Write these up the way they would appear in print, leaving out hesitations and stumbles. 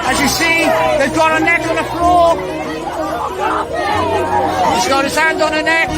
As you see, they've got her neck on the floor. He's got his hand on her neck.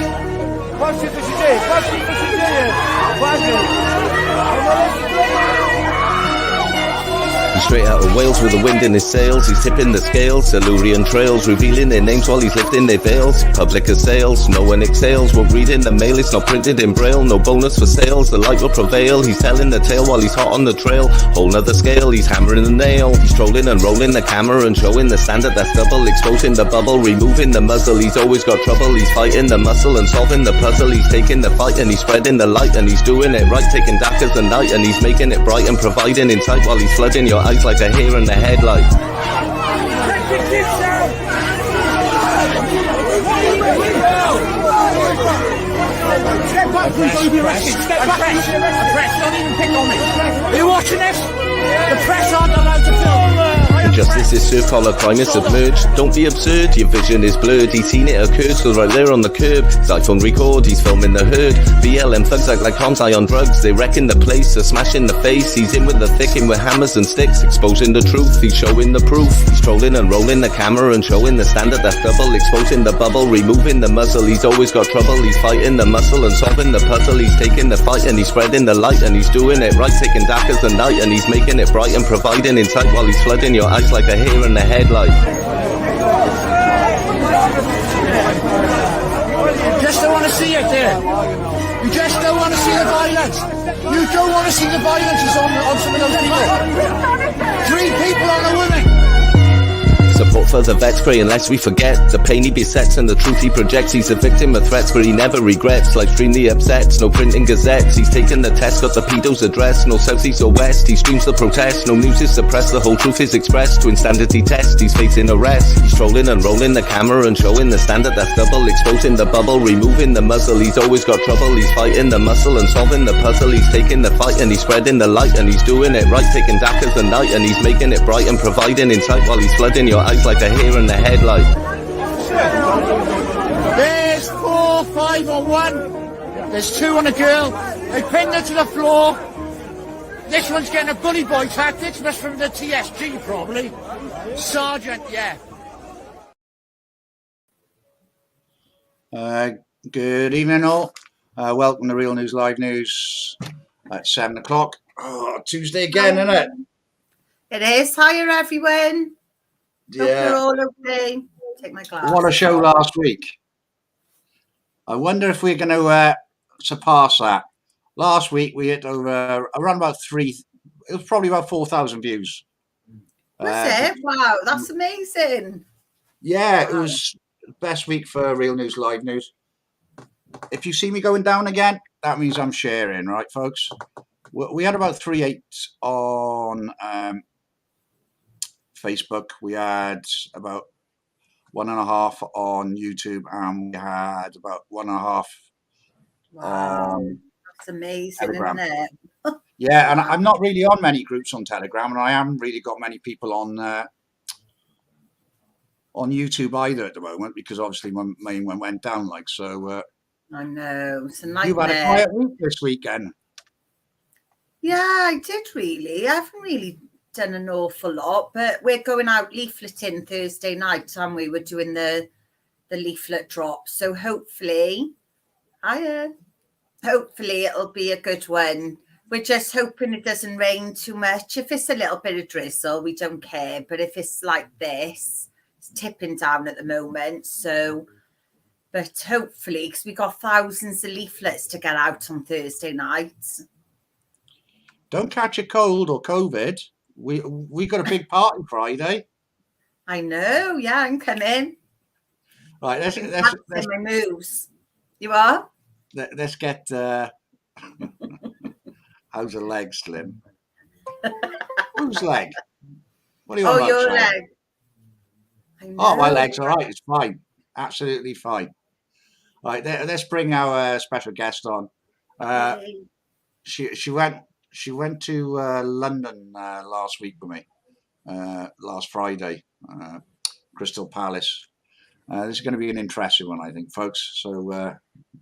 He's straight out of Wales with the wind in his sails. He's tipping the scales, Silurian trails, revealing their names while he's lifting their veils. Public as sales, no one exhales. Won't read in the mail, it's not printed in braille. No bonus for sales, the light will prevail. He's telling the tale while he's hot on the trail. Whole nother scale, he's hammering the nail. He's trolling and rolling the camera and showing the standard that's double. Exposing the bubble, removing the muzzle. He's always got trouble, he's fighting the muscle and solving the puzzle. He's taking the fight and he's spreading the light and he's doing it right. Taking dark as the night and he's making it bright and providing insight while he's flooding your eyes like a hair in the headlight. Don't even pick on me. Are you watching this? The press aren't allowed to film. Injustice is served, collar crime is submerged. Don't be absurd, your vision is blurred. He's seen it occur, so right there on the curb. His iPhone record, he's filming the herd. BLM thugs act like Tom's eye on drugs. They wrecking the place, they're smashing the face. He's in with the thick, in with hammers and sticks. Exposing the truth, he's showing the proof. He's trolling and rolling the camera and showing the standard that's double. Exposing the bubble, removing the muzzle. He's always got trouble, he's fighting the muscle and solving the puzzle. He's taking the fight and he's spreading the light and he's doing it right. Taking dark as the night and he's making it bright and providing insight while he's flooding your eyes like a hair in the headlight. Just don't want to see it there. You just don't want to see the violence. You don't want to see the violence on some of those people. 3 people on a woman. Support for the vets, pray unless we forget the pain he besets and the truth he projects. He's a victim of threats, but he never regrets. Live stream the upsets, no printing gazettes. He's taken the test, got the pedo's address. No south, east or west, he streams the protest. No news is suppressed, the whole truth is expressed. Twin standards he tests, he's facing arrest. He's trolling and rolling the camera and showing the standard that's double. Exposing the bubble, removing the muzzle. He's always got trouble, he's fighting the muscle and solving the puzzle. He's taking the fight and he's spreading the light and he's doing it right. Taking dark as the night and he's making it bright and providing insight while he's flooding your eyes like a hair in the headlight. There's 4, 5 on 1. There's 2 on a girl. They pinned her to the floor. This one's getting a bully boy tactics. That's from the TSG probably. Sergeant, yeah. Good evening all. Welcome to Real News Live News at 7 o'clock. Oh, Tuesday again, isn't it? It is. Hiya, everyone. Yeah. Hope you're all okay. Take my glasses. What a show last week. I wonder if we're going to surpass that. Last week we hit over around about 3. It was probably about 4,000 views. Was it? Wow, that's amazing. Yeah, it was the best week for Real News Live News. If you see me going down again, that means I'm sharing, right, folks? We had about 3.8 on Facebook. We had about 1.5 on YouTube, and we had about 1.5. Wow, that's amazing, Telegram. isn't it? Yeah, and I'm not really on many groups on Telegram, and I haven't really got many people on YouTube either at the moment because obviously my main one went down. Like so, I know it's a nightmare. You've had a quiet week this weekend. Yeah, I did really. I haven't really done an awful lot, but we're going out leafleting Thursday night, and we were doing the leaflet drop. So hopefully it'll be a good one. We're just hoping it doesn't rain too much. If it's a little bit of drizzle, we don't care. But if it's like this, it's tipping down at the moment. So, but hopefully, because we got thousands of leaflets to get out on Thursday night. Don't catch a cold or COVID. We got a big party Friday. I know. Yeah, I'm coming. Right, let's my moves. You are? Let's get how's the leg, Slim? Whose leg? What are you on about, your Sam? leg. Oh, my leg's all right. It's fine. Absolutely fine. Right, let's bring our special guest on. She went to London last week with me, last Friday, Crystal Palace. This is going to be an interesting one, I think, folks. So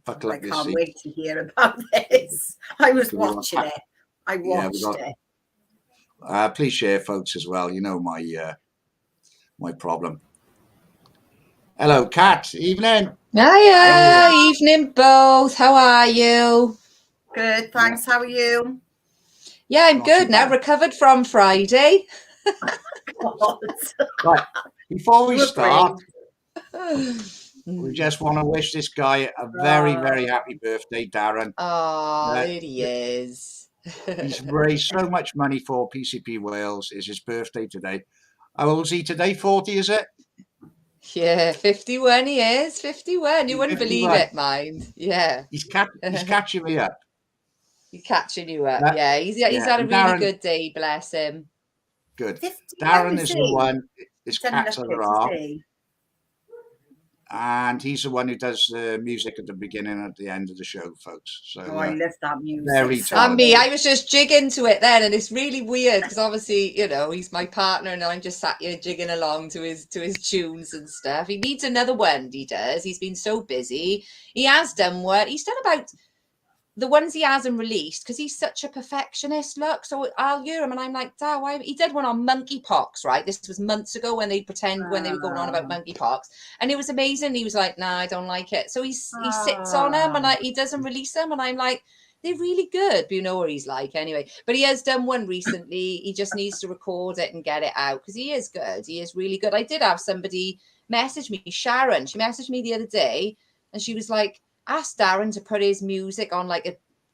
buckle up. I can't wait to hear about this. I was watching it. I watched it. Please share, folks, as well. You know my my problem. Hello, Kat. Evening. Hiya, evening both. How are you? Good, thanks. How are you? Yeah, I'm Not good too now. bad. Recovered from Friday. Right. Before we You were start, Oh, we just want to wish this guy a very, very happy birthday, Darren. there he is. He's raised so much money for PCP Wales. It's his birthday today. How old is he today? 40, is it? Yeah, 51 he is. 51. You wouldn't 51. believe it, mind. Yeah. He's catching me up. He's catching you up. That- Yeah, he's yeah, had a and really Darren- good day, bless him. Good. 51, Darren is is he? the one. His Done cat's enough on kids, her arm. is he? And he's the one who does the music at the beginning and at the end of the show, folks. So Oh, I love that music. very so And me, talented. I was just jigging to it then, and it's really weird because obviously, you know, he's my partner, and I'm just sat here jigging along to his tunes and stuff. He needs another one. He does. He's been so busy. He has done what he's done about the ones he hasn't released because he's such a perfectionist. Look, so I'll hear him, and I'm like, "Dad, why?" He did one on monkeypox, right? This was months ago when they were going on about monkeypox, and it was amazing. He was like, "Nah, I don't like it." So he sits on them, and he doesn't release them, and I'm like, they're really good, but you know what he's like anyway. But he has done one recently. He just needs to record it and get it out because he is good. He is really good. I did have somebody message me, Sharon. She messaged me the other day, and she was like, ask Darren to put his music on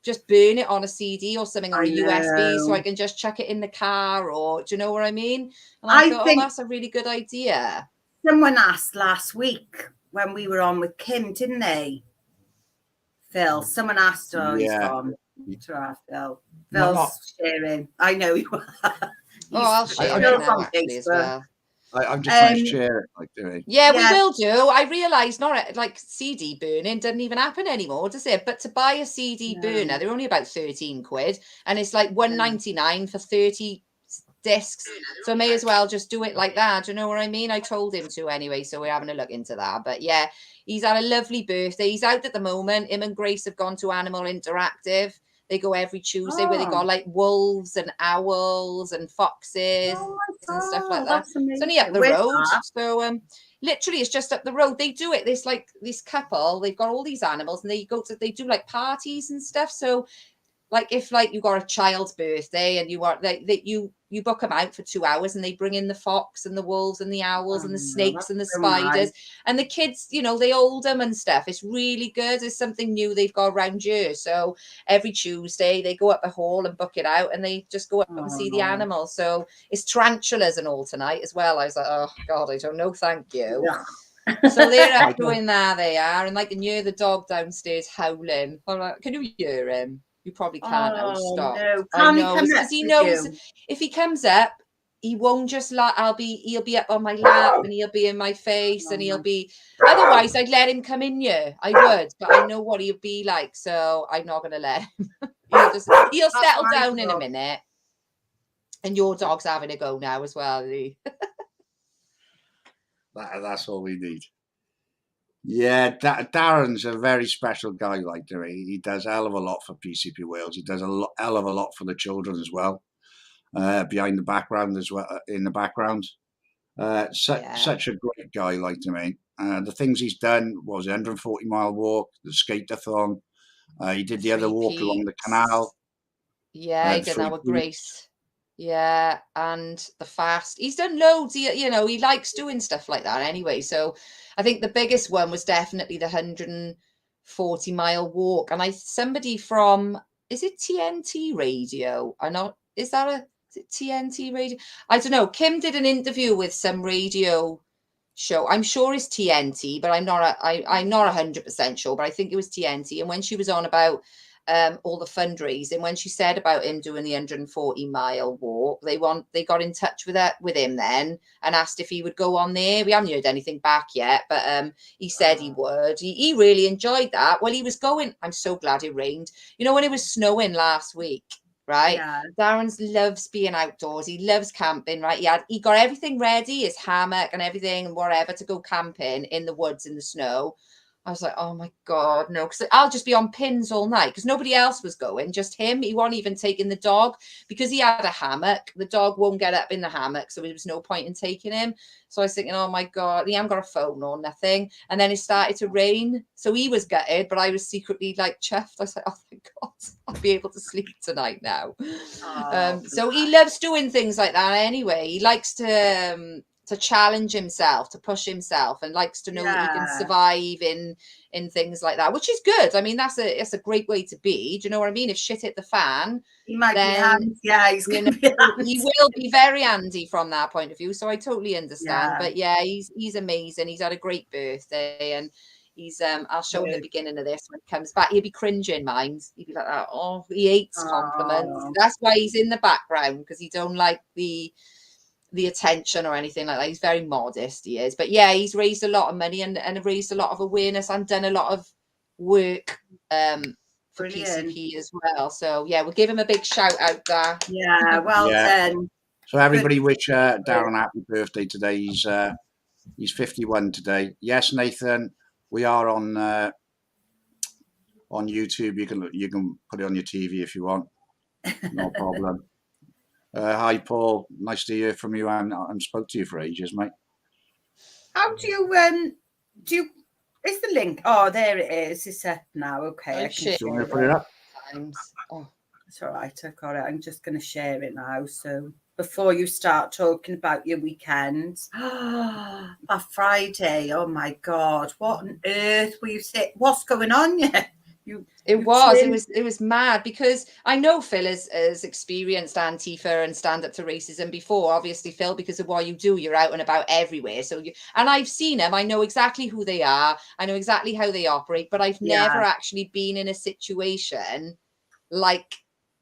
just burn it on a CD or something or a USB so I can just chuck it in the car, or do you know what I mean? And I thought, think that's a really good idea. Someone asked last week when we were on with Kim, didn't they? Phil, someone asked, he's gone. Phil. Phil's sharing. I know you are. I'll share it now actually as well. I'm just trying to share it, like doing. Yeah, we will do. I realised not like CD burning doesn't even happen anymore, does it? But to buy a CD burner, they're only about 13 quid, and it's like $1.99 for 30 discs. So I may as well just do it like that. Do you know what I mean? I told him to anyway, so we're having a look into that. But yeah, he's had a lovely birthday. He's out at the moment. Him and Grace have gone to Animal Interactive. They go every Tuesday where they got like wolves and owls and foxes and stuff like that. It's only up the road. So literally it's just up the road. They do it. There's like this couple, they've got all these animals and they do like parties and stuff. So like if like you got a child's birthday and you want you book them out for 2 hours and they bring in the fox and the wolves and the owls and the snakes and the spiders and the kids, you know, they hold them and stuff. It's really good. It's something new they've got around here. So every Tuesday they go up the hall and book it out and they just go up and see the animals. So it's tarantulas and all tonight as well. I was like, oh God, I don't know. Thank you. So they're up doing that. They are. And I can hear the dog downstairs howling. I'm like, can you hear him? You probably can't stop. No. I know because he knows if he comes up, he won't just like he'll be up on my lap and he'll be in my face and he'll be otherwise I'd let him come in here. I would, but I know what he'll be like, so I'm not gonna let him. he'll settle down in a minute. And your dog's having a go now as well, is he? That's all we need. Yeah, Darren's a very special guy. Like he does a hell of a lot for PCP Wales. He does hell of a lot for the children as well. Behind the background as well, in the background. Such a great guy, like to me. The things he's done was the 140-mile walk, the skate-a-thon. He did the other walk along the canal. Yeah, he did that with Grace. Yeah, and the fast. He's done loads. He likes doing stuff like that anyway. So I think the biggest one was definitely the 140-mile walk. And somebody from, is it TNT Radio? Is it TNT Radio? I don't know. Kim did an interview with some radio show. I'm sure it's TNT, but I'm not 100% sure, but I think it was TNT. And when she was on about all the fundraising, when she said about him doing the 140-mile walk, they got in touch with him then and asked if he would go on there. We haven't heard anything back yet, but he said he would. He really enjoyed that. Well, he was going. I'm so glad it rained. You know, when it was snowing last week, right? Yeah. Darren loves being outdoors. He loves camping, right? He got everything ready, his hammock and everything and whatever, to go camping in the woods in the snow. I was like, oh my God, no, because I'll just be on pins all night because nobody else was going, just him. He wasn't even taking the dog because he had a hammock. The dog won't get up in the hammock, so there was no point in taking him. So I was thinking, oh my God, he hasn't got a phone or nothing. And then it started to rain. So he was gutted, but I was secretly like chuffed. I was like, oh thank God, I'll be able to sleep tonight now. So he loves doing things like that anyway. He likes to challenge himself, to push himself, and likes to know that he can survive in things like that, which is good. I mean, that's a great way to be. Do you know what I mean? If shit hit the fan, he might be handy. Yeah, he's gonna be he will be very handy from that point of view. So I totally understand. Yeah. But yeah, he's amazing. He's had a great birthday, and he's I'll show him the beginning of this when he comes back. He'll be cringing, mind. He'll be like, oh, he hates compliments. That's why he's in the background, because he don't like the attention or anything like that. He's very modest, he is. But yeah, he's raised a lot of money and raised a lot of awareness and done a lot of work for PCP as well. So yeah, we'll give him a big shout out there. Yeah, well done. So everybody wish Darren happy birthday today. He's 51 today. Yes, Nathan, we are on YouTube. You can put it on your TV if you want. No problem. Hi, Paul. Nice to hear from you. I haven't spoke to you for ages, mate. How do you is the link? Oh, there it is. It's up now. Okay. Do you want me to put it up? Oh, it's all right. I've got it. I'm just going to share it now. So before you start talking about your weekend, a Friday. Oh my God. What on earth were you saying? What's going on here? It was mad, because I know Phil has experienced Antifa and stand up to racism before, obviously, Phil, because of what you do. You're out and about everywhere. And I've seen them. I know exactly who they are. I know exactly how they operate, but I've never actually been in a situation like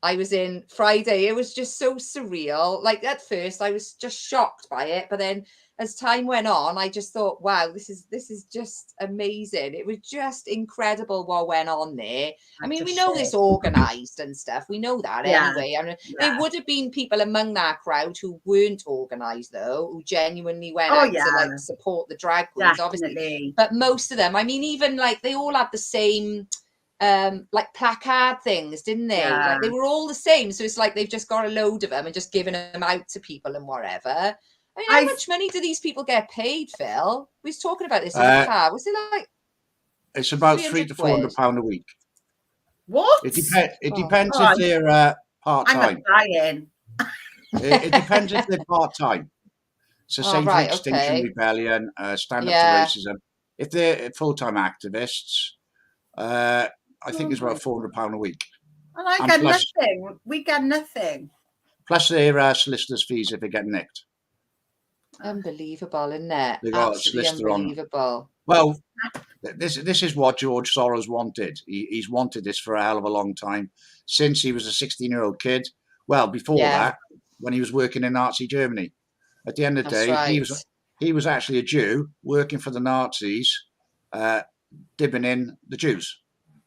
I was in Friday. It was just so surreal. Like at first I was just shocked by it, but then as time went on, I just thought, wow, this is just amazing. It was just incredible what went on there. I mean, we know this organised and stuff. We know that anyway. I mean, there would have been people among that crowd who weren't organised, though, who genuinely went out to like support the drag queens, obviously. But most of them, I mean, even like they all had the same like placard things, didn't they? Like they were all the same. So it's like they've just got a load of them and just given them out to people and whatever. I mean, how much money do these people get paid, Phil? We was talking about this in the car. Was it like? It's about £300 to £400 a week. What? It depends if they're part time. It depends if they're part time. It's the same for Extinction Rebellion, Stand Up to Racism. If they're full time activists, I think it's about £400 a week. And I get nothing. We get nothing. Plus their solicitors' fees if they get nicked. Unbelievable, isn't it? They got absolutely unbelievable. Well, this is what George Soros wanted. He's wanted this for a hell of a long time, since he was a 16-year-old kid. Well, before that, when he was working in Nazi Germany. At the end of the day, he was actually a Jew working for the Nazis, dibbing in the Jews,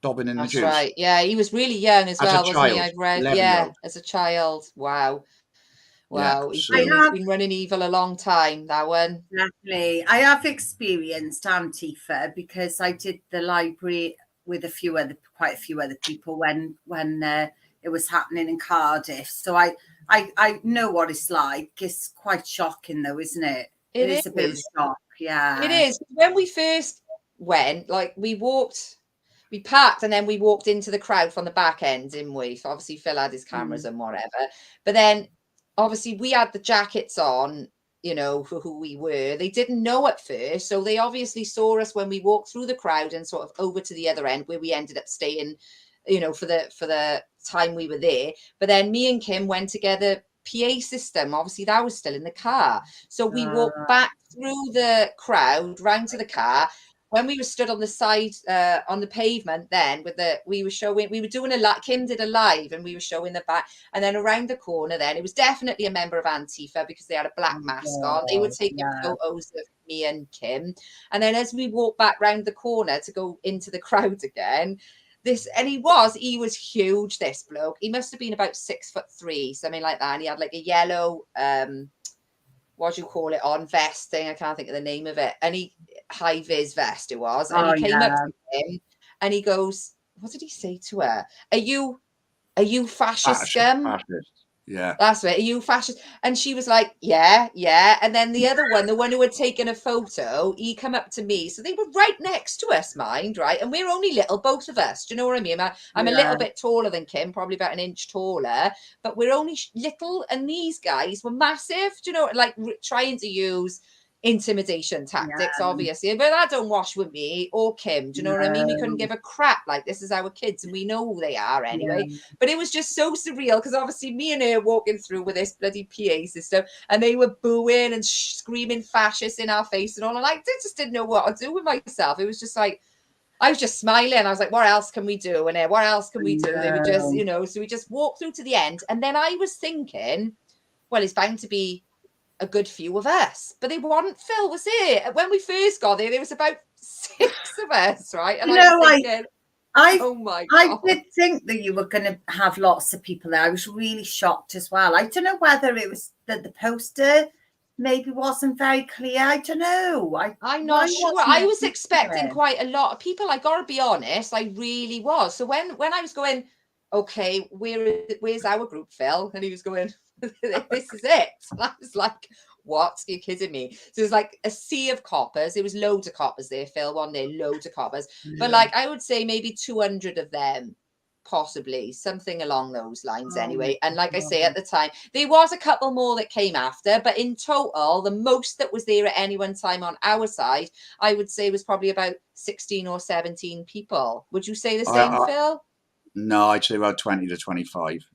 dobbing in the Jews. That's right. Yeah, he was really young as well, wasn't he? I've read. Yeah, as a child. Wow. Wow, he's been running evil a long time, that one. Definitely. I have experienced Antifa because I did the library with quite a few other people when it was happening in Cardiff. So I know what it's like. It's quite shocking though, isn't it? It is a bit of a shock, yeah. It is. When we first went, like we parked and then we walked into the crowd from the back end, didn't we? So obviously Phil had his cameras and whatever. But then obviously we had the jackets on, you know, for who we were. They didn't know at first. So they obviously saw us when we walked through the crowd and sort of over to the other end where we ended up staying, you know, for the time we were there. But then me and Kim went together, PA system. Obviously that was still in the car. So we walked back through the crowd, round to the car. When we were stood on the side, on the pavement, then we were doing Kim did a live and we were showing the back, and then around the corner, then it was definitely a member of Antifa because they had a black mask on. They were taking photos of me and Kim, and then as we walked back round the corner to go into the crowd again, he was huge. This bloke, he must have been about 6'3", something like that, and he had like a yellow what do you call it on vest thing, I can't think of the name of it, and high-vis vest it was, and he came up to him and he goes, what did he say to her? Are you fascist scum? Fascist. Yeah. That's right. Are you fascist? And she was like, yeah. And then the other one, the one who had taken a photo, he come up to me. So they were right next to us, mind, right? And we're only little, both of us. Do you know what I mean? I'm a little bit taller than Kim, probably about an inch taller, but we're only little. And these guys were massive, do you know, like trying to use intimidation tactics, obviously, but that don't wash with me or Kim. Do you know what I mean? We couldn't give a crap. Like, this is our kids and we know who they are anyway. But it was just so surreal because obviously me and her walking through with this bloody PA system and they were booing and screaming fascists in our face and all, and I just didn't know what to do with myself. It was just like, I was just smiling. I was like, what else can we do? And what else can we do? They were just, you know, so we just walked through to the end. And then I was thinking, well, it's bound to be a good few of us, but they weren't, Phil, was it? When we first got there was about 6 of us, right? And I was thinking, oh my God. I did think that you were going to have lots of people there. I was really shocked as well. I don't know whether it was that the poster maybe wasn't very clear. I don't know. I'm not sure. I was expecting quite a lot of people. I got to be honest, I really was. So when I was going, okay, where's our group, Phil? And he was going, this is it. And I was like, what? You're kidding me. So it was like a sea of coppers. There was loads of coppers there, Phil, one day, loads of coppers. But like, I would say maybe 200 of them, possibly, something along those lines anyway. And like I say, at the time, there was a couple more that came after, but in total, the most that was there at any one time on our side, I would say was probably about 16 or 17 people. Would you say the same, Phil? No, I'd say about 20 to 25.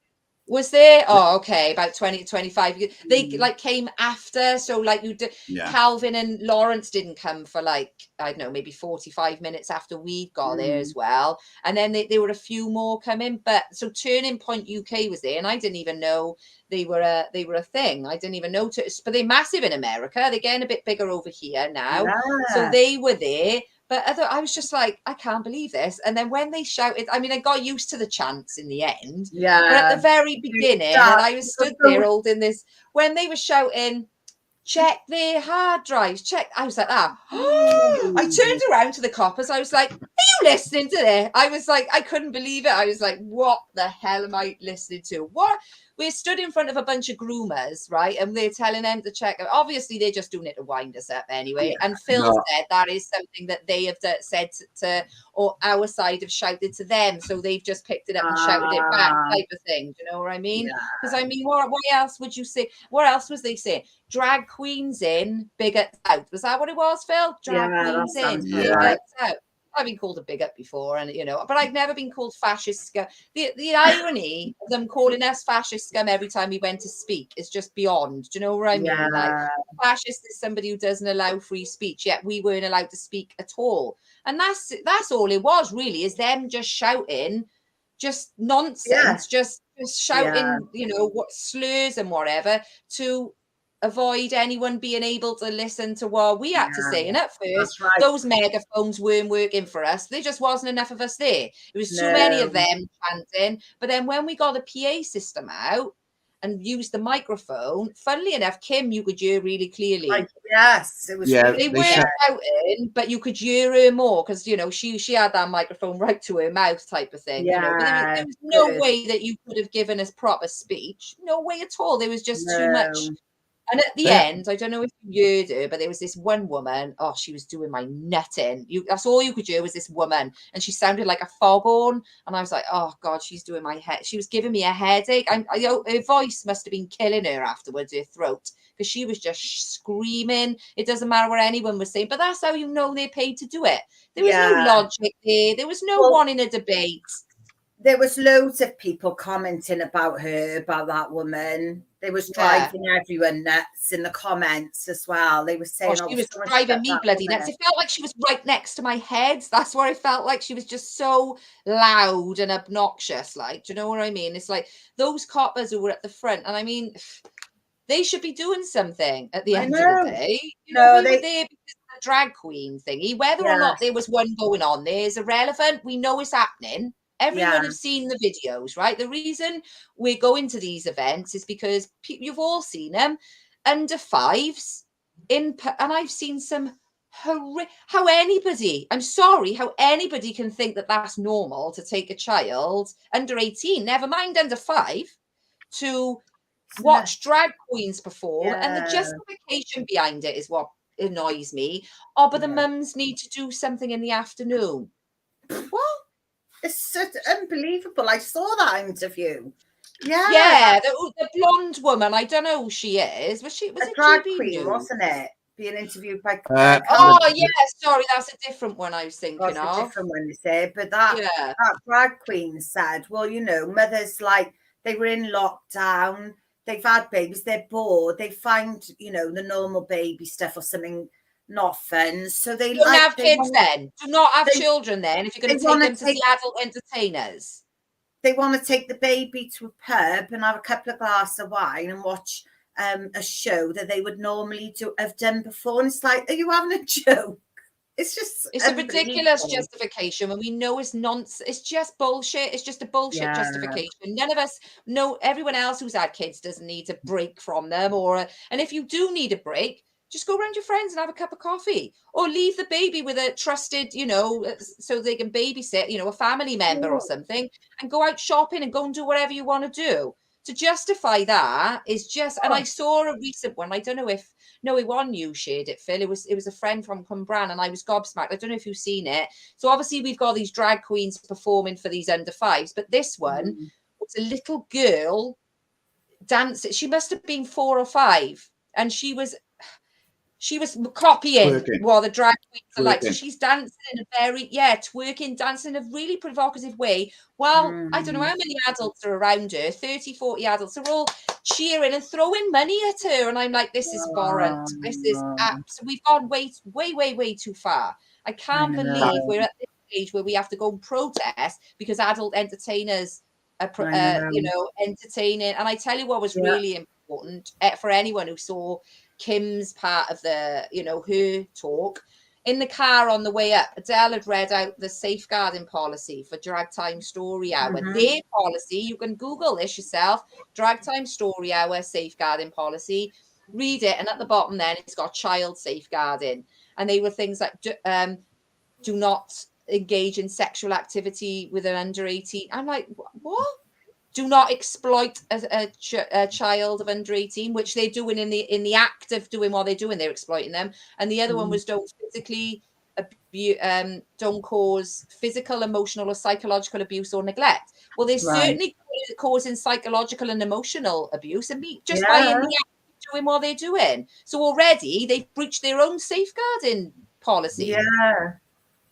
Was there? Oh, okay, about 20 to 25. They like came after, so like you did. Calvin and Lawrence didn't come for like, I don't know, maybe 45 minutes after we got there as well. And then there were a few more coming. But so Turning Point UK was there, and I didn't even know they were a thing. I didn't even notice. But they're massive in America. They're getting a bit bigger over here now. So they were there. But I was just like, I can't believe this. And then when they shouted, I mean, I got used to the chants in the end. But at the very beginning, and I was stood there holding this, when they were shouting, check their hard drives, check. I was like, I turned around to the coppers. I was like, are you listening to this? I was like, I couldn't believe it. I was like, what the hell am I listening to? What? We stood in front of a bunch of groomers, right? And they're telling them to check. Obviously, they're just doing it to wind us up anyway. And Phil said that is something that they have said to, or our side have shouted to them. So they've just picked it up and shouted it back, type of thing. Do you know what I mean? Because I mean, what else would you say? What else was they saying? Drag queens in, bigots out. Was that what it was, Phil? Drag queens in, bigots out. I've been called a bigot before, and you know, but I've never been called fascist scum. The irony of them calling us fascist scum every time we went to speak is just beyond. Do you know what I mean? Like, fascist is somebody who doesn't allow free speech, yet we weren't allowed to speak at all. And that's all it was, really, is them just shouting, just nonsense, just shouting, you know, what slurs and whatever to avoid anyone being able to listen to what we had to say. And at first, those megaphones weren't working for us. There just wasn't enough of us there. It was too many of them chanting. But then when we got the PA system out and used the microphone, funnily enough, Kim, you could hear really clearly. Yes, it was. They weren't shouting, but you could hear her more because, you know, she had that microphone right to her mouth, type of thing. You know? But there was no way that you could have given us proper speech. No way at all. There was just too much. And at the end, I don't know if you heard her, but there was this one woman. Oh, she was doing my nutting. That's all you could hear was this woman. And she sounded like a foghorn. And I was like, oh, God, she's doing my head. She was giving me a headache. Her voice must have been killing her afterwards, her throat, because she was just screaming. It doesn't matter what anyone was saying. But that's how you know they're paid to do it. There was no logic there. There was no one in a debate. There was loads of people commenting about her, about that woman. They was driving everyone nuts in the comments as well. They were saying, she was driving me bloody nuts. It felt like she was right next to my head. That's what it felt like. She was just so loud and obnoxious. Like, do you know what I mean? It's like those coppers who were at the front. And I mean, they should be doing something at the end of the day. You know, we were there because of the drag queen thingy. Whether or not there was one going on there is irrelevant. We know it's happening. Everyone has seen the videos, right? The reason we're going to these events is because you've all seen them, under fives, and I've seen some how anybody, I'm sorry, how anybody can think that that's normal to take a child under 18, never mind under 5, to watch drag queens perform. And the justification behind it is what annoys me. Oh, but the mums need to do something in the afternoon. What? It's so unbelievable. I saw that interview. Yeah, the blonde woman. I don't know who she is. Was it drag GB queen, News? wasn't it? Being interviewed by. Oh yeah, sorry, that's a different one I was thinking that's of. A different one, you say. But that drag queen said, well, you know, mothers, like, they were in lockdown. They've had babies. They're bored. They find, you know, the normal baby stuff or something not fun. So they don't have kids then. Do not have children then. If you're going to take them to see adult entertainers. They want to take the baby to a pub and have a couple of glasses of wine and watch a show that they would normally have done before. And it's like, are you having a joke? It's a ridiculous justification when we know it's nonsense. It's just bullshit. It's just a bullshit justification. None of us know. Everyone else who's had kids doesn't need a break from them, and if you do need a break, just go around your friends and have a cup of coffee, or leave the baby with a trusted, you know, so they can babysit, you know, a family member or something, and go out shopping and go and do whatever you want to do. To justify that is just, and I saw a recent one. I don't know if one you shared it, Phil. It was a friend from Cumbran, and I was gobsmacked. I don't know if you've seen it. So obviously we've got these drag queens performing for these under 5s, but this one was a little girl dancing. She must have been 4 or 5, and she was copying what the drag queens are like. So she's dancing in a very, twerking, dancing in a really provocative way. Well, I don't know how many adults are around her, 30, 40 adults are all cheering and throwing money at her. And I'm like, this is abhorrent. This is we've gone way too far. I can't believe we're at this stage where we have to go and protest because adult entertainers are, you know, entertaining. And I tell you what was really important for anyone who saw Kim's part of the, you know, her talk in the car on the way up. Adele had read out the safeguarding policy for Drag Time Story Hour. Their policy, you can Google this yourself, Drag Time Story Hour safeguarding policy. Read it, and at the bottom then it's got child safeguarding, and they were things like do not engage in sexual activity with an under 18. I'm like, what? Do not exploit a child of under 18, which they're doing in the act of doing what they're doing. They're exploiting them. And the other one was don't physically abuse, don't cause physical, emotional, or psychological abuse or neglect. Well, they're certainly causing psychological and emotional abuse, and just by in the act of doing what they're doing. So already they've breached their own safeguarding policy. Yeah.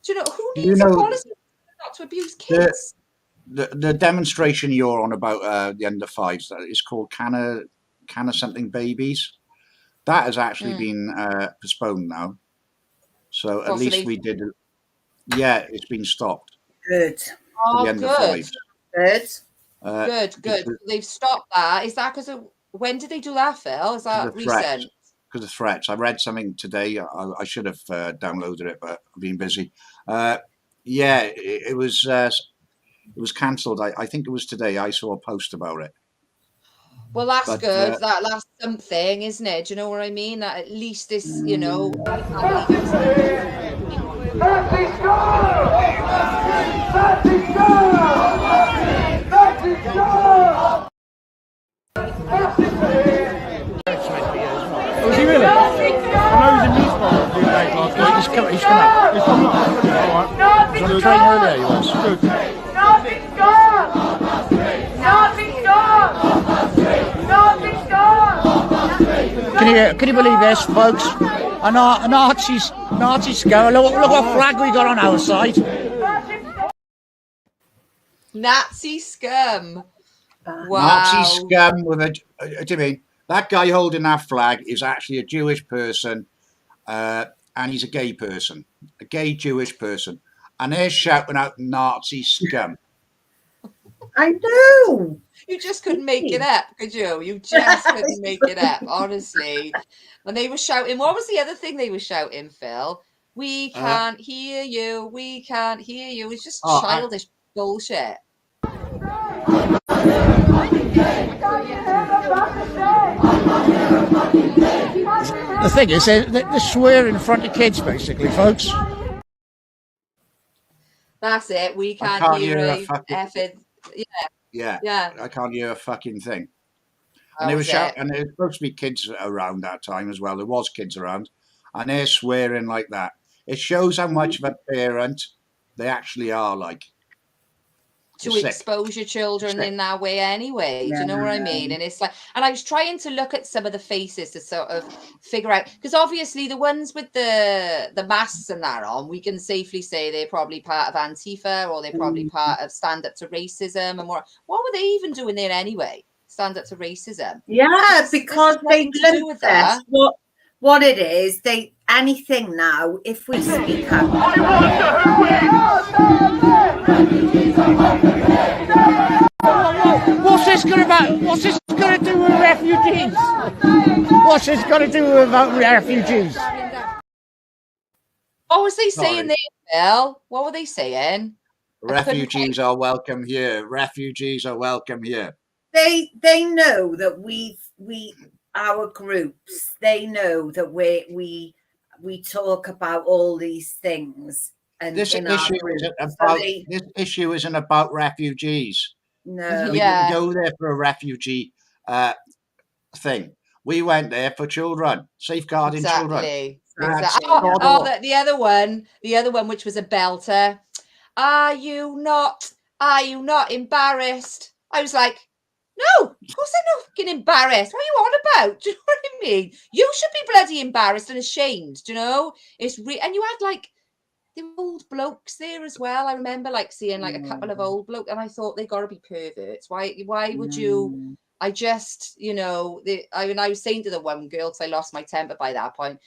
Do you know who needs a policy not to abuse kids? The demonstration you're on about the under 5s, that is called Can of Something Babies. That has actually been postponed now. So at least we did. Yeah, it's been stopped. Good. Oh, good. Good. They've stopped that. Is that because of when did they do that, Phil? Is that recent? Because of threats. I read something today. I should have downloaded it, but I've been busy. It was. It was cancelled. I think it was today. I saw a post about it. Well, that's good. That's something, isn't it? Do you know what I mean? That at least this, you know. Was he really? I know he's in Newsborough doing that last night. He's come up. He's come up. All right. He's on the train earlier, he was. Good. Nothing's gone! Nothing's gone! Nothing's gone! Can you believe this, folks? A Nazi scum. Look what flag we got on our side. Nazi scum. Wow. Nazi scum with a. Do you mean that guy holding that flag is actually a Jewish person, and he's a gay person, a gay Jewish person. And they're shouting out Nazi scum. I know. You just couldn't make it up, could you? You just couldn't make it up, honestly. And they were shouting. What was the other thing they were shouting, Phil? We can't hear you. We can't hear you. It's just childish bullshit. The thing is, they swear in front of kids, basically, folks. That's it. We I can't hear a effing. Yeah. I can't hear a fucking thing. And there was supposed to be kids around that time as well. There was kids around, and they're swearing like that. It shows how much of a parent they actually are, like. To expose your children in that way anyway. Do you know what I mean? And it's like, and I was trying to look at some of the faces to sort of figure out, because obviously the ones with the masks and that on, we can safely say they're probably part of Antifa, or they're probably part of Stand Up to Racism and more. What were they even doing there anyway? Stand Up to Racism. Yeah, because they do that. What it is, anything now, if we speak up. What's this going to do with refugees? What's this going to do with refugees? What was they saying there, Bill? What were they saying? Refugees are welcome here. Refugees are welcome here. They know that our groups, they know that we talk about all these things, and this issue isn't about refugees. No, we didn't go there for a refugee thing. We went there for children, safeguarding children. Exactly. The other one, which was a belter. Are you not embarrassed? I was like, no, of course I'm not fucking embarrassed. What are you on about? Do you know what I mean? You should be bloody embarrassed and ashamed. Do you know? And you had like the old blokes there as well. I remember like seeing like a couple of old blokes, and I thought they got to be perverts. Why would you? I just, I was saying to the one girl, because I lost my temper by that point.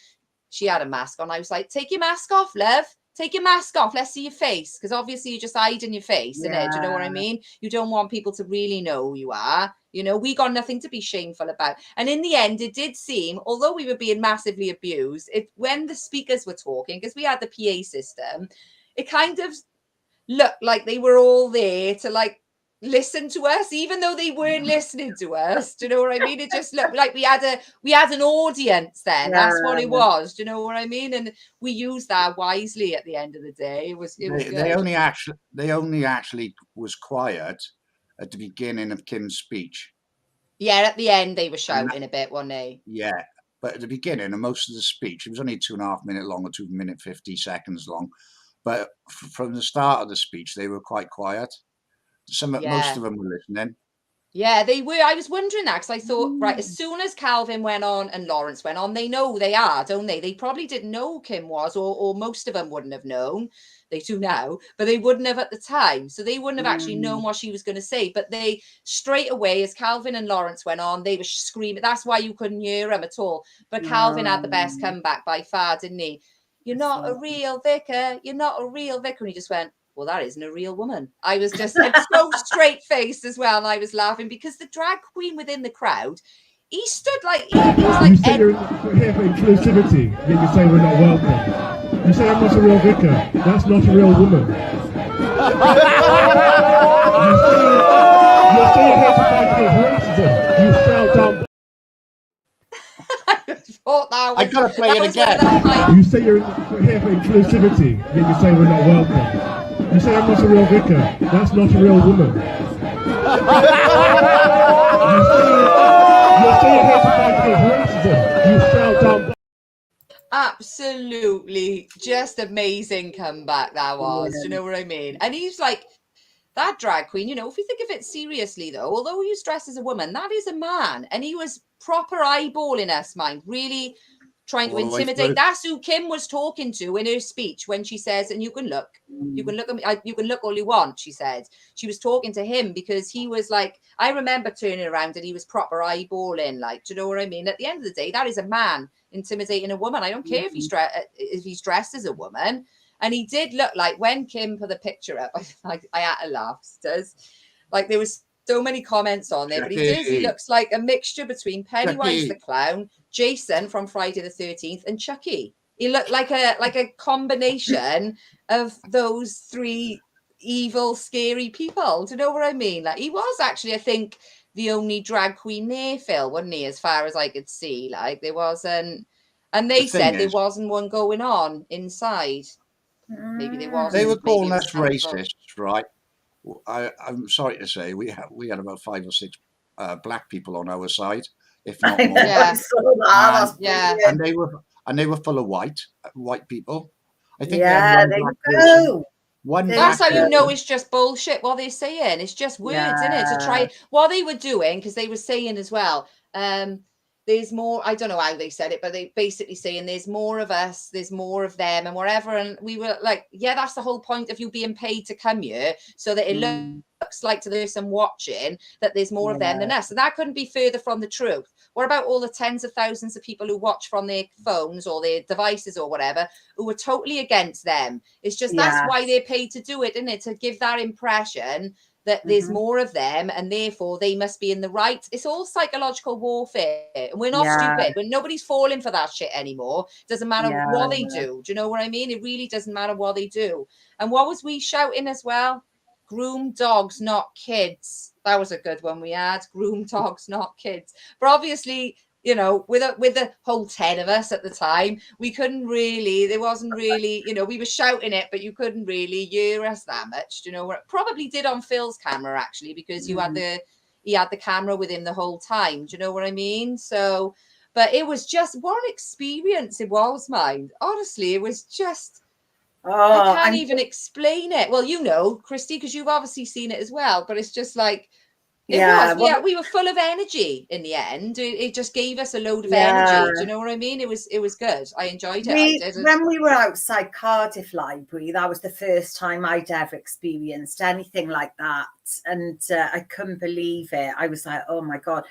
She had a mask on. I was like, take your mask off, love. Take your mask off. Let's see your face. Because obviously you're just hiding your face, innit? Do you know what I mean? You don't want people to really know who you are. We got nothing to be shameful about. And in the end, it did seem, although we were being massively abused, when the speakers were talking, because we had the PA system, it kind of looked like they were all there to like listen to us, even though they weren't listening to us. Do you know what I mean? It just looked like we had an audience then. That's what it was. Do you know what I mean? And we used that wisely at the end of the day. It was good. They only actually was quiet at the beginning of Kim's speech. Yeah, at the end they were shouting a bit, weren't they? Yeah, but at the beginning of most of the speech, it was only 2.5 minutes long or 2 minutes 50 seconds long. But from the start of the speech, they were quite quiet. Most of them were listening. Yeah, they were. I was wondering that because I thought, right, as soon as Calvin went on and Lawrence went on, they know they are, don't they? They probably didn't know Kim was, or most of them wouldn't have known. They do now, but they wouldn't have at the time. So they wouldn't have actually known what she was going to say. But they straight away, as Calvin and Lawrence went on, they were screaming. That's why you couldn't hear them at all. But Calvin had the best comeback by far, didn't he? You're not a real vicar. You're not a real vicar. And he just went, well, that isn't a real woman. I was just so straight faced as well. And I was laughing because the drag queen within the crowd, he stood like, he was like, you say you're here for inclusivity, yet you say we're not welcome. You say I'm not a real vicar. That's not a real woman. you say you're here to fight against racism. You shout down. I gotta play it again. You say you're here for inclusivity, yet you say we're not welcome. You say I'm not a real vicar. That's not a real woman. you say you're here to fight against racism. You shout down. Absolutely, just amazing comeback that was. Do you know what I mean? And he's like, that drag queen, if you think of it seriously though, although he was dressed as a woman, that is a man. And he was proper eyeballing us, mind, really trying to intimidate. That's who Kim was talking to in her speech when she says, and you can look at me, you can look all you want, she said. She was talking to him because he was like, I remember turning around and he was proper eyeballing, like, do you know what I mean? At the end of the day, that is a man intimidating a woman. I don't care if he's dressed as a woman. And he did look like, when Kim put the picture up, I had to laugh. Like there was so many comments on there, but he looks like a mixture between Pennywise the Clown, Jason from Friday the 13th, and Chucky. He looked like a combination of those three evil, scary people. Do you know what I mean? Like he was actually, I think, the only drag queen there, Phil, wasn't he? As far as I could see, like there wasn't. And they The thing said there is, wasn't one going on inside. Maybe there wasn't. they were Maybe calling it was us cancelled. racists, right? I'm sorry to say, we had about 5 or 6 black people on our side, if not more. Yeah. I saw that. That's Yeah. brilliant. And they were full of white people. I think they had Yeah, one there black you person. go. One There That's black how you know person. it's just bullshit what they're saying. It's just words, isn't it? To Yeah. try what they were doing, because they were saying as well, there's more, I don't know how they said it, but they basically saying there's more of us, there's more of them and whatever. And we were like, yeah, that's the whole point of you being paid to come here, so that it looks like to the person watching that there's more of them than us. And that couldn't be further from the truth. What about all the tens of thousands of people who watch from their phones or their devices or whatever, who were totally against them? It's just that's why they're paid to do it, isn't it? To give that impression that there's more of them and therefore they must be in the right. It's all psychological warfare. And we're not stupid. When nobody's falling for that shit anymore. Doesn't matter what they do. Do you know what I mean? It really doesn't matter what they do. And what was we shouting as well? Groom dogs, not kids. That was a good one we had. Groom dogs, not kids. But obviously, you know, with the whole 10 of us at the time, we couldn't really, there wasn't really, you know, we were shouting it, but you couldn't really hear us that much. Do you know, probably did on Phil's camera actually, because he had the camera with him the whole time. Do you know what I mean? So, but it was just what an experience it was, mind. Honestly, it was just, I can't even explain it. Well, you know, Christy, because you've obviously seen it as well, but it's just like, we were full of energy in the end. It just gave us a load of energy. Do you know what I mean? It was good. I enjoyed it. When we were outside Cardiff Library, that was the first time I'd ever experienced anything like that. And I couldn't believe it. I was like, oh my God.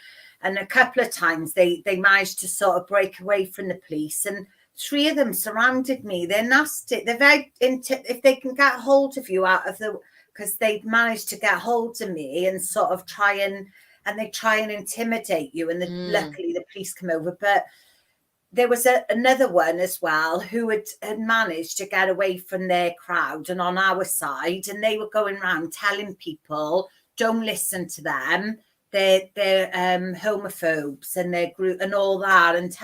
And a couple of times they managed to sort of break away from the police, and 3 of them surrounded me. They're nasty. They're very if they can get hold of you out of the, because they'd managed to get hold of me and sort of try and intimidate you. And luckily the police come over. But there was another one as well who had managed to get away from their crowd and on our side. And they were going around telling people, don't listen to them. They're homophobes and their group and all that. And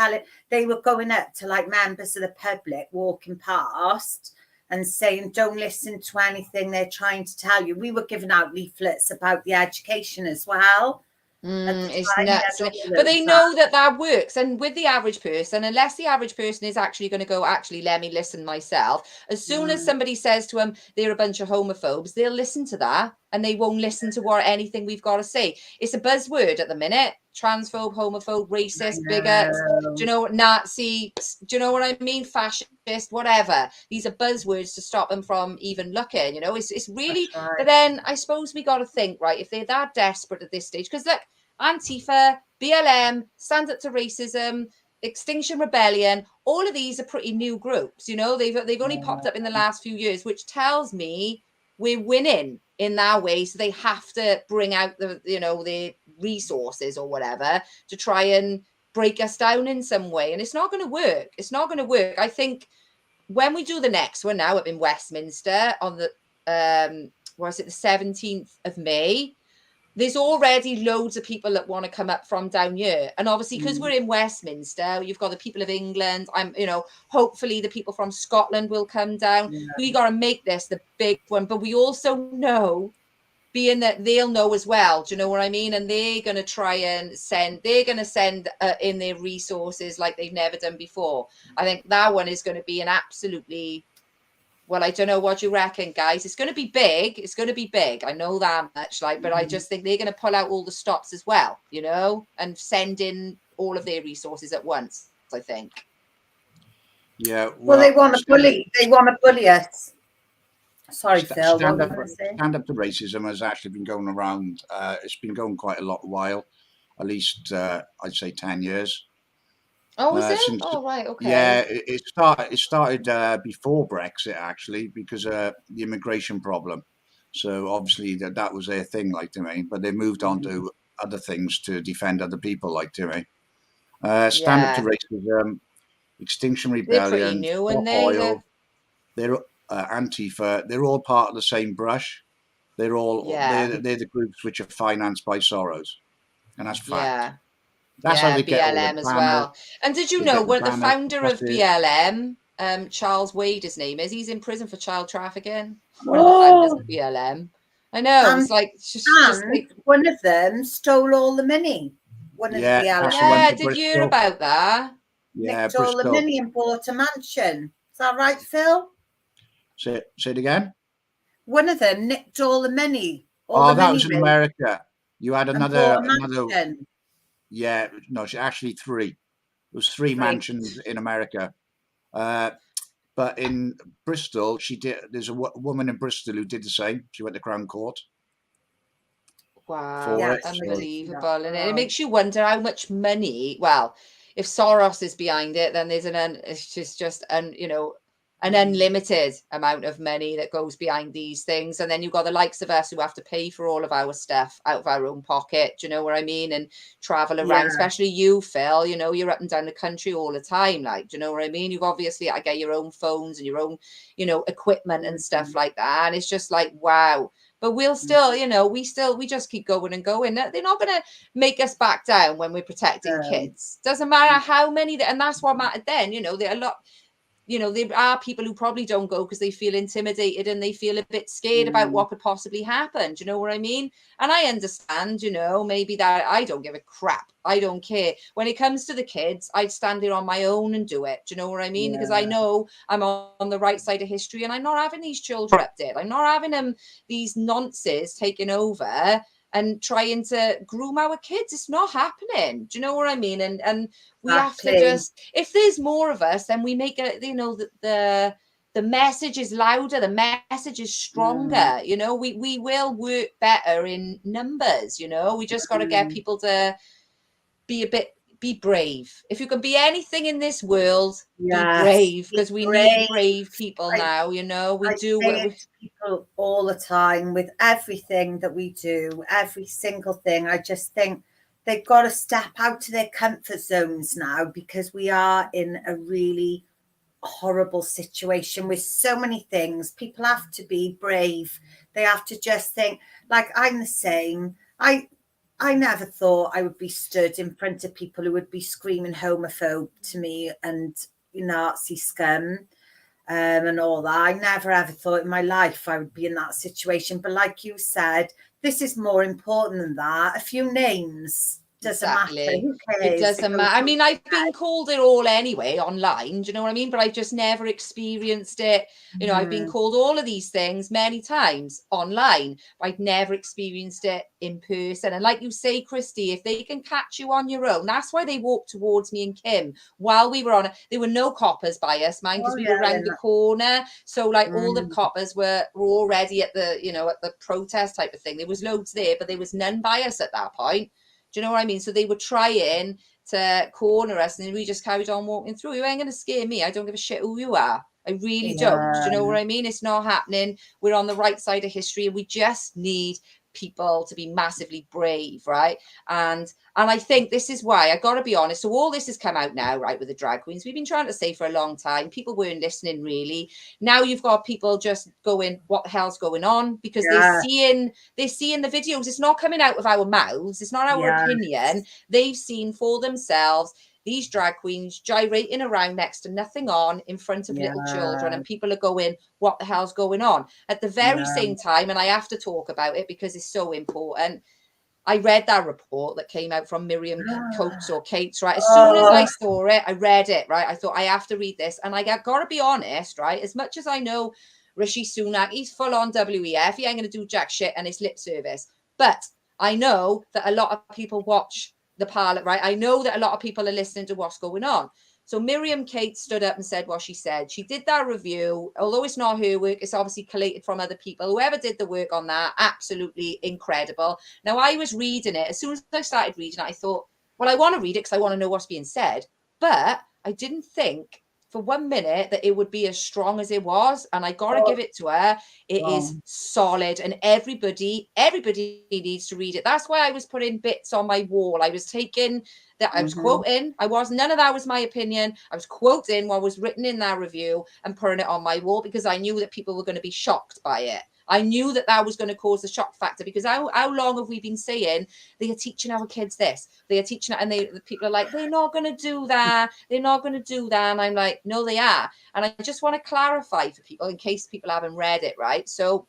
they were going up to like members of the public walking past and saying, don't listen to anything they're trying to tell you. We were giving out leaflets about the education as well. It's nuts. But they know that works. And with the average person, unless the average person is actually going to go, actually, let me listen myself. As soon as somebody says to them, they're a bunch of homophobes, they'll listen to that and they won't listen to anything we've got to say. It's a buzzword at the minute. Transphobe, homophobe, racist, bigot, do you know, Nazi, do you know what I mean? Fascist, whatever. These are buzzwords to stop them from even looking, you know. It's really, but then I suppose we got to think, right, if they're that desperate at this stage, because look, Antifa, BLM, Stand Up to Racism, Extinction Rebellion, all of these are pretty new groups, you know. They've only popped up in the last few years, which tells me we're winning in that way. So they have to bring out the resources or whatever to try and break us down in some way. And it's not going to work. It's not going to work. I think when we do the next one now up in Westminster on the, the 17th of May, there's already loads of people that want to come up from down here. And obviously, because we're in Westminster, you've got the people of England. Hopefully the people from Scotland will come down. Yeah. We got to make this the big one. But we also know, being that they'll know as well, do you know what I mean? And they're going to try and send in their resources like they've never done before. I think that one is going to be an absolutely... Well, I don't know what you reckon, guys. It's going to be big. It's going to be big. I know that much. But I just think they're going to pull out all the stops as well, you know, and send in all of their resources at once, I think. Yeah. Well, they want to bully. They want to bully us. Sorry, Phil. Stand Up to Racism has actually been going around. It's been going quite a while, at least I'd say 10 years. Oh, is it? Right, okay. Yeah, it started before Brexit, actually, because of the immigration problem. So obviously that was their thing, like to me. But they moved on to other things to defend other people, like to me. Stand Up to Racism, Extinction Rebellion, new, Oil, they're Antifa. They're all part of the same brush. They're all they're the groups which are financed by Soros, and that's fact. That's how Yeah, they get all the BLM as banners. well. And did you They know get the what the banners, founder of buses. BLM, Charles Wade, his name is, he's in prison for child trafficking. One of the founders of BLM. I know. It's like just like, one of them stole all the money. One of the Yeah, BLM. that's the one yeah, for did you hear Bristol. about that? Yeah, Nicked all the Bristol. money and bought a mansion. Is that right, Phil? Say it again. One of them nicked all the money. That was in America. You had another. Mansion. Yeah, no, actually three. It was three mansions in America. But in Bristol, she did. There's a woman in Bristol who did the same. She went to Crown Court. Wow, For it, unbelievable. And it makes you wonder how much money, well, if Soros is behind it, then there's it's just an unlimited amount of money that goes behind these things. And then you've got the likes of us who have to pay for all of our stuff out of our own pocket. Do you know what I mean? And travel around, especially you, Phil, you're up and down the country all the time. Like, do you know what I mean? You've obviously got to get your own phones and your own, equipment and stuff like that. And it's just like, wow. But we'll still, we just keep going and going. They're not going to make us back down when we're protecting kids. Doesn't matter how many, and that's what mattered then. There are a lot. There are people who probably don't go because they feel intimidated and they feel a bit scared about what could possibly happen. Do you know what I mean? And I understand, maybe that I don't give a crap. I don't care. When it comes to the kids, I'd stand there on my own and do it. Do you know what I mean? Because I know I'm on the right side of history and I'm not having these children up there. I'm not having these nonces taking over and trying to groom our kids. It's not happening. Do you know what I mean? And we have to just, if there's more of us, then we make it, the message is louder, the message is stronger. We will work better in numbers. We just got to get people to be brave. If you can be anything in this world, be brave, because we need brave people now. We do what we people all the time with everything that we do, every single thing. I just think they've got to step out to their comfort zones now, because we are in a really horrible situation with so many things. People have to be brave. They have to just think, like, I'm the same. I never thought I would be stood in front of people who would be screaming homophobe to me and Nazi scum and all that. I never ever thought in my life I would be in that situation. But like you said, this is more important than that. A few names. Doesn't matter. Who cares? It doesn't matter. I mean, I've been called it all anyway online. Do you know what I mean? But I've just never experienced it. I've been called all of these things many times online, but I've never experienced it in person. And like you say, Christy, if they can catch you on your own, that's why they walked towards me and Kim while we were on it. There were no coppers by us, mind, because we were around the corner. So like all the coppers were already at the, at the protest type of thing. There was loads there, but there was none by us at that point. Do you know what I mean? So they were trying to corner us, and we just carried on walking through. You ain't going to scare me. I don't give a shit who you are. I really don't. Do you know what I mean? It's not happening. We're on the right side of history, and we just need people to be massively brave, right? And I think this is why, I got to be honest, so all this has come out now, right, with the drag queens. We've been trying to say for a long time, people weren't listening really. Now you've got people just going, what the hell's going on? Because they're seeing the videos. It's not coming out of our mouths. It's not our opinion. They've seen for themselves these drag queens gyrating around next to nothing on in front of little children, and people are going, what the hell's going on? At the very same time, and I have to talk about it because it's so important, I read that report that came out from Miriam Coates or Kate's, right? As soon as I saw it, I read it, right? I thought, I have to read this. And I got to be honest, right? As much as I know Rishi Sunak, he's full on WEF, he ain't going to do jack shit and it's lip service. But I know that a lot of people watch the Parliament, right? I know that a lot of people are listening to what's going on. So Miriam Kate stood up and said what she said. She did that review. Although it's not her work, it's obviously collated from other people. Whoever did the work on that, absolutely incredible. Now, I was reading it. As soon as I started reading it, I thought, well, I want to read it because I want to know what's being said. But I didn't think for 1 minute that it would be as strong as it was. And I got to give it to her. It is solid. And everybody needs to read it. That's why I was putting bits on my wall. I was taking that, I was quoting. None of that was my opinion. I was quoting what was written in that review and putting it on my wall because I knew that people were going to be shocked by it. I knew that was going to cause a shock factor, because how long have we been saying they are teaching our kids this? They are teaching, and the people are like, they're not going to do that. They're not going to do that. And I'm like, no, they are. And I just want to clarify for people in case people haven't read it, right? So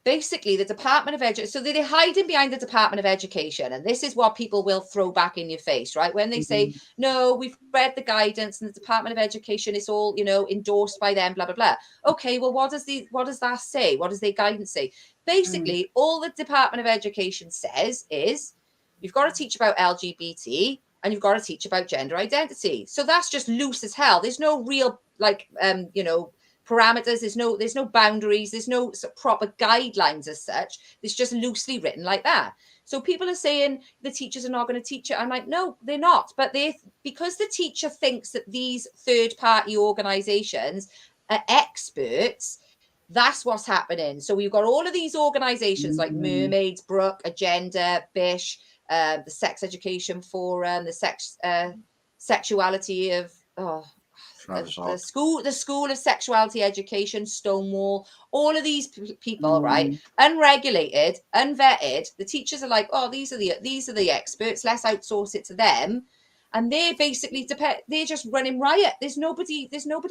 basically, the Department of Education, so they're hiding behind the Department of Education. And this is what people will throw back in your face, right? When they say, no, we've read the guidance and the Department of Education is all, endorsed by them, blah, blah, blah. Okay, well, what does that say? What does their guidance say? Basically, all the Department of Education says is you've got to teach about LGBT and you've got to teach about gender identity. So that's just loose as hell. There's no real, parameters, there's no boundaries, there's no proper guidelines as such. It's just loosely written like that. So people are saying the teachers are not going to teach it. I'm like, no, they're not. But because the teacher thinks that these third-party organizations are experts, that's what's happening. So we've got all of these organizations like Mermaids, Brooke, Agenda, Bish, the Sex Education Forum, the Sexuality of the School of Sexuality Education, Stonewall, all of these people, right? Unregulated, unvetted. The teachers are like, oh, these are the experts. Let's outsource it to them, and they're basically they're just running riot. There's nobody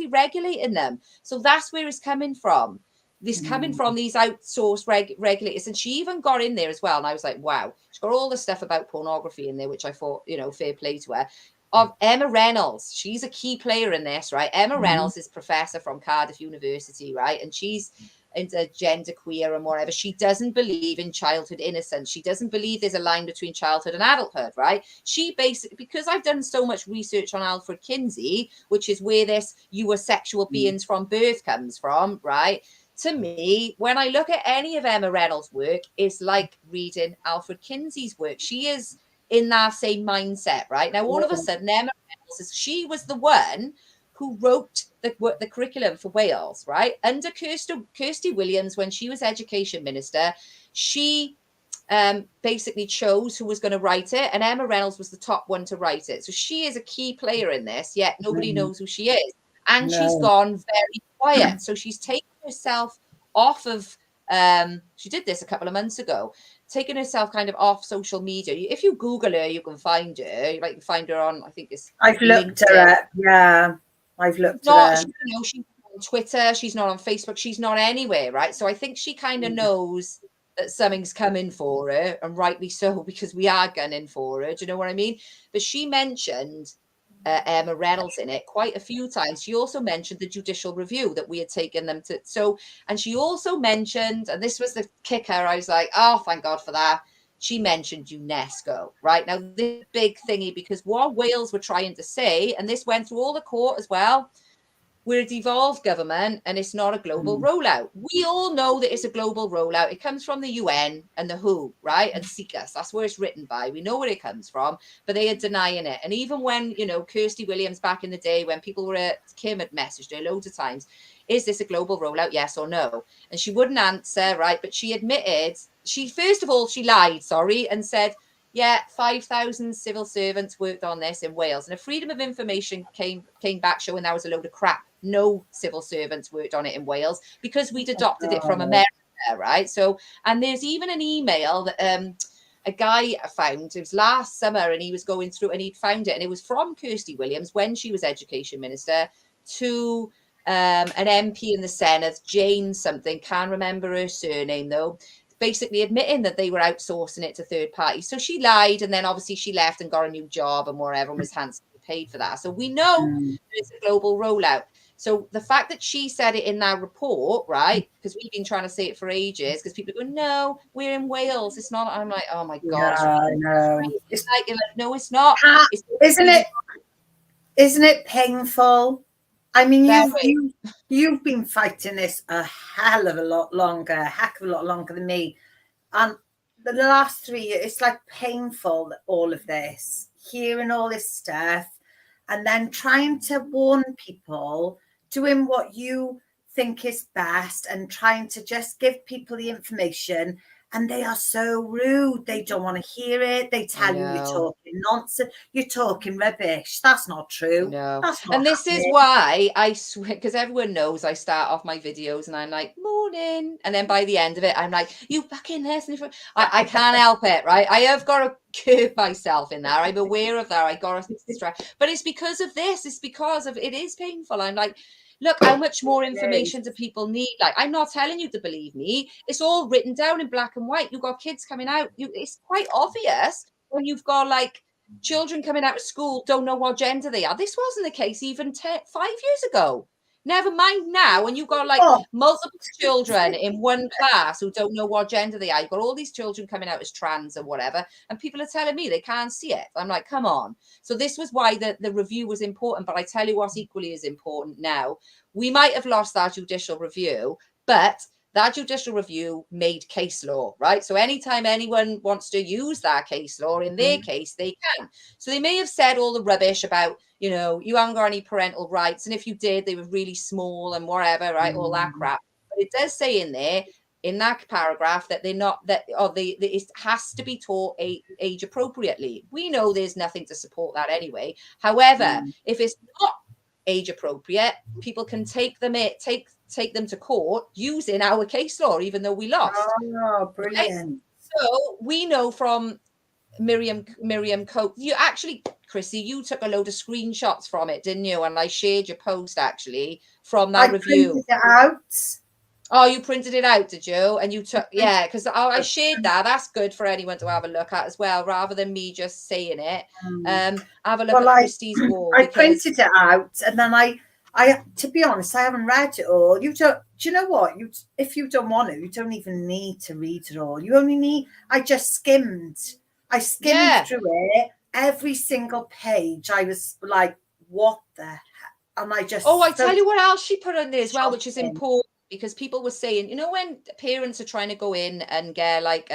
regulating them. So that's where it's coming from. This coming from these outsourced regulators, and she even got in there as well. And I was like, wow, she's got all the stuff about pornography in there, which I thought, fair play to her. Of Emma Reynolds, she's a key player in this, right? Emma Reynolds is professor from Cardiff University, right? And she's into gender queer and whatever. She doesn't believe in childhood innocence. She doesn't believe there's a line between childhood and adulthood, right? She basically, because I've done so much research on Alfred Kinsey, which is where this "you were sexual beings from birth" comes from, right? To me, when I look at any of Emma Reynolds' work, it's like reading Alfred Kinsey's work. She is in that same mindset, right? Now, all of a sudden, Emma Reynolds, she was the one who wrote the curriculum for Wales, right? Under Kirsty Williams, when she was education minister, she basically chose who was going to write it, and Emma Reynolds was the top one to write it. So she is a key player in this, yet nobody knows who she is. And she's gone very quiet. So she's taken herself off of, she did this a couple of months ago, taking herself kind of off social media. If you Google her, you can find her. You can find her on, I think it's I've looked her up. Yeah, I've looked at her. She's on Twitter. She's not on Facebook. She's not anywhere, right? So I think she kind of knows that something's coming for her, and rightly so, because we are gunning for her. Do you know what I mean? But she mentioned Emma Reynolds in it quite a few times. She also mentioned the judicial review that we had taken them to. So, and she also mentioned, and this was the kicker, I was like, oh, thank God for that. She mentioned UNESCO, right? Now, this big thingy, because what Wales were trying to say, and this went through all the court as well, we're a devolved government and it's not a global rollout. We all know that it's a global rollout. It comes from the UN and the WHO, right? And CICUS. That's where it's written by. We know where it comes from, but they are denying it. And even when, Kirsty Williams back in the day, when people were Kim had messaged her loads of times, is this a global rollout? Yes or no? And she wouldn't answer, right? But she admitted, first of all, she lied, and said, yeah, 5,000 civil servants worked on this in Wales. And a Freedom of Information came back showing that was a load of crap. No civil servants worked on it in Wales because we'd adopted it from America, right? So, and there's even an email that a guy found, it was last summer, and he was going through and he'd found it, and it was from Kirsty Williams when she was education minister to an MP in the Senate, Jane something, can't remember her surname though, basically admitting that they were outsourcing it to third parties. So she lied, and then obviously she left and got a new job and whatever, and was handsomely paid for that. So we know there's a global rollout. So the fact that she said it in that report, right? Because we've been trying to say it for ages, because people go, no, we're in Wales. It's not. I'm like, oh my God. Yeah, I know. It's like, no, it's not. Isn't it painful? I mean, you've been fighting this a heck of a lot longer than me. And the last 3 years, it's like painful, all of this, hearing all this stuff, and then trying to warn people, doing what you think is best, and trying to just give people the information. and they are so rude. They don't want to hear it. They tell you you're talking nonsense. You're talking rubbish. That's not true. No. That's not And this happening. is why I swear, because everyone knows I start off my videos and I'm like, morning. And then by the end of it, I'm like, you fucking listen. I can't help it, right? I have got to curb myself in there. I'm aware of that. I got to stress. But it's because of this. It's because of, it is painful. I'm like, look, how much more information do people need? Like, I'm not telling you to believe me. It's all written down in black and white. You've got kids coming out. It's quite obvious when you've got like children coming out of school, don't know what gender they are. This wasn't the case even 5 years ago. Never mind now, when you've got like multiple children in one class who don't know what gender they are. You've got all these children coming out as trans or whatever, and people are telling me they can't see it. I'm like, come on. So this was why the review was important, but I tell you what's equally as important now. We might have lost that judicial review, but that judicial review made case law, right? So anytime anyone wants to use that case law, in their case, they can. So they may have said all the rubbish about, you know, you haven't got any parental rights. And if you did, they were really small and whatever, right? All that crap. But it does say in there, in that paragraph, that they're not, that, or it has to be taught age appropriately. We know there's nothing to support that anyway. However, if it's not age appropriate, people can take them to court using our case law, even though we lost. Oh, brilliant. Right? So we know from Miriam Cope, you actually, Chrissy, you took a load of screenshots from it, didn't you? And I shared your post actually from that review. Printed it out. Oh, you printed it out, did you? And you took, yeah, because I shared that. That's good for anyone to have a look at as well, rather than me just saying it. Have a look at Christy's wall. I printed it out, and then I, to be honest, I haven't read it all. You don't. Do you know what? If you don't want to, you don't even need to read it all. You only need. I just skimmed. I skimmed through it, every single page. I was like, "What the heck?" And I just. Oh, I tell you what else she put on there as well, which is important. Because people were saying, you know, when parents are trying to go in and get like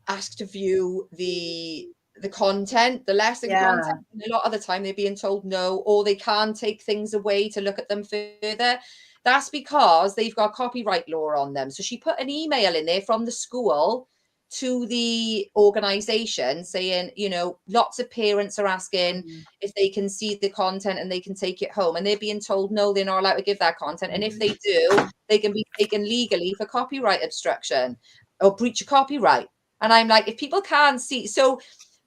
asked to view the content, the lesson content, and a lot of the time they're being told no, or they can't take things away to look at them further. That's because they've got copyright law on them. So she put an email in there from the school to the organization saying, you know, lots of parents are asking if they can see the content and they can take it home, and they're being told no, they're not allowed to give that content, and if they do, they can be taken legally for copyright obstruction or breach of copyright. And I'm like, if people can't see, so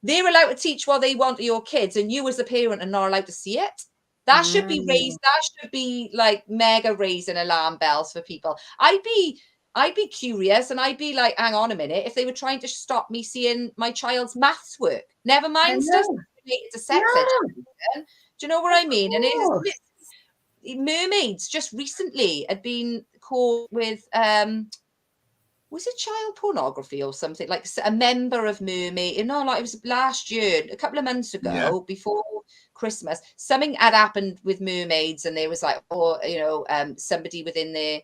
they're allowed to teach what they want to your kids, and you as a parent are not allowed to see it. That should be raised. That should be like mega raising alarm bells for people. I'd be curious, and I'd be like, hang on a minute, if they were trying to stop me seeing my child's maths work, never mind stuff related to sex education. Do you know what I mean? And mermaids just recently had been caught with was it child pornography or something, like a member of mermaid, no, like it was last year, a couple of months ago, before Christmas, something had happened with mermaids, and there was like, or you know, somebody within their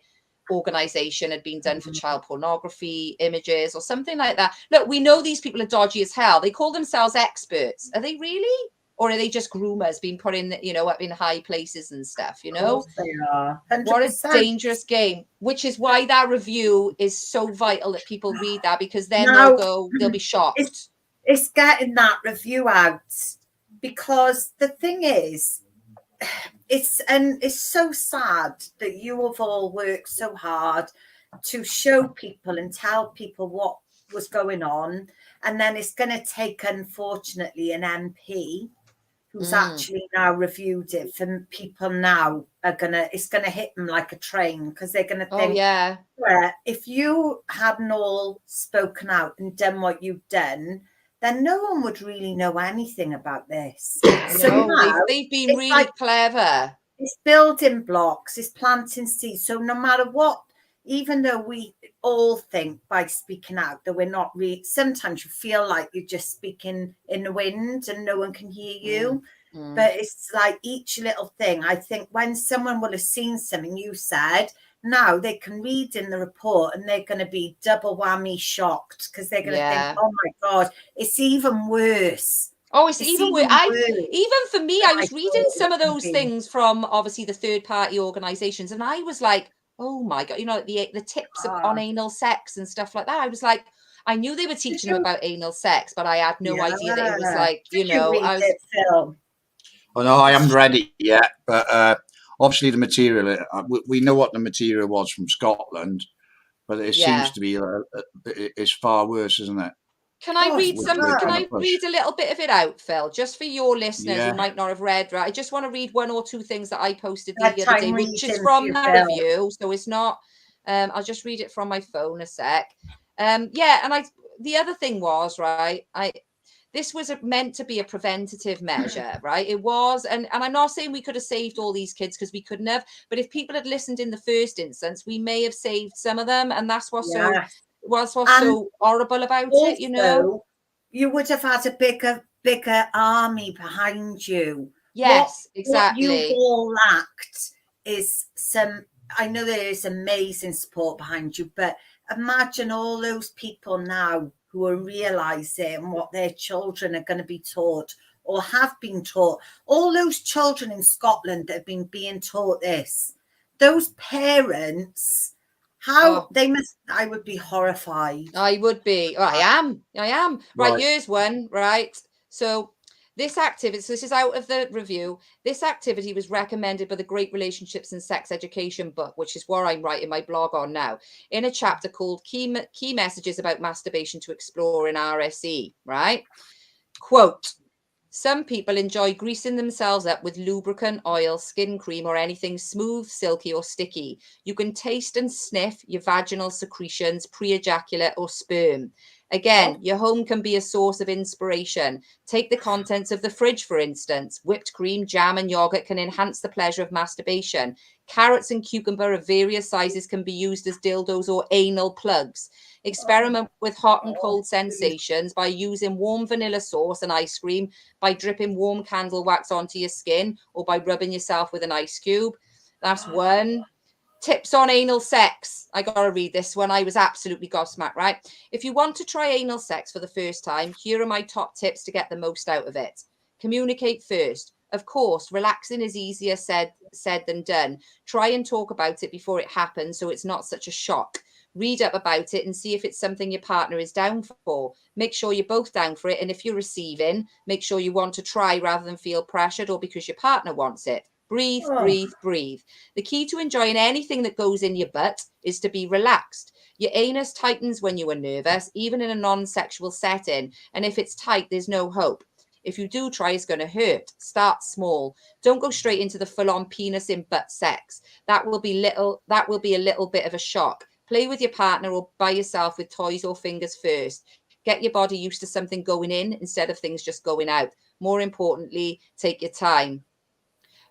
organization had been done for child pornography images or something like that. Look, we know these people are dodgy as hell. They call themselves experts. Are they really? Or are they just groomers being put in, you know, up in high places and stuff, you know? Of course they are. 100%. What a dangerous game, which is why that review is so vital that people read that, because then they'll be shocked. It's getting that review out, because the thing is, it's so sad that you have all worked so hard to show people and tell people what was going on, and then it's going to take, unfortunately, an MP who's actually now reviewed it, for people now it's gonna hit them like a train, because they're gonna think, if you hadn't all spoken out and done what you've done, then no one would really know anything about this. So now, they've been really clever. It's building blocks, it's planting seeds. So no matter what, even though we all think by speaking out that we're not really, sometimes you feel like you're just speaking in the wind and no one can hear you. But it's like each little thing. I think when someone will have seen something you said, now they can read in the report and they're going to be double whammy shocked, because they're going to think, oh my God, it's even worse. Oh, it's even worse. Even for me, I was reading some of those things from obviously the third party organizations, and I was like, oh my God, you know, the tips on anal sex and stuff like that. I was like, I knew they were teaching them about anal sex, but I had no idea that it was like, Did you read it, Phil? Oh no, I haven't read it yet, but obviously the material, we know what the material was from Scotland, but it seems to be it's far worse, isn't it? Can I read Can I read a little bit of it out, Phil, just for your listeners who might not have read? Right, I just want to read one or two things that I posted the other day, which is from that review, so it's not. I'll just read it from my phone a sec. Yeah, and the other thing was, right, this was meant to be a preventative measure, right? It was, and I'm not saying we could have saved all these kids, because we couldn't have, but if people had listened in the first instance, we may have saved some of them, and that's what's so horrible about it, you know. You would have had a bigger army behind you. Yes, exactly. What you all lacked is I know there is amazing support behind you, but imagine all those people now who are realizing what their children are going to be taught or have been taught. All those children in Scotland that have been being taught this, those parents, I would be horrified. I would be. I am. Right, here's one, right? So this activity, so this is out of the review. This activity was recommended by the Great Relationships and Sex Education book, which is what I'm writing my blog on now, in a chapter called Key Messages About Masturbation to Explore in RSE, right? Quote, some people enjoy greasing themselves up with lubricant, oil, skin cream, or anything smooth, silky, or sticky. You can taste and sniff your vaginal secretions, pre-ejaculate, or sperm. Again, your home can be a source of inspiration. Take the contents of the fridge, for instance. Whipped cream, jam, and yogurt can enhance the pleasure of masturbation. Carrots and cucumber of various sizes can be used as dildos or anal plugs. Experiment with hot and cold sensations by using warm vanilla sauce and ice cream, by dripping warm candle wax onto your skin, or by rubbing yourself with an ice cube. That's one. Tips on anal sex. I got to read this one. I was absolutely gobsmacked, right? If you want to try anal sex for the first time, here are my top tips to get the most out of it. Communicate first. Of course, relaxing is easier said than done. Try and talk about it before it happens so it's not such a shock. Read up about it and see if it's something your partner is down for. Make sure you're both down for it. And if you're receiving, make sure you want to try rather than feel pressured or because your partner wants it. Breathe, breathe, breathe. The key to enjoying anything that goes in your butt is to be relaxed. Your anus tightens when you are nervous, even in a non-sexual setting. And if it's tight, there's no hope. If you do try, it's going to hurt. Start small. Don't go straight into the full-on penis in butt sex. That will be a little bit of a shock. Play with your partner or by yourself with toys or fingers first. Get your body used to something going in instead of things just going out. More importantly, take your time.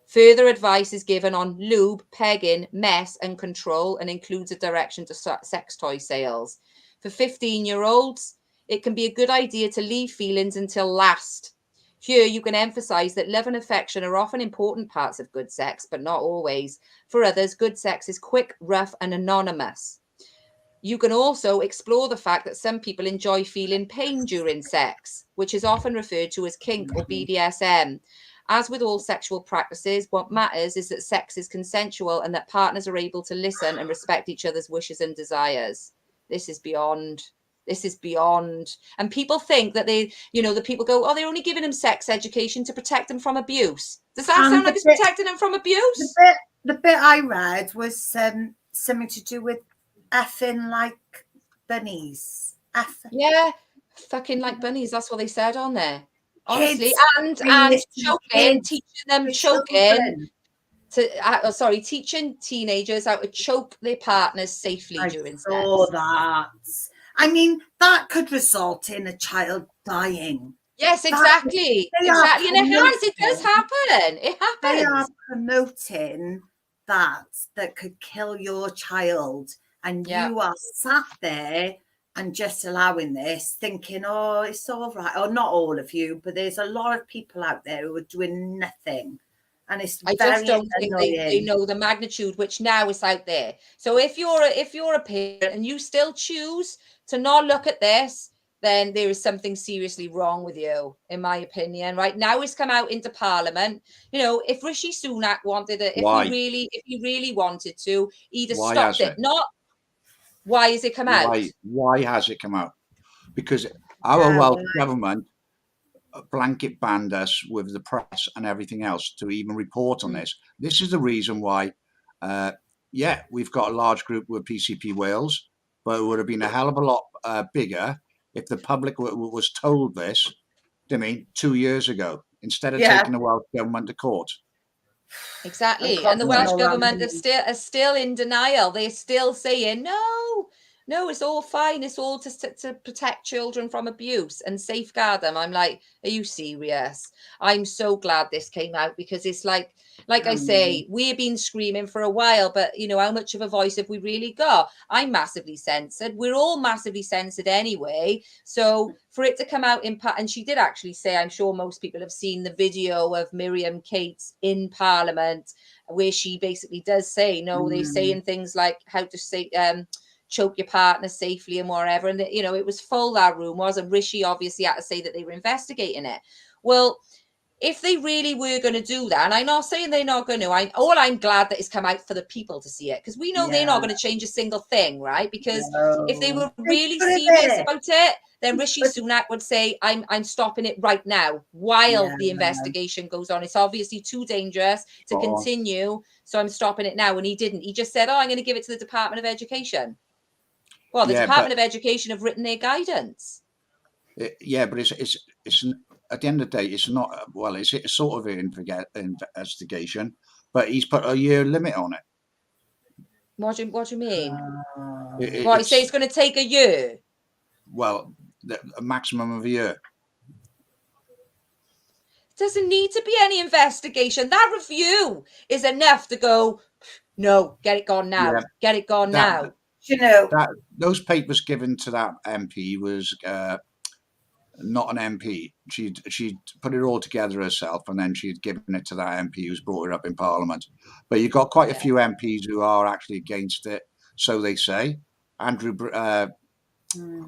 Further advice is given on lube, pegging, mess, and control, and includes a direction to sex toy sales. For 15-year-olds, it can be a good idea to leave feelings until last. Here, you can emphasize that love and affection are often important parts of good sex, but not always. For others, good sex is quick, rough, and anonymous. You can also explore the fact that some people enjoy feeling pain during sex, which is often referred to as kink or BDSM. As with all sexual practices, what matters is that sex is consensual and that partners are able to listen and respect each other's wishes and desires. This is beyond. And people think that the people go, oh, they're only giving them sex education to protect them from abuse. Does that sound like it's protecting them from abuse? The bit I read was something to do with effing like bunnies. Yeah, fucking like bunnies. That's what they said on there. Honestly, and choking, teaching them choking. Teaching teenagers how to choke their partners safely during sex. Oh, that. I mean, that could result in a child dying. Yes, exactly. And it does happen. It happens. They are promoting that could kill your child. And you are sat there and just allowing this, thinking, oh, it's all right. Or not all of you, but there's a lot of people out there who are doing nothing. And it's I just don't think they know the magnitude which now is out there. So if you're a parent and you still choose to not look at this, then there is something seriously wrong with you, in my opinion. Right now, it's come out into Parliament. You know, if Rishi Sunak wanted it, if he really wanted to, he'd have stopped it. Not why has it come out? Why has it come out? because our Welsh government blanket banned us with the press and everything else to even report on this. This is the reason why, we've got a large group with PCP Wales, but it would have been a hell of a lot bigger if the public was told this, 2 years ago, instead of taking the Welsh government to court. Exactly. And the Welsh government are still in denial. They're still saying, no, it's all fine. It's all to protect children from abuse and safeguard them. I'm like, are you serious? I'm so glad this came out, because it's like I say, we've been screaming for a while, but how much of a voice have we really got? I'm massively censored. We're all massively censored anyway. So for it to come out and she did actually say, I'm sure most people have seen the video of Miriam Cates in Parliament, where she basically does say, they're saying things like how to say, choke your partner safely and whatever. And, it was full, that room was. And Rishi obviously had to say that they were investigating it. Well, if they really were going to do that, and I'm not saying they're not going to, I'm glad that it's come out for the people to see it, because we know they're not going to change a single thing, right? Because if they were really serious about it, then Rishi Sunak would say, I'm stopping it right now while the investigation goes on. It's obviously too dangerous to continue, so I'm stopping it now. And he didn't. He just said, I'm going to give it to the Department of Education. Well, the Department of Education have written their guidance. But it's at the end of the day, it's not. Well, it's sort of an investigation, but he's put a year limit on it. What do you mean? You say it's going to take a year? Well, a maximum of a year. Doesn't need to be any investigation. That review is enough to go, no, get it gone now. Get it gone now. That those papers given to that MP was not an MP. She'd put it all together herself, and then she'd given it to that MP who's brought it up in Parliament. But you've got quite a few MPs who are actually against it, so they say. Andrew,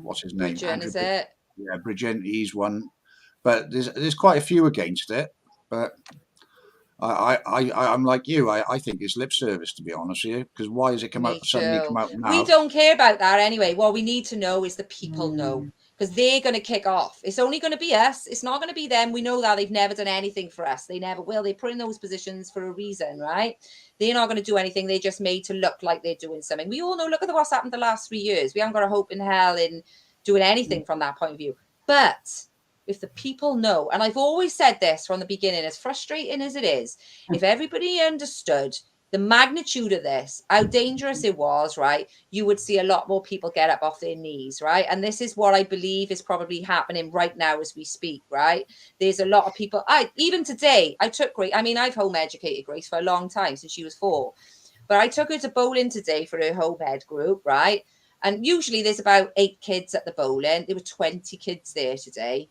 what's his name? Bridgen, is it? Yeah, Bridgen, he's one. But there's quite a few against it. But I'm like you. I think it's lip service, to be honest with you. Because why has it suddenly come out now? We don't care about that anyway. What we need to know is the people know. Because they're going to kick off. It's only going to be us. It's not going to be them. We know that. They've never done anything for us. They never will. They put in those positions for a reason, right? They're not going to do anything. They're just made to look like they're doing something. We all know, look at what's happened the last 3 years. We haven't got a hope in hell in doing anything from that point of view. But if the people know, and I've always said this from the beginning, as frustrating as it is, if everybody understood the magnitude of this, how dangerous it was, right, you would see a lot more people get up off their knees, right? And this is what I believe is probably happening right now as we speak, right? There's a lot of people, even today, I took Grace, I've home educated Grace for a long time, since she was 4, but I took her to bowling today for her home ed group, right? And usually there's about 8 kids at the bowling. There were 20 kids there today,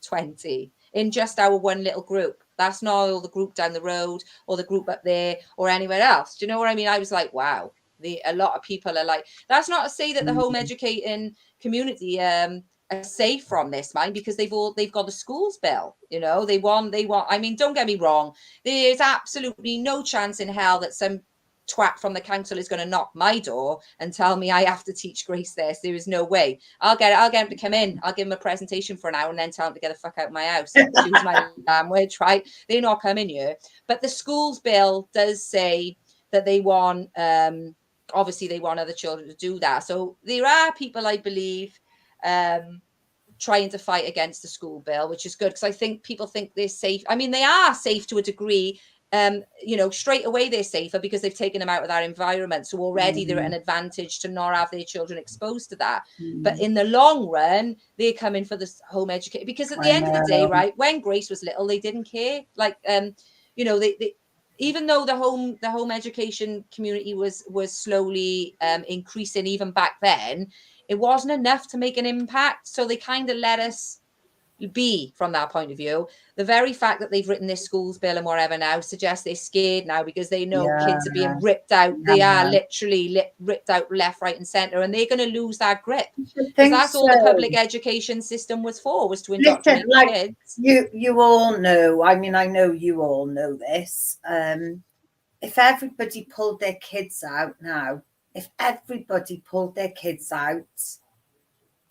20, in just our one little group. That's not all the group down the road or the group up there or anywhere else. Do you know what I mean? I was like, wow, a lot of people are like, that's not to say that the home educating community are safe from this, mind, because they've got the schools bill. They want, don't get me wrong. There's absolutely no chance in hell that some twat from the council is going to knock my door and tell me I have to teach Grace this. There is no way. I'll get him to come in. I'll give him a presentation for an hour and then tell him to get the fuck out of my house. Excuse my language, right? They're not coming here. But the schools bill does say that they want, obviously they want other children to do that. So there are people, I believe, trying to fight against the school bill, which is good, because I think people think they're safe. They are safe to a degree. Straight away they're safer because they've taken them out of that environment. So already they're at an advantage to not have their children exposed to that. But in the long run, they're coming for this home education, because at the end of the day, right, when Grace was little, they didn't care. Like, they even though the home education community was slowly increasing even back then, it wasn't enough to make an impact. So they kind of let us be from that point of view. The very fact that they've written this schools bill and whatever now suggests they're scared now, because they know kids are being ripped out. They are literally ripped out left, right and centre, and they're going to lose that grip. Because that's all the public education system was for, was to indoctrinate kids. You all know, I know you all know this. If everybody pulled their kids out now,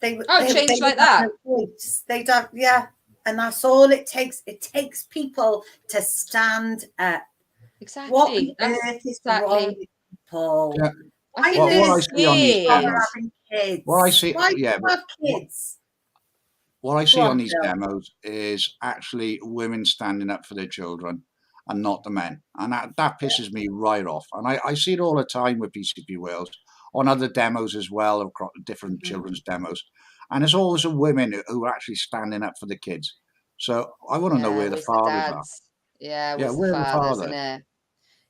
They change like have that. no voice. They don't. Yeah, and that's all it takes. It takes people to stand up. Exactly. What on That's earth is wrong with people? Yeah. I think What I this see on these is demos, having kids. what I see, Why do yeah, you but have kids? what I see Go on on, these Phil. demos is actually women standing up for their children and not the men. And that pisses me right off. And I see it all the time with PCP Wales on other demos as well, across different children's demos. And there's always a women who are actually standing up for the kids. So I want to know where the where's fathers are. dads? Yeah, Yeah, where's the where are the fathers, fathers? isn't it?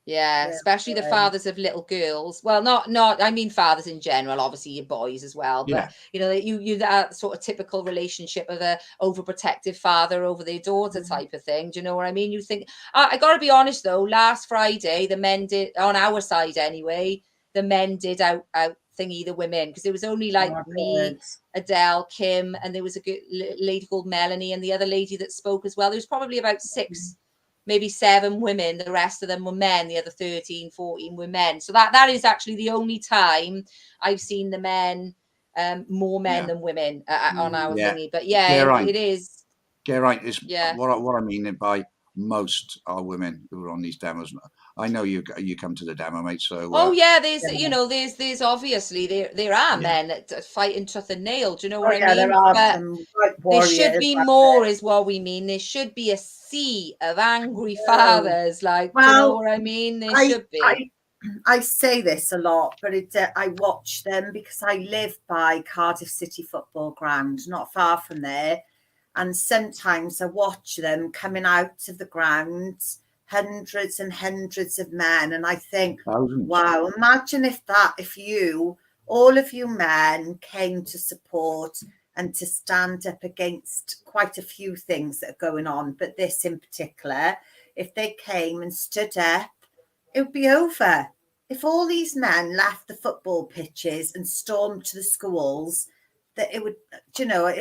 Yeah, Yeah, especially the fathers of little girls. Well, not. I mean, fathers in general. Obviously, your boys as well. But Yeah. you know, you that sort of typical relationship of a overprotective father over their daughter type of thing. Do you know what I mean? You think I got to be honest though. Last Friday, the men did on our side anyway. The men did out thingy the women because it was only like me, Adele, Kim, and there was a good lady called Melanie, and the other lady that spoke as well. There was probably about 6. Maybe 7 women, the rest of them were men, the other 13, 14 were men. So that is actually the only time I've seen the men, more men than women on our thingy. But yeah, right. it is. Yeah, right. Is Yeah. what I mean by most are women who are on these demos. I know you come to the demo, mate. So Oh yeah, there's you know there's obviously there are men that fighting tooth and nail. Do you know what I mean? There are but some right there should warriors be out more, there. is what we mean. There should be a sea of angry fathers. Like, do you know what I mean? There should be. I say this a lot, but I watch them because I live by Cardiff City Football Ground, not far from there. And sometimes I watch them coming out of the ground, hundreds and hundreds of men. And I think, thousands. Wow, imagine if all of you men came to support and to stand up against quite a few things that are going on. But this in particular, if they came and stood up, it would be over. If all these men left the football pitches and stormed to the schools, that it would, you know,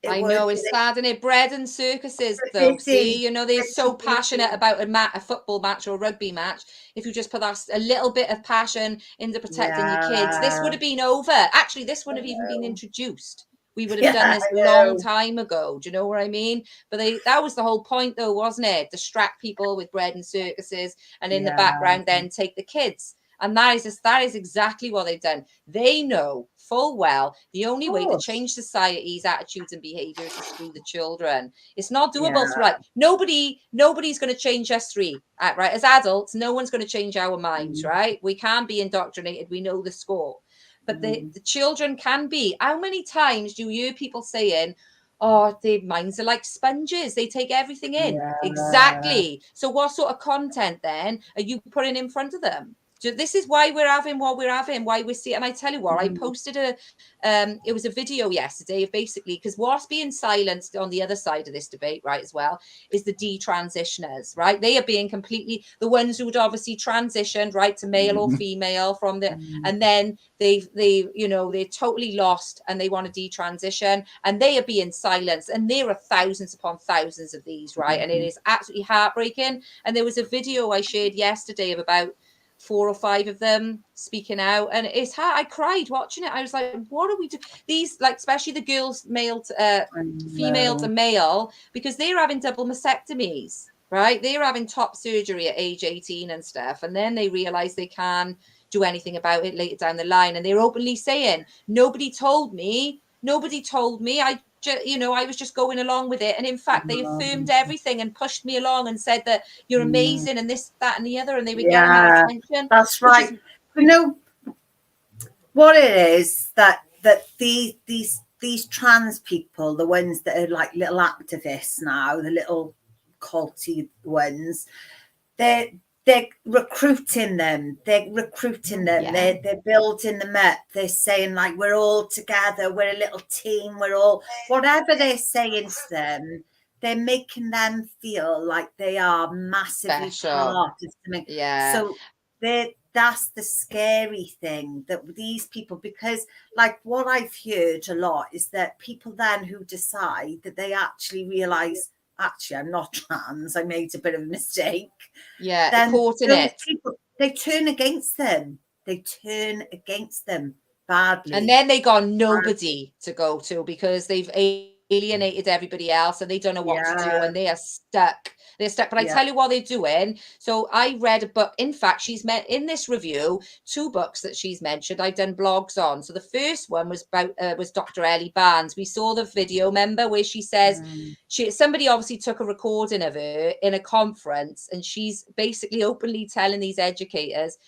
I know it's sad, isn't it? Bread and circuses, though. See, you know, they're so passionate about a football match or a rugby match. If you just put a little bit of passion into protecting your kids, this would have been over. Actually, this wouldn't have even been introduced. We would have done this a long time ago. Do you know what I mean? But that was the whole point, though, wasn't it? Distract people with bread and circuses, and in the background, then take the kids. And that is exactly what they've done. They know full well the only way to change society's attitudes and behaviors is through the children. It's not doable. Right? Nobody's going to change us three. Right? As adults, no one's going to change our minds. Right? We can't be indoctrinated. We know the score. But the children can be. How many times do you hear people saying, oh, their minds are like sponges. They take everything in. Yeah. Exactly. So what sort of content then are you putting in front of them? So this is why we're having what we're having, why we're seeing. And I tell you what, I posted it was a video yesterday of basically, because what's being silenced on the other side of this debate, right, as well, is the detransitioners, right? They are being completely, the ones who would obviously transitioned, right, to male or female from the, and then they you know, they're totally lost and they want to detransition, and they are being silenced. And there are thousands upon thousands of these, right? And it is absolutely heartbreaking. And there was a video I shared yesterday of about 4 or 5 of them speaking out, and it's hard. I cried watching it. I was like, what are we doing? These, like, especially the girls, female to male, because they're having double mastectomies, right? They're having top surgery at age 18 and stuff, and then they realize they can't do anything about it later down the line, and they're openly saying, nobody told me. I was just going along with it. And in fact, they affirmed everything and pushed me along and said that you're amazing and this, that, and the other. And they were getting that attention. That's right. You know what it is, that these trans people, the ones that are like little activists now, the little culty ones, they're recruiting them. They're building them up. They're saying, like, we're all together. We're a little team. We're all, whatever they're saying to them, they're making them feel like they are massively part of something. Yeah. So that's the scary thing, that these people, because like what I've heard a lot is that people then who decide that they actually realize, actually, I'm not trans, I made a bit of a mistake. Yeah, caught in it. People, they turn against them. badly. And then they got nobody to go to because they've alienated everybody else and they don't know what to do and they are stuck. They're stuck. But I tell you what they're doing. So I read a book. In fact, she's met in this review 2 books that she's mentioned. I've done blogs on. So the first one was about was Dr. Ellie Barnes. We saw the video, remember, where she says somebody obviously took a recording of her in a conference, and she's basically openly telling these educators,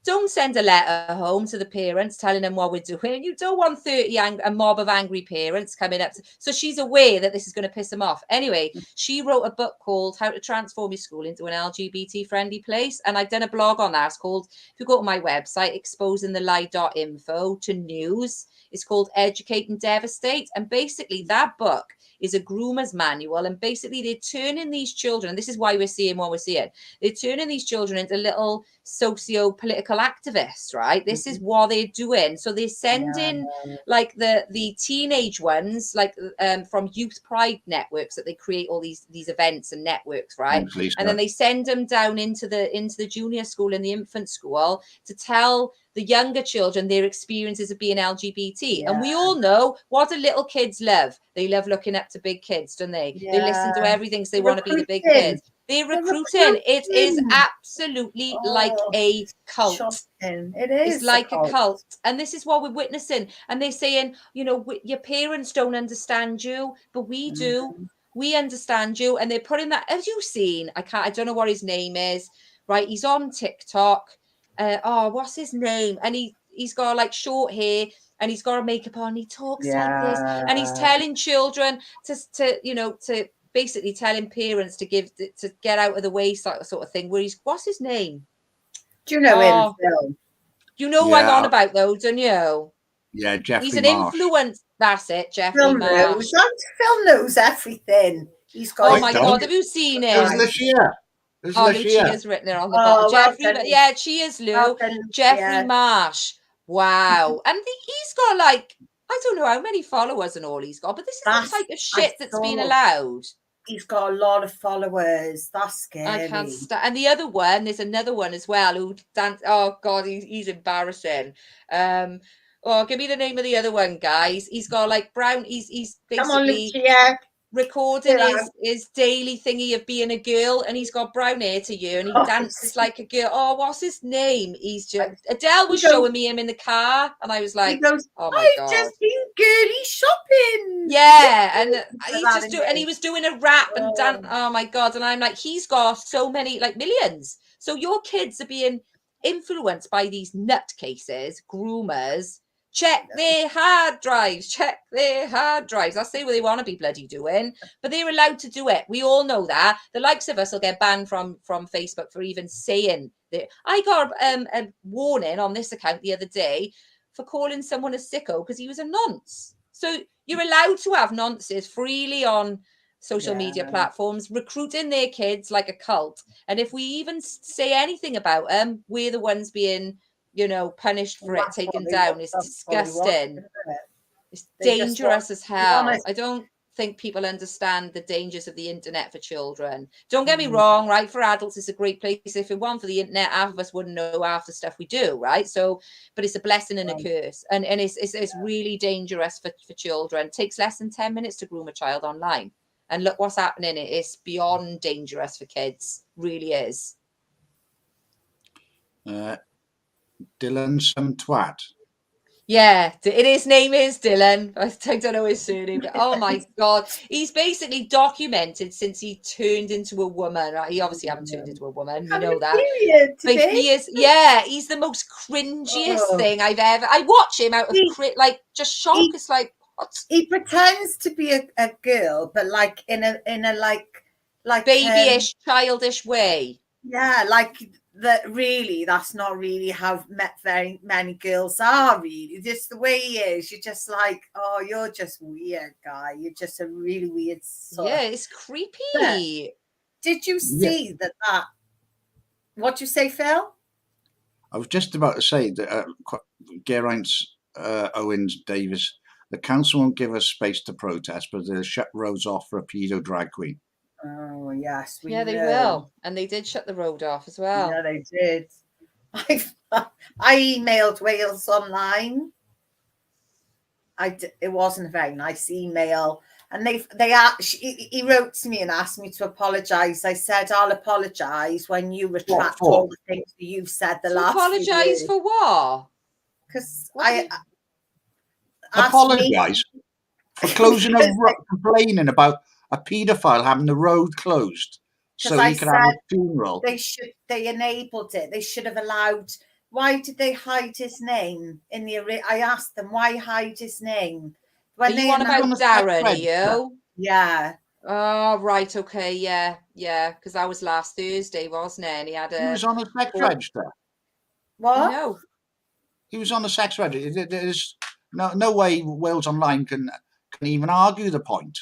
don't send a letter home to the parents telling them what we're doing. You don't want a mob of angry parents coming up. So she's aware that this is going to piss them off. Anyway, she wrote a book called How to Transform Your School into an LGBT-friendly Place. And I've done a blog on that. It's called, if you go to my website, exposingthelie.info to news, it's called Educate and Devastate. And basically that book is a groomer's manual. And basically they're turning these children, and this is why we're seeing what we're seeing, they're turning these children into little socio-political activists, right? This is what they're doing. So they're sending like the teenage ones, like from youth pride networks, that they create all these events and networks, right? And then they send them down into the junior school and the infant school to tell the younger children their experiences of being LGBT. And we all know, what do little kids love? They love looking up to big kids, don't they? They listen to everything, so they want to be the big kids. They're recruiting. It is absolutely like a cult. It is. It's like a cult. And this is what we're witnessing. And they're saying, you know, your parents don't understand you, but we do. We understand you. And they're putting that, have you seen? I don't know what his name is, right? He's on TikTok. What's his name? And he's got like short hair and he's got a makeup on. He talks like this, and he's telling children to basically telling parents to get out of the way, sort of thing. Where what's his name? Do you know him, Phil? You know who I'm on about, though, don't you? Yeah, Jeffrey He's an Marsh. influence. That's it, Jeffrey Marsh. Phil knows everything. He's got. Oh my God, have you seen him? Lucia's written it on the bottom. Jeffrey, yeah, cheers, Lou. Jeffrey Marsh. Wow, and he's got like, I don't know how many followers and all he's got, but this is the type of shit that's being allowed. He's got a lot of followers. That's scary. I can't stand. And the other one, there's another one as well who dance. Oh God, he's embarrassing. Give me the name of the other one, guys. He's got like brown. He's basically come on, Lucia. Recording his daily thingy of being a girl, and he's got brown hair to you, and he dances like a girl. Oh, what's his name? He's just Adele was showing me him in the car, and I was like, oh my God, I've just been girly shopping. Yeah, and he was doing a rap and dance. Oh my God, and I'm like, he's got so many, like millions. So your kids are being influenced by these nutcases, groomers. Check their hard drives. That's what they want to be bloody doing, but they're allowed to do it. We all know that. The likes of us will get banned from Facebook for even saying that. I got a warning on this account the other day for calling someone a sicko because he was a nonce. So you're allowed to have nonces freely on social media platforms, recruiting their kids like a cult. And if we even say anything about them, we're the ones being, punished for it, taken down. It's disgusting. It's dangerous as hell. I don't think people understand the dangers of the internet for children. Don't get me wrong, right? For adults, it's a great place. If it weren't for the internet, half of us wouldn't know half the stuff we do, right? So, but it's a blessing and a curse, and it's really dangerous for children. It takes less than 10 minutes to groom a child online, and look what's happening. It's beyond dangerous for kids. Really is. Dylan some twat. Yeah, his name is Dylan. I don't know his surname, but oh my God. He's basically documented since he turned into a woman. Right? He obviously hasn't turned into a woman, you know that. But he is, he's the most cringiest thing I've ever. I watch him out of just shock. It's like, what? He pretends to be a girl, but like in a like babyish, childish way. Yeah, like that. Really, that's not really how very many girls are. Really, just the way he is. You're just like, oh, you're just weird, guy. You're just a really weird sort. Yeah, it's creepy. Did you see that? What'd you say, Phil? I was just about to say that Geraint Owens Davis. The council won't give us space to protest, but they'll shut roads off for a pedo drag queen. Oh, yes. They will. And they did shut the road off as well. Yeah, they did. I emailed Wales Online it wasn't a very nice email. And he wrote to me and asked me to apologise. I said, I'll apologise when you retract all the things that you've said the last few years. Apologise for what? Because apologise for closing complaining about a paedophile having the road closed so he could have a funeral. They enabled it. They should have allowed. Why did they hide his name in the? I asked them, why hide his name? When are you on about Darren, are you? Yeah. Oh, right, okay, yeah, because that was last Thursday, wasn't it? And he was on a sex register. What? No. He was on a sex register. There's no way Wales Online can even argue the point.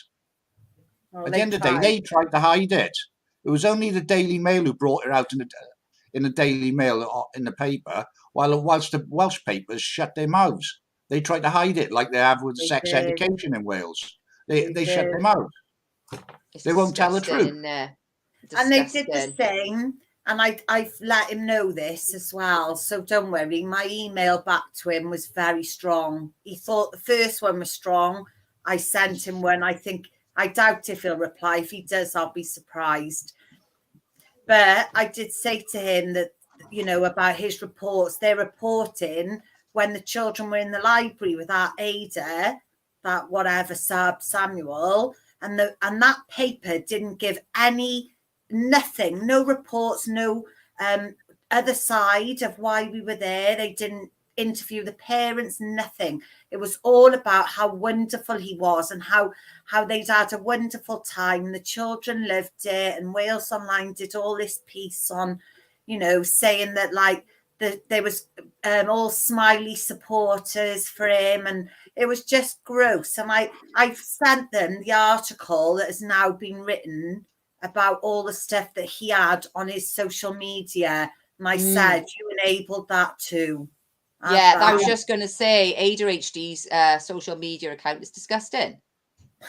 At the end of the day, they tried to hide it. It was only the Daily Mail who brought it out in the Daily Mail in the paper, whilst the Welsh papers shut their mouths. They tried to hide it like they have with sex education in Wales. They shut their mouths. They won't tell the truth. And they did the same. And I've let him know this as well. So don't worry. My email back to him was very strong. He thought the first one was strong. I sent him one. I doubt if he'll reply. If he does, I'll be surprised. But I did say to him that, about his reports. They're reporting when the children were in the library with that Ada, that whatever Samuel, and that paper didn't give nothing, no reports, no other side of why we were there. They didn't interview the parents, nothing. It was all about how wonderful he was and how they'd had a wonderful time. The children loved it, and Wales Online did all this piece on, saying that there was all smiley supporters for him, and it was just gross. And I've sent them the article that has now been written about all the stuff that he had on his social media, and I said, you enabled that too. I was just going to say, ADHD's social media account is disgusting.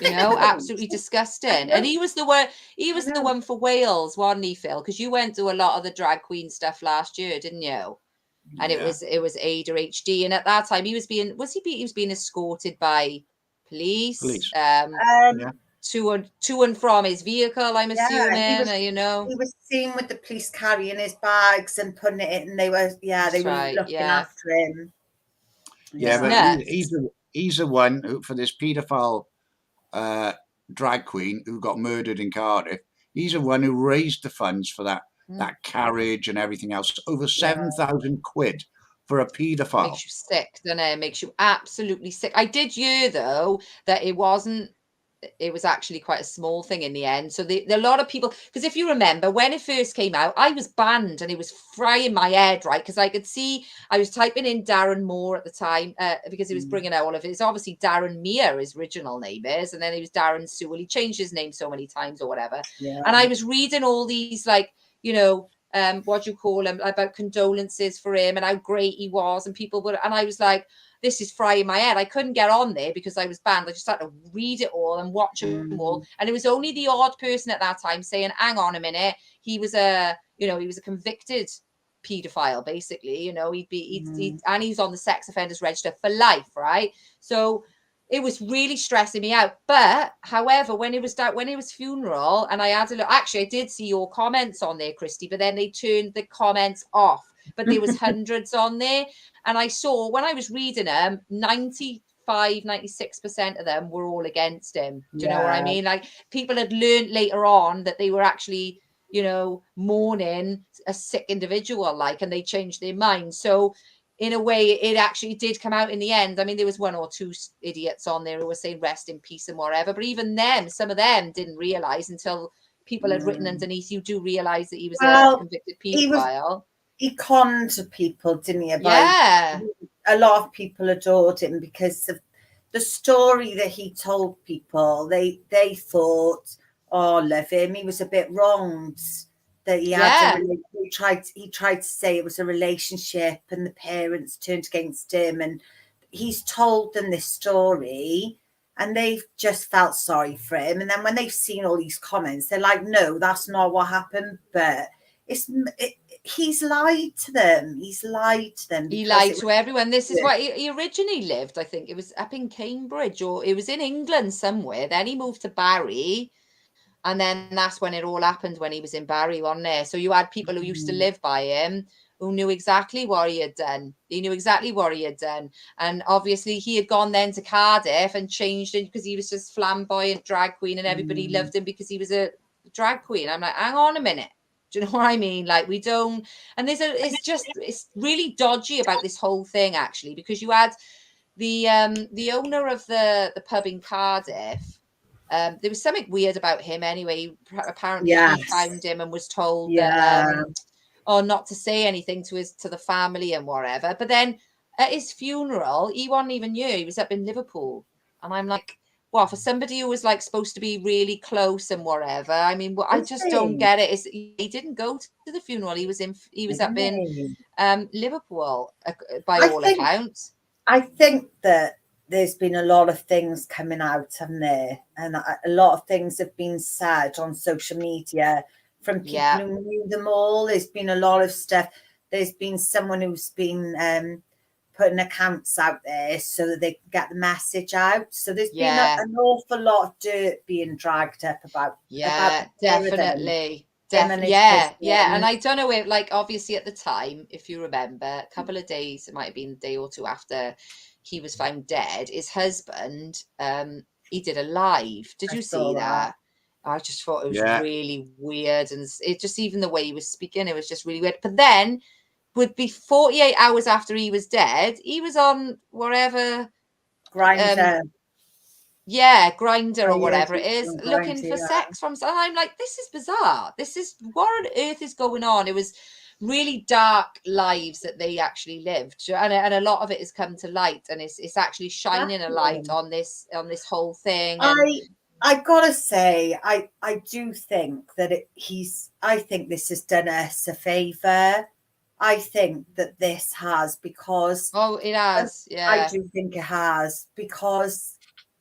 Absolutely disgusting. And he was the one. He was the one for Wales, wasn't he, Phil? Because you went to a lot of the drag queen stuff last year, didn't you? And it was ADHD. And at that time, he was being escorted by police. To and from his vehicle, I'm assuming. He was seen with the police carrying his bags and putting it in. They were looking after him. Yeah, but he's the one who, for this paedophile drag queen who got murdered in Cardiff, he's the one who raised the funds for that carriage and everything else. Over 7,000 quid for a paedophile. Makes you sick, doesn't it? Makes you absolutely sick. I did hear though that it was actually quite a small thing in the end. So a lot of people, because if you remember when it first came out, I was banned and it was frying my head, right? Because I could see, I was typing in Darren Moore at the time because it was bringing out all of it. It's obviously Darren Mere, his original name is, and then he was Darren Sewell. He changed his name so many times or whatever. Yeah. And I was reading all these what do you call them, about condolences for him and how great he was, and people would, and I was like, this is frying my head. I couldn't get on there because I was banned. I just had to read it all and watch them all. And it was only the odd person at that time saying, hang on a minute, he was a convicted paedophile, basically. And he's on the sex offenders register for life, right? So it was really stressing me out. But however, when it was funeral, and I had a look, actually I did see your comments on there, Christy, but then they turned the comments off. But there was hundreds on there. And I saw, when I was reading them, 96% of them were all against him. Do you know what I mean? Like, people had learned later on that they were actually, mourning a sick individual, and they changed their mind. So in a way, it actually did come out in the end. I mean, there was one or two idiots on there who were saying rest in peace and whatever. But even them, some of them didn't realise until people had written underneath, you do realise that he was a convicted paedophile. He conned people, didn't he? A lot of people adored him because of the story that he told people. They thought, oh, love him. He was a bit wronged that he had. He tried to say it was a relationship, and the parents turned against him. And he's told them this story, and they've just felt sorry for him. And then when they've seen all these comments, they're like, no, that's not what happened. But he's lied to them. He's lied to them. He because lied it to was- everyone. This is why he originally lived, I think it was up in Cambridge, or it was in England somewhere. Then he moved to Barry. And then that's when it all happened, when he was in Barry, wasn't there? So you had people who used to live by him who knew exactly what he had done. He knew exactly what he had done. And obviously he had gone then to Cardiff and changed it because he was just flamboyant drag queen and everybody loved him because he was a drag queen. I'm like, hang on a minute. Do you know what I mean? Like, we don't, and it's really dodgy about this whole thing, actually, because you had the owner of the pub in Cardiff. There was something weird about him anyway. Apparently he found him and was told that not to say anything to the family and whatever. But then at his funeral, he wasn't even new. He was up in Liverpool. And I'm like, well, for somebody who was like supposed to be really close and whatever, I mean, I just don't get it. He didn't go to the funeral. He was up in Liverpool by all accounts. I think that there's been a lot of things coming out, haven't there? And a lot of things have been said on social media from people who knew them all. There's been a lot of stuff. There's been someone who's been putting accounts out there so that they can get the message out. So there's been an awful lot of dirt being dragged up about. Definitely. And I don't know if, like, obviously at the time, if you remember, a couple of days, it might have been a day or two after he was found dead, his husband, he did a live. Did you see that? I just thought it was really weird, and it just, even the way he was speaking, it was just really weird. But then would be 48 hours after he was dead, he was on whatever Grindr. Grindr or whatever it is, looking for sex from. And I'm like, this is bizarre. This is, what on earth is going on? It was really dark lives that they actually lived, and a lot of it has come to light, and it's actually shining a light on this whole thing. And I gotta say, I do think that I think this has done us a favour. I think that this has, because it has. I do think it has, because,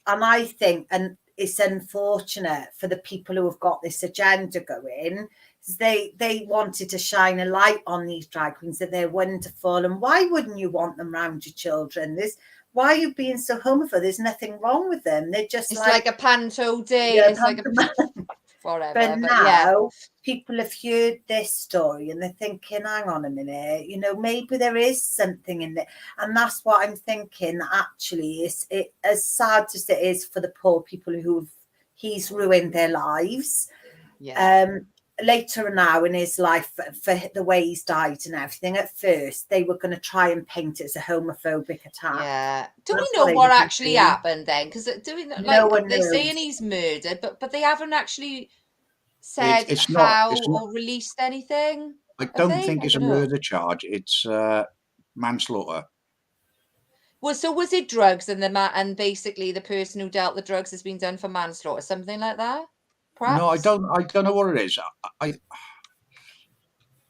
and I think, and it's unfortunate for the people who have got this agenda going. They wanted to shine a light on these drag queens, that they're wonderful, and why wouldn't you want them around your children? Why are you being so homophobic? There's nothing wrong with them. They're just like a panto day. Yeah, it's like a whatever. But now people have heard this story and they're thinking, hang on a minute, maybe there is something in there. And that's what I'm thinking, actually. It as sad as it is for the poor people he's ruined their lives. Later now in his life, for the way he's died and everything, at first they were going to try and paint it as a homophobic attack. Do we know what actually happened then? Because they're saying he's murdered, but they haven't actually said or released anything. I don't think it's a murder charge. It's manslaughter. So was it drugs, and basically the person who dealt the drugs has been done for manslaughter, something like that? Perhaps? No, I don't know what it is.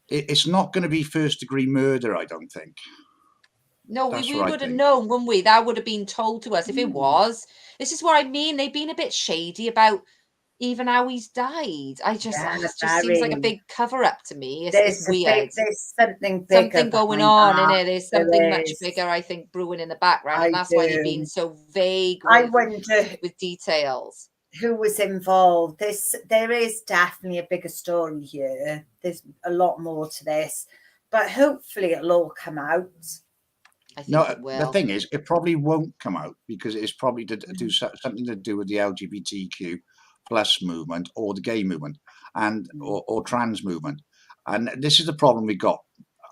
It's not going to be first-degree murder, I don't think. No, we would have known, wouldn't we? That would have been told to us if it was. This is what I mean. They've been a bit shady about even how he's died. It just seems like a big cover-up to me. It's weird. There's something bigger, something going on in it. There's something much bigger, I think, brewing in the background, and that's why they've been so vague with details. Who was involved? There is definitely a bigger story here. There's a lot more to this, but hopefully it'll all come out. I think it will. The thing is, it probably won't come out because it's probably to do something to do with the LGBTQ plus movement or the gay movement and or trans movement. And this is the problem we got.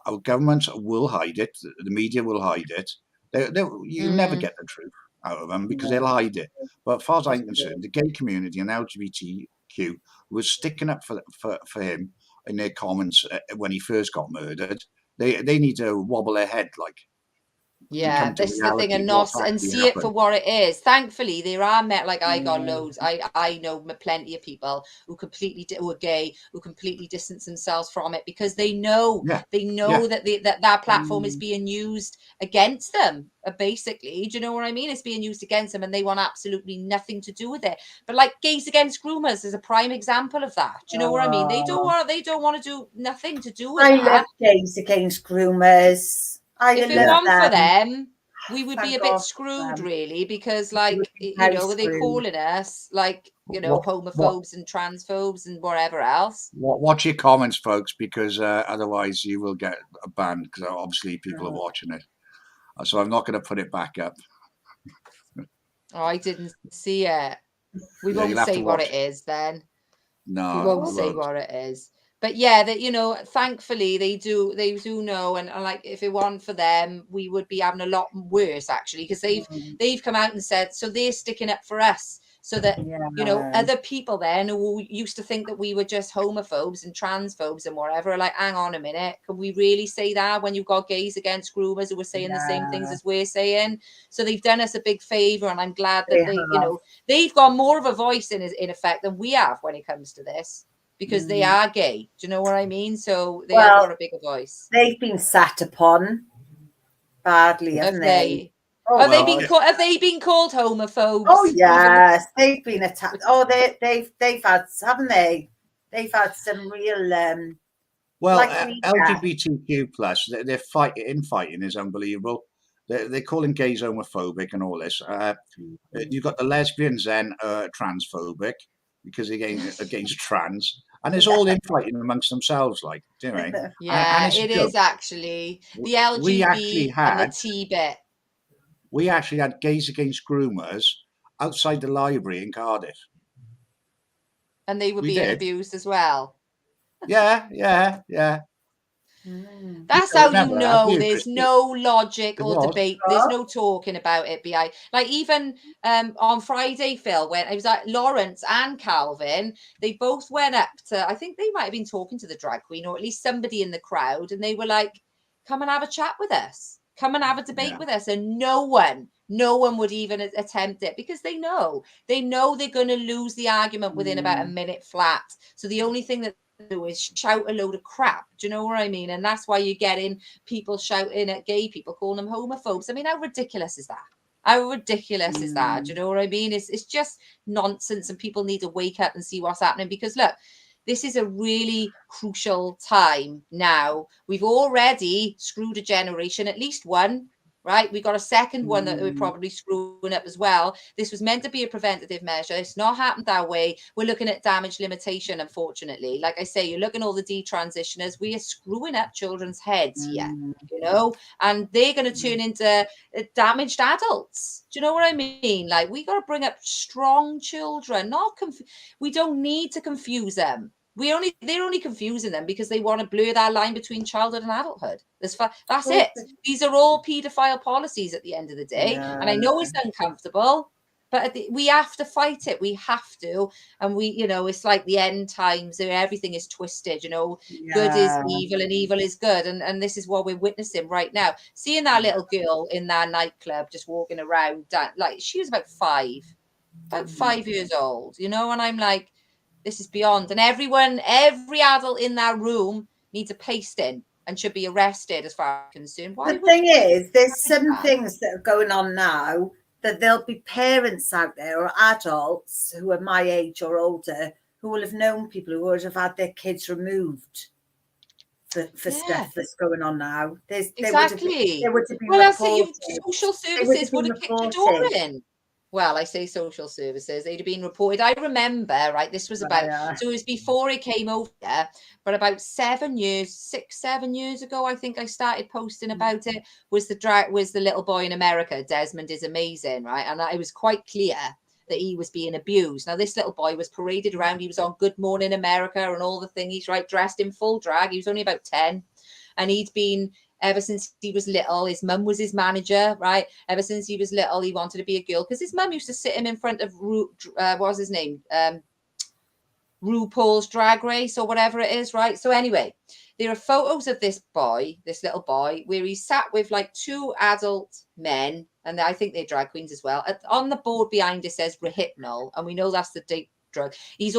Our governments will hide it. The media will hide it. You never get the truth out of them because they'll hide it. But as far as I'm concerned, the gay community and LGBTQ was sticking up for him in their comments when he first got murdered. They need to wobble their head, like, Yeah, come to this is the thing, reality and what's not and actually see it for happened. what it is. Thankfully, there are like I got loads. I know plenty of people who who are gay, who completely distance themselves from it because they know Yeah, that that platform is being used against them. Basically, do you know what I mean? It's being used against them, and they want absolutely nothing to do with it. But like Gays Against Groomers is a prime example of that. Do you know what I mean? They don't want to do nothing to do with I that. love Gays Against Groomers. If it weren't for them, we would be Thank a bit God for screwed, them. really, because, We like, would be you very know, they're screwed. calling us, like, you know, What homophobes and transphobes and whatever else. watch your comments, folks, because otherwise you will get a ban because obviously people are watching it. So I'm not going to put it back up. Oh, I didn't see it. We Yeah, won't you'll have say to what watch. it is then. We No, won't we say won't. what it is. But yeah, that, you know, thankfully they do know, and like if it weren't for them, we would be having a lot worse actually, because they've come out and said, so they're sticking up for us, so that you know, other people then who used to think that we were just homophobes and transphobes and whatever are like, hang on a minute, can we really say that when you've got Gays Against Groomers who were saying the same things as we're saying? So they've done us a big favor, and I'm glad that they you know, they've got more of a voice in effect than we have when it comes to this, because they are gay. Do you know what I mean? So they have got a bigger voice. They've been sat upon badly, haven't they? Oh, Have Well, they been called homophobes? oh yes, they've been attacked. Oh, they've had, haven't they? They've had some real well, like we LGBTQ plus, their fighting is unbelievable. They're calling gays homophobic and all this. You've got the lesbians then transphobic because against trans, and it's all infighting amongst themselves, like, do you know? And Yeah, it's a it joke. is actually the We actually LGB and the had T bit. we actually had Gays Against Groomers outside the library in Cardiff. And they were We being did. abused as well. Yeah. That's don't how remember you that, do know you, there's Christy? no logic It or was. debate. There's no talking about it. Like even on Friday, Phil, when it was like Lawrence and Calvin, they both went up to, I think they might have been talking to the drag queen or at least somebody in the crowd, and they were like, come and have a chat with us. Come and have a debate with us. And no one would even attempt it, because they know they're going to lose the argument within about a minute flat. So the only thing that do is shout a load of crap. Do you know what I mean? And that's why you're getting people shouting at gay people, calling them homophobes. I mean, how ridiculous is that? How ridiculous is that? Do you know what I mean? It's just nonsense, and people need to wake up and see what's happening, because look, this is a really crucial time now. We've already screwed a generation, at least one, right? We got a second one that we're probably screwing up as well. This was meant to be a preventative measure. It's not happened that way. We're looking at damage limitation, unfortunately. Like I say, you're looking at all the detransitioners. We are screwing up children's heads here, you know, and they're going to turn into damaged adults. Do you know what I mean? Like, we got to bring up strong children, we don't need to confuse them. They're only confusing them because they want to blur that line between childhood and adulthood. That's it. These are all paedophile policies at the end of the day. And I know it's uncomfortable, but we have to fight it. We have to. And you know, it's like the end times where everything is twisted, you know, good is evil and evil is good. And this is what we're witnessing right now. Seeing that little girl in that nightclub just walking around, like she was about 5 years old, you know, and I'm like, this is beyond. And every adult in that room needs a pasting and should be arrested, as far as I'm concerned. The thing is, there's some things that are going on now that there'll be parents out there or adults who are my age or older who will have known people who would have had their kids removed for stuff that's going on now. Exactly. There would have been well, reported. Social services would have kicked the door in. Well, I say social services, they'd have been reported. I remember, right, this was about, so it was before it came over, but about 7 years ago, I think I started posting about it, was the little boy in America, Desmond is amazing, right? And it was quite clear that he was being abused. Now, this little boy was paraded around. He was on Good Morning America and all the thingies, right, dressed in full drag. He was only about 10. And he'd been, ever since he was little, his mum was his manager, right? Ever since he was little, he wanted to be a girl because his mum used to sit him in front of, what was his name? RuPaul's Drag Race or whatever it is, right? So anyway, there are photos of this little boy, where he's sat with like 2 adult men, and I think they're drag queens as well. On the board behind it says Rehypnol, and we know that's the deep drug. His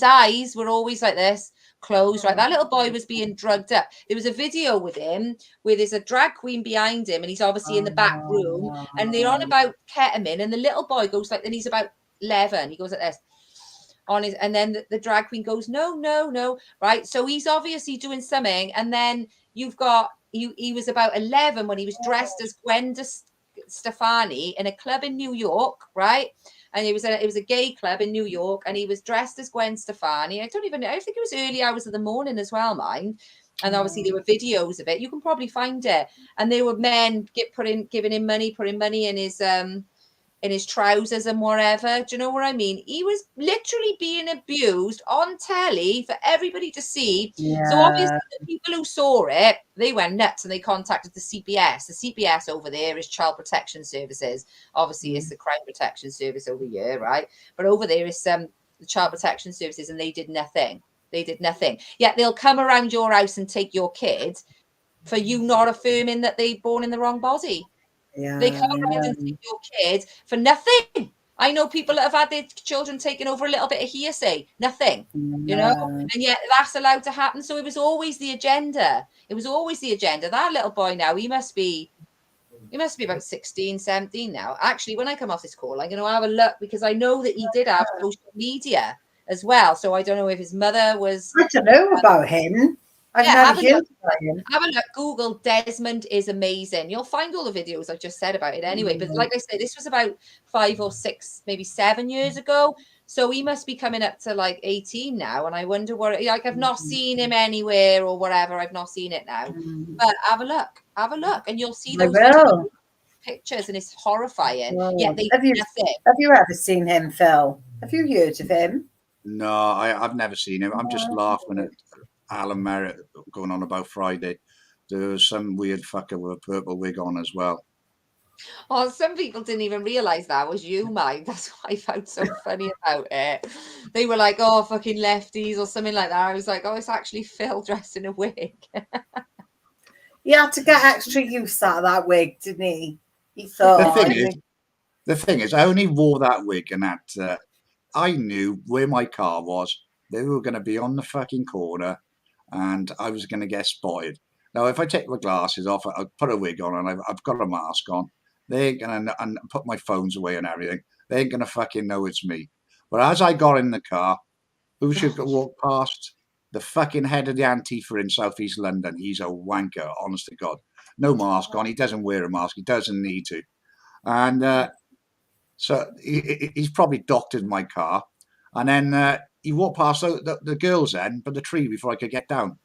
eyes were always like this, closed, right? That little boy was being drugged up. There was a video with him where there's a drag queen behind him, and he's obviously in the back room, and they're on about ketamine, and the little boy goes like, and he's about 11, he goes like this on his, and then the drag queen goes, no, right? So he's obviously doing something, and then you've got he was about 11 when he was dressed as Gwen Stefani in a club in New York, right? And it was a gay club in New York, and he was dressed as Gwen Stefani. I don't even know. I think it was early hours of the morning as well, mind. And obviously there were videos of it. You can probably find it. And there were men putting money in his trousers and whatever. Do you know what I mean? He was literally being abused on telly for everybody to see. Yeah. So obviously the people who saw it, they went nuts and they contacted the CPS. The CPS over there is Child Protection Services. Obviously it's the Crime Protection Service over here, right? But over there is the Child Protection Services, and they did nothing. They did nothing. Yet they'll come around your house and take your kid for you not affirming that they're born in the wrong body. Yeah, they come around and take your kid for nothing. I know people that have had their children taken over a little bit of hearsay, nothing, you know, and yet that's allowed to happen. So it was always the agenda. That little boy now, he must be about 16, 17 now. Actually, when I come off this call, I'm going to have a look, because I know that he did have social media as well. So I don't know if his mother was. I don't know about him. Have a look. Google Desmond is amazing. You'll find all the videos I've just said about it anyway. But like I said, this was about 5 or 6, maybe 7 years ago. So he must be coming up to like 18 now. And I wonder I've not seen him anywhere or whatever. I've not seen it now. But have a look. And you'll see those pictures, and it's horrifying. Yeah, have you ever seen him, Phil? Have you heard of him? No, I've never seen him. I'm just laughing at Alan Merritt going on about Friday. There was some weird fucker with a purple wig on as well. Oh, some people didn't even realise that was you, Mike. That's what I found so funny about it. They were like, oh, fucking lefties or something like that. I was like, oh, it's actually Phil dressed in a wig. He had to get extra use out of that wig, didn't he? He thought. The thing is, I only wore that wig and that I knew where my car was. They were going to be on the fucking corner, and I was going to get spotted. Now, if I take my glasses off, I put a wig on, and I've got a mask on, they ain't going to, and put my phones away and everything, they ain't going to fucking know it's me. But as I got in the car, who should walk past? The fucking head of the Antifa in Southeast London. He's a wanker, honest to God. No mask on. He doesn't wear a mask. He doesn't need to. And so he's probably doctored my car. And then he walked past the girls' end, but the tree before I could get down.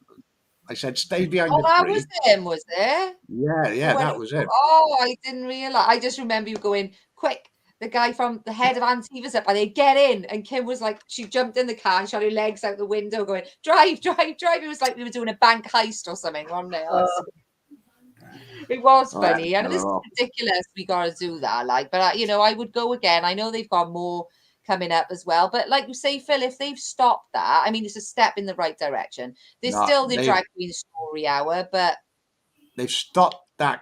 I said, stay behind the tree. Oh, that was him, was it? Yeah, that was him. Oh, I didn't realise. I just remember you going, quick, the guy from the head of Antifa's up, and they get in. And Kim was like, she jumped in the car and shot her legs out the window going, drive. It was like we were doing a bank heist or something, wasn't it? It was funny. And this is ridiculous. We got to do that. But I would go again. I know they've got more coming up as well, but like you say, Phil, if they've stopped that, I mean, it's a step in the right direction. There's still the drag queen story hour, but they've stopped that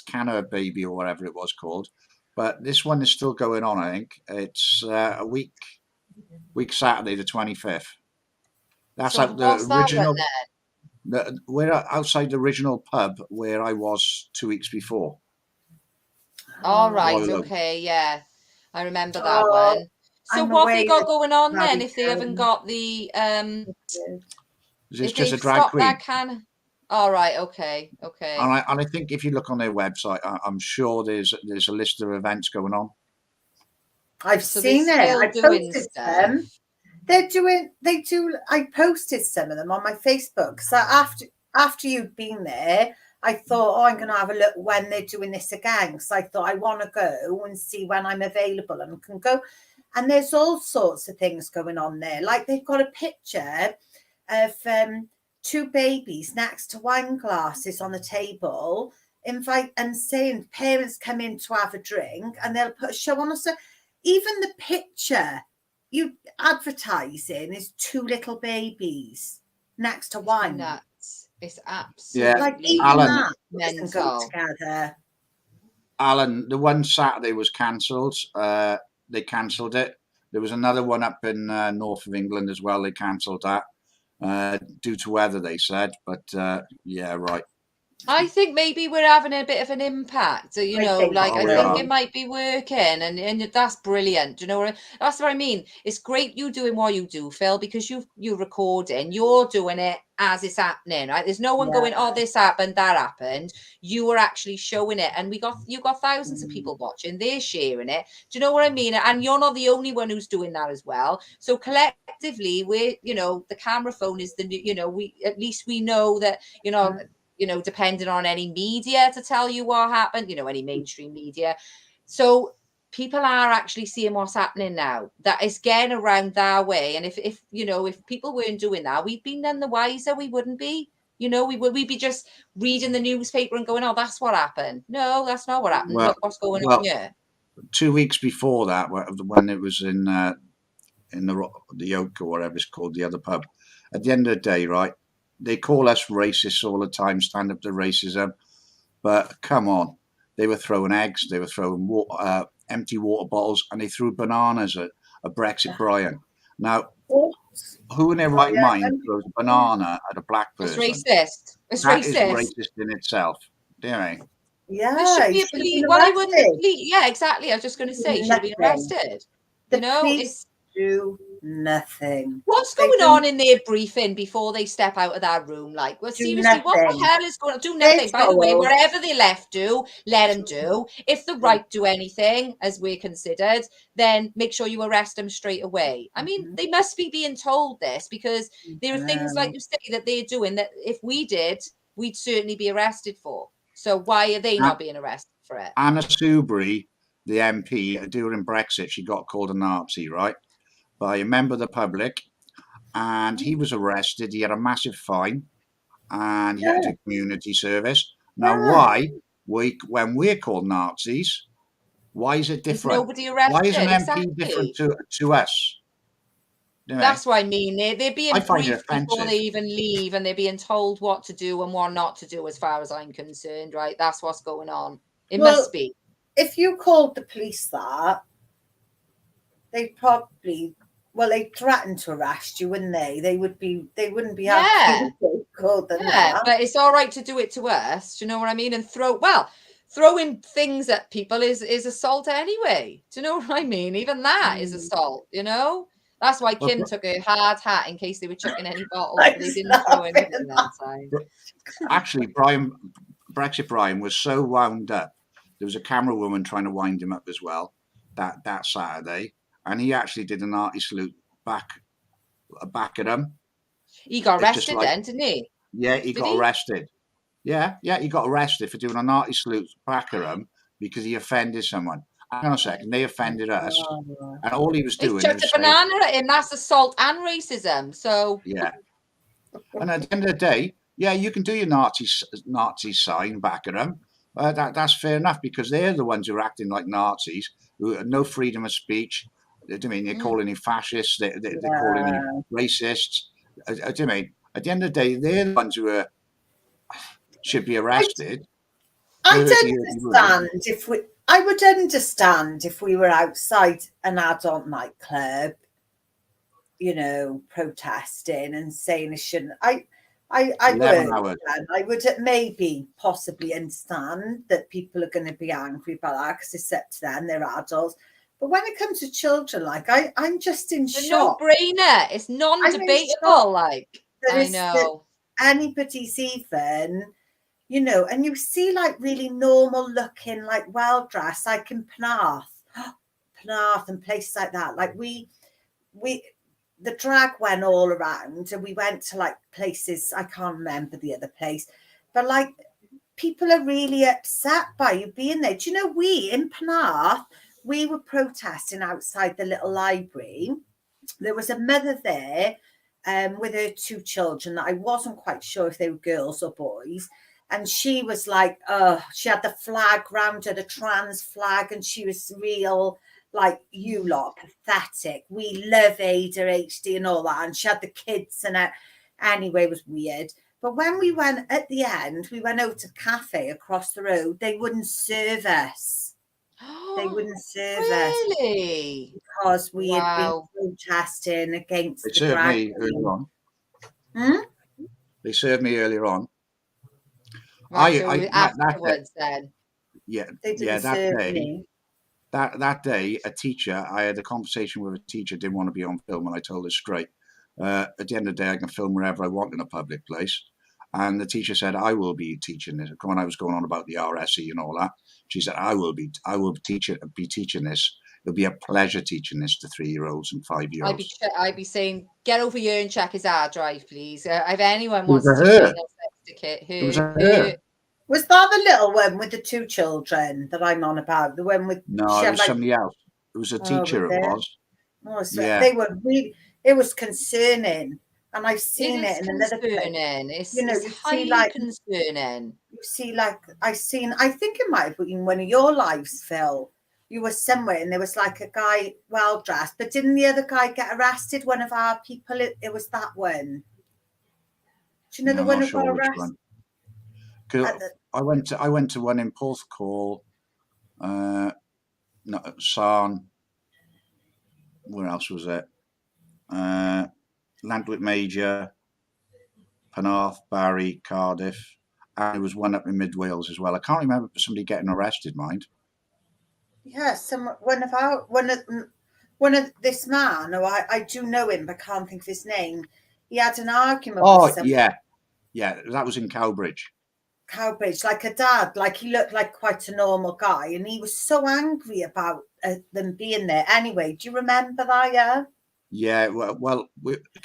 Canna baby or whatever it was called. But this one is still going on. I think it's a week Saturday, the 25th. That's so the original. We're outside the original pub where I was 2 weeks before. All right. Okay. Yeah. I remember that one. So what have they got going on then if they haven't got the It's just a drag queen. All right, okay. And I think if you look on their website, I'm sure there's a list of events going on. I've seen it. I posted them. They do. I posted some of them on my Facebook. So after you'd been there, I thought, I'm going to have a look when they're doing this again. So I thought I want to go and see when I'm available and can go. And there's all sorts of things going on there. Like they've got a picture of 2 babies next to wine glasses on the table, saying parents come in to have a drink, and they'll put a show on. So even the picture you advertising is 2 little babies next to one. Nuts. It's absolutely Like even Alan, that doesn't go mental. together. Alan, the one Saturday was cancelled. They cancelled it. There was another one up in north of England as well. They cancelled that due to weather, they said. But yeah, right. I think maybe we're having a bit of an impact, you know, think like so, I we think are. it might be working, and that's brilliant. Do you know that's what I mean? It's great you doing what you do, Phil, because you're recording, you're doing it as it's happening, right? There's no one going, oh, this happened, that happened. You were actually showing it, and you got thousands of people watching, they're sharing it. Do you know what I mean? And you're not the only one who's doing that as well. So collectively, we're, you know, the camera phone is the, you know, we at least we know that, you know. You know, depending on any media to tell you what happened, you know, any mainstream media. So people are actually seeing what's happening now. That is getting around that way. And if you know, if people weren't doing that, we'd been none the wiser. We wouldn't be. You know, we'd be just reading the newspaper and going, oh, that's what happened. No, that's not what happened. Well, Look what's going on here. 2 weeks before that, when it was in the Oak or whatever it's called, the other pub, at the end of the day, right, they call us racists all the time, stand up to racism. But come on, they were throwing eggs, they were throwing empty water bottles, and they threw bananas at Brexit Brian. Now, who in their right mind throws a banana at a black person? It's racist. It's That racist. is racist in itself. Do you know? Yeah, There should be a police. Well, they wouldn't. Yeah, exactly. I was just going to say, you should have been arrested. The police do nothing. What's going on in their briefing before they step out of that room? Like, well, seriously, what the hell is going on? Do nothing. By the way, whatever they left do, let them do. If the right do anything, as we're considered, then make sure you arrest them straight away. I mean, they must be being told this because there are things, like you say, that they're doing that if we did, we'd certainly be arrested for. So why are they not being arrested for it? Anna Soubry, the MP, during Brexit, she got called a Nazi, right? By a member of the public, and he was arrested. He had a massive fine, and he had to do community service. Now, why, when we're called Nazis, why is it different? Is nobody arrested? Why is an MP different to us? That's what I mean. They're being briefed before they even leave, and they're being told what to do and what not to do, as far as I'm concerned, right? That's what's going on. It must be. If you called the police that, they'd probably... Well, they threatened to arrest you, wouldn't they? They wouldn't be happy called them that. But it's all right to do it to us. Do you know what I mean? And throwing things at people is assault anyway. Do you know what I mean? Even that is assault, you know? That's why Kim took a hard hat in case they were chucking any bottles. They didn't throw anything that time. Actually, Brexit Brian was so wound up. There was a camera woman trying to wind him up as well that Saturday. And he actually did an arty salute back at him. He got arrested then, didn't he? Yeah, he got arrested. Yeah, he got arrested for doing an arty salute back at him because he offended someone. Hang on a second, they offended us. And all he was doing was chucked a banana at him. That's assault and racism. So yeah. And at the end of the day, yeah, you can do your Nazi sign back at them. That's fair enough because they're the ones who are acting like Nazis, who have no freedom of speech. I mean, they're calling him fascists. They're calling him racists. I mean, at the end of the day, they're the ones who should be arrested. I would understand if we were outside an adult nightclub, you know, protesting and saying it shouldn't. I would maybe possibly understand that people are going to be angry about that because it's up to them, they're adults. But when it comes to children, like I'm just in shock. No-brainer. It's non-debatable. Like I know anybody's even, you know, and you see like really normal looking, like well dressed, like in Penarth and places like that. Like we the drag went all around, and we went to like places I can't remember the other place, but like people are really upset by you being there. Do you know we in Penarth? We were protesting outside the little library. There was a mother there with her 2 children that I wasn't quite sure if they were girls or boys. And she was like, she had the flag round her, the trans flag, and she was real like you lot are pathetic. We love ADHD and all that. And she had the kids and anyway, it was weird. But when we went at the end, we went out to a cafe across the road. They wouldn't serve us. They wouldn't serve us Really? because we had been Wow. protesting against They the served drag me earlier on. queen. They served me earlier on. Right, so that afterwards then. Yeah, They didn't that serve day. me. That day, a teacher, I had a conversation with a teacher, didn't want to be on film, and I told her straight, at the end of the day, I can film wherever I want in a public place. And the teacher said, I will be teaching this. When I was going on about the RSE and all that, she said, I will be teaching this. It'll be a pleasure teaching this to 3-year-olds and 5-year-olds. I'd be saying, get over here and check his hard drive, please. If anyone It wants was to a do her. anal sex to It was a her. Was that the little one with the 2 children that I'm on about? The one with No, it was somebody else. It was a teacher. was It it? was. Oh, so Yeah. they were really. It was concerning, and I've seen It it is in another place. concerning. It's, You know, it's you see, highly like- concerning. You see, like I think it might have been one of your lives, Phil. You were somewhere, and there was like a guy well dressed, but didn't the other guy get arrested? One of our people. It was that one. Do you know No, the I'm one not who sure got which arrested? one. 'Cause I went to one in Porthcawl, Sarn. Where else was it? Lantwick Major, Penarth, Barry, Cardiff, and there was one up in Mid Wales as well. I can't remember somebody getting arrested, mind. Yeah, one of this man who I do know him, but can't think of his name. He had an argument with some yeah, that was in Cowbridge. Cowbridge, like a dad, like he looked like quite a normal guy, and he was so angry about them being there. Anyway, do you remember that? Yeah. Yeah, well,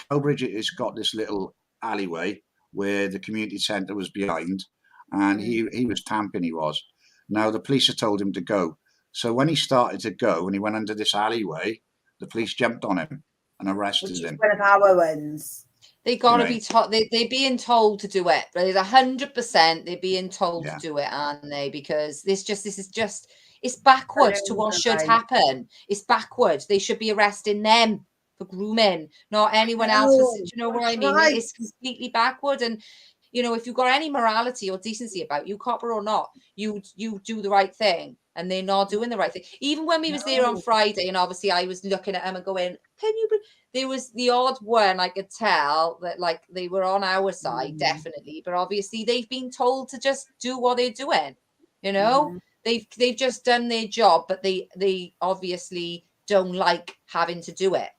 Cowbridge has got this little alleyway where the community centre was behind, and he was tamping. He was. Now the police had told him to go. So when he started to go and he went under this alleyway, the police jumped on him and arrested him. One of our ones. They got to Right. be told. They're being told to do it. There's 100%. They're being told to do it, aren't they? Because this is just it's backwards to what should happen. It's backwards. They should be arresting them for grooming, not anyone else. Do you know what I mean? Right. It's completely backward. And you know, if you've got any morality or decency about you, copper or not, you do the right thing. And they're not doing the right thing. Even when we was there on Friday, and obviously I was looking at them and going, "Can you?" There was the odd one I could tell that like they were on our side, definitely. But obviously they've been told to just do what they're doing. You know, they've just done their job, but they obviously don't like having to do it.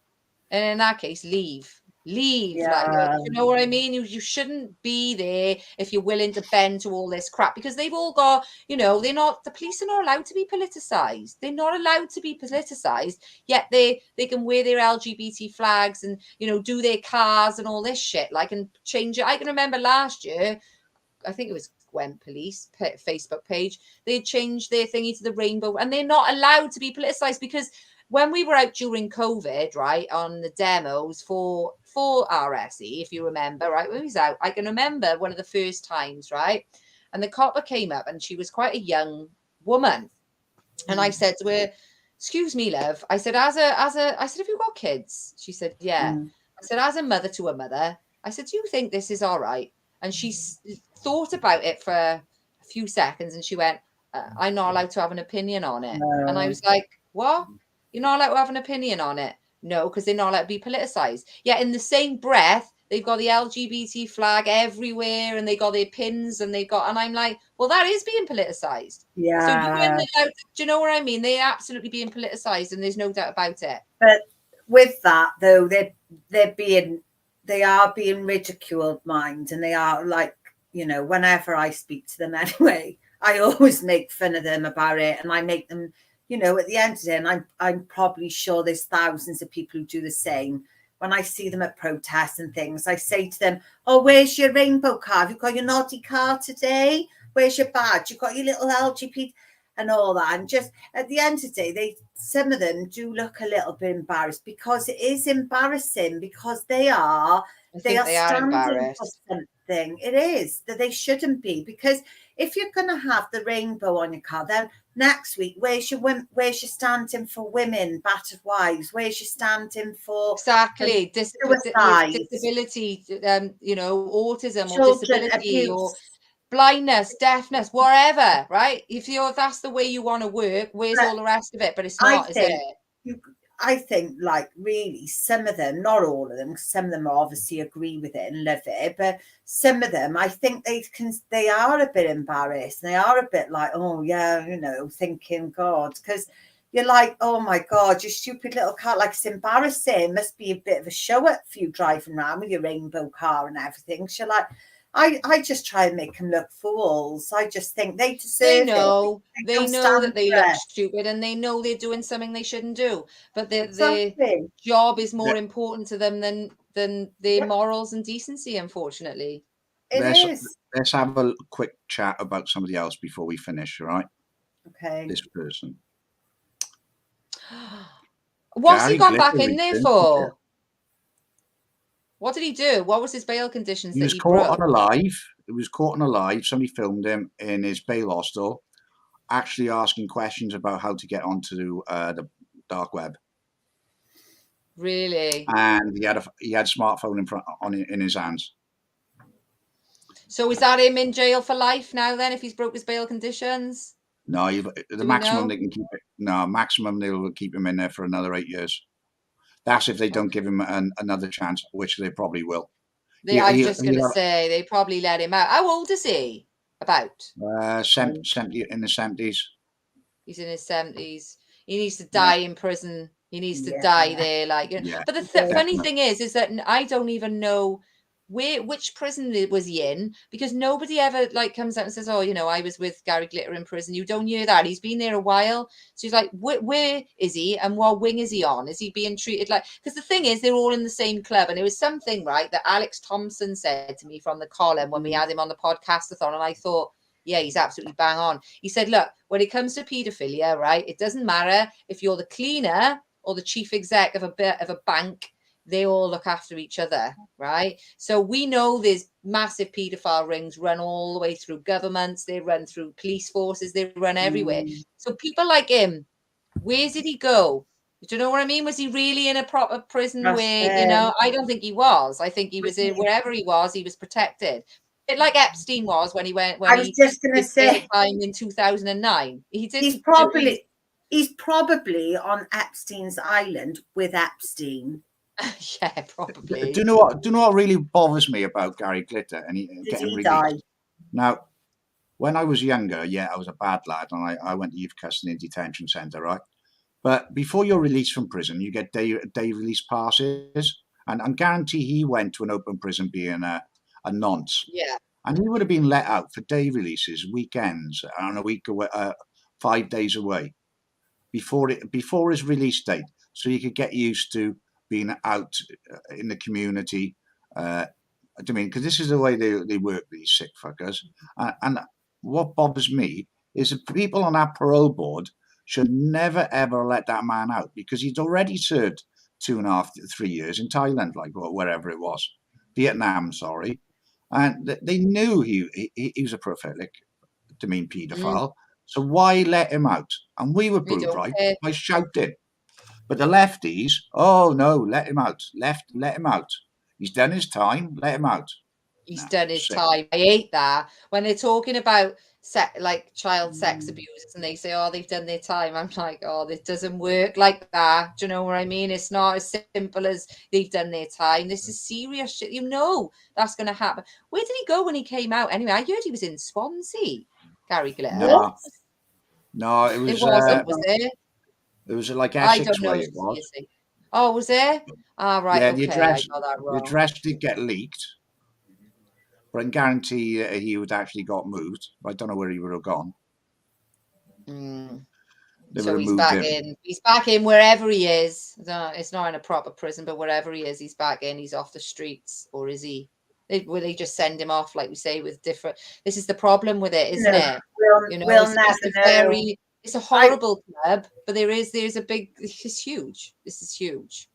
And in that case, leave. Like, you know what I mean? You shouldn't be there if you're willing to bend to all this crap, because they've all got, you know, the police are not allowed to be politicized. They're not allowed to be politicized, yet they can wear their LGBT flags and, you know, do their cars and all this shit, like, and change it. I can remember last year, I think it was Gwent Police Facebook page, they changed their thingy to the rainbow, and they're not allowed to be politicized, because when we were out during COVID, right, on the demos for RSE, if you remember, right, when we was out, I can remember one of the first times, right, and the copper came up, and she was quite a young woman, and I said to her, "Excuse me, love," I said, I said, "Have you got kids?" She said, "Yeah." I said, "As a mother to a mother," I said, "Do you think this is all right?" And she thought about it for a few seconds, and she went, "I'm not allowed to have an opinion on it." And I was like, "What? You're not allowed to have an opinion on it?" "No, because they're not allowed to be politicized." Yet in the same breath, they've got the LGBT flag everywhere, and they got their pins, and and I'm like, well, that is being politicized. Yeah. So you wouldn't allow, do you know what I mean? They're absolutely being politicized, and there's no doubt about it. But with that, though, they are being ridiculed, mind, and they are like, you know, whenever I speak to them anyway, I always make fun of them about it, and I make them, you know, at the end of the day, and I'm probably sure there's thousands of people who do the same. When I see them at protests and things, I say to them, "Oh, where's your rainbow car? Have you got your naughty car today? Where's your badge? You've got your little LGBT and all that." And just at the end of the day, some of them do look a little bit embarrassed, because it is embarrassing, because they are standing for something. thing. It is that they shouldn't be, because if you're going to have the rainbow on your car, then next week, where's your standing for women, battered wives? Where's your standing for exactly suicide, disability, autism or children disability or abuse, blindness, deafness, whatever, right? If that's the way you want to work, where's all the rest of it? But it's not, is it? I think, like, really, some of them, not all of them, because some of them obviously agree with it and love it, but some of them, I think they are a bit embarrassed. They are a bit like, oh yeah, thinking, God, because you're like, oh my God, your stupid little car, like, it's embarrassing. It must be a bit of a show up for you driving around with your rainbow car and everything. So, like, I just try and make them look fools. I just think they deserve They it. know that they look it. stupid, and they know they're doing something they shouldn't do. But their Exactly. job is more important to them than their morals and decency, unfortunately. Let's have a quick chat about somebody else before we finish, all right? Okay. This person. What's he Gary gone Glitter back in there returned for? What did he do? What was his bail conditions He that was he caught broke? on alive. He was caught on alive. Somebody filmed him in his bail hostel, actually asking questions about how to get onto the dark web. Really? And he had a smartphone in his hands. So is that him in jail for life now then, if he's broke his bail conditions? No, the maximum they can keep it. No, maximum they'll keep him in there for another 8 years. That's if they don't give him another chance, which they probably will. I was just going to say, they probably let him out. How old is he? About? 70, in the 70s. He's in his 70s. He needs to die in prison. He needs to die there. But the funny thing is that I don't even know which prison was he in, because nobody ever comes out and says, oh, I was with Gary Glitter in prison. You don't hear that. He's been there a while. So he's like, where is he, and what wing is he on? Is he being treated because the thing is, they're all in the same club. And it was something, right, that Alex Thompson said to me from the column when we had him on the podcastathon, and I thought, yeah, he's absolutely bang on. He said, look, when it comes to paedophilia, right, it doesn't matter if you're the cleaner or the chief exec of a bank. They all look after each other, right? So we know there's massive paedophile rings run all the way through governments. They run through police forces. They run everywhere. So people like him, where did he go? Do you know what I mean? Was he really in a proper prison where, I don't think he was. I think he was in wherever he was protected. A bit like Epstein was when he went. I was just going to say, time in 2009. He's probably on Epstein's island with Epstein. Yeah, probably. Do you know what really bothers me about Gary Glitter and getting released? Die? Now, when I was younger, I was a bad lad, and I went to youth custody and detention centre, right? But before you're released from prison, you get day release passes, and I guarantee he went to an open prison being a nonce. Yeah. And he would have been let out for day releases, weekends, on a week away, 5 days away, before his release date, so he could get used to being out in the community. Because this is the way they work, these sick fuckers. And what bothers me is that people on that parole board should never, ever let that man out, because he'd already served 2.5 to 3 years in Thailand, wherever it was. Vietnam, sorry. And they knew he was a prolific, paedophile. So why let him out? And we were proved right by shouting. But the lefties, oh no, let him out. Let him out. He's done his time. Let him out. He's done his time. I hate that when they're talking about child sex abusers, and they say, oh, they've done their time. I'm like, oh, this doesn't work like that. Do you know what I mean? It's not as simple as they've done their time. This is serious shit. That's going to happen. Where did he go when he came out? Anyway, I heard he was in Swansea, Gary Glitter. No, it was. It wasn't, was it? It was like Essex way it was. Oh, was there? Ah, right. Yeah, okay, the address, I got that wrong. The address did get leaked, but I can guarantee he would actually got moved. I don't know where he would have gone. So he's back in. He's back in wherever he is. It's not in a proper prison, but wherever he is, he's back in. He's off the streets, or is he? Will they just send him off, like we say, with different? This is the problem with it, isn't it? We'll never know. It's a horrible club, but there's a big. This is huge. This is huge.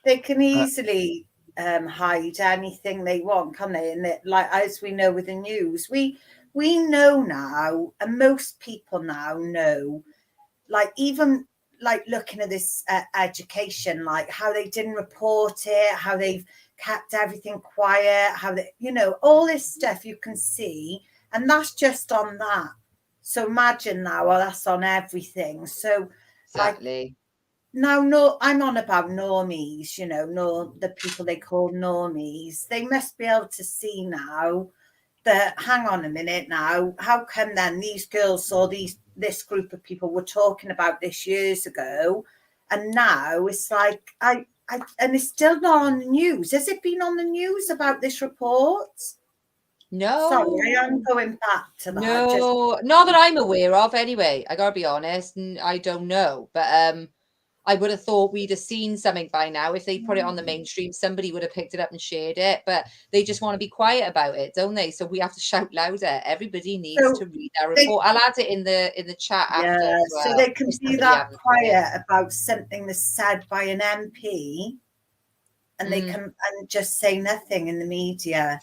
They can easily hide anything they want, can they? And like, as we know with the news, we know now, and most people now know, like, even like looking at this education, like how they didn't report it, how they've kept everything quiet, how they, all this stuff you can see, and that's just on that. So imagine now, well, that's on everything. So Exactly. like, now, no, I'm on about normies, the people they call normies. They must be able to see now that, hang on a minute now, how come then these girls saw this group of people were talking about this years ago, and now it's like, and it's still not on the news. Has it been on the news about this report? No. Sorry, I am going back to that. No, not that I'm aware of anyway. I gotta be honest, and I don't know. But I would have thought we'd have seen something by now. If they put it on the mainstream, somebody would have picked it up and shared it. But they just want to be quiet about it, don't they? So we have to shout louder. Everybody needs to read our report. I'll add it in the chat after. Yeah, as well, so they can if be somebody that hasn't seen quiet it. about something that's said by an MP, and they can and just say nothing in the media.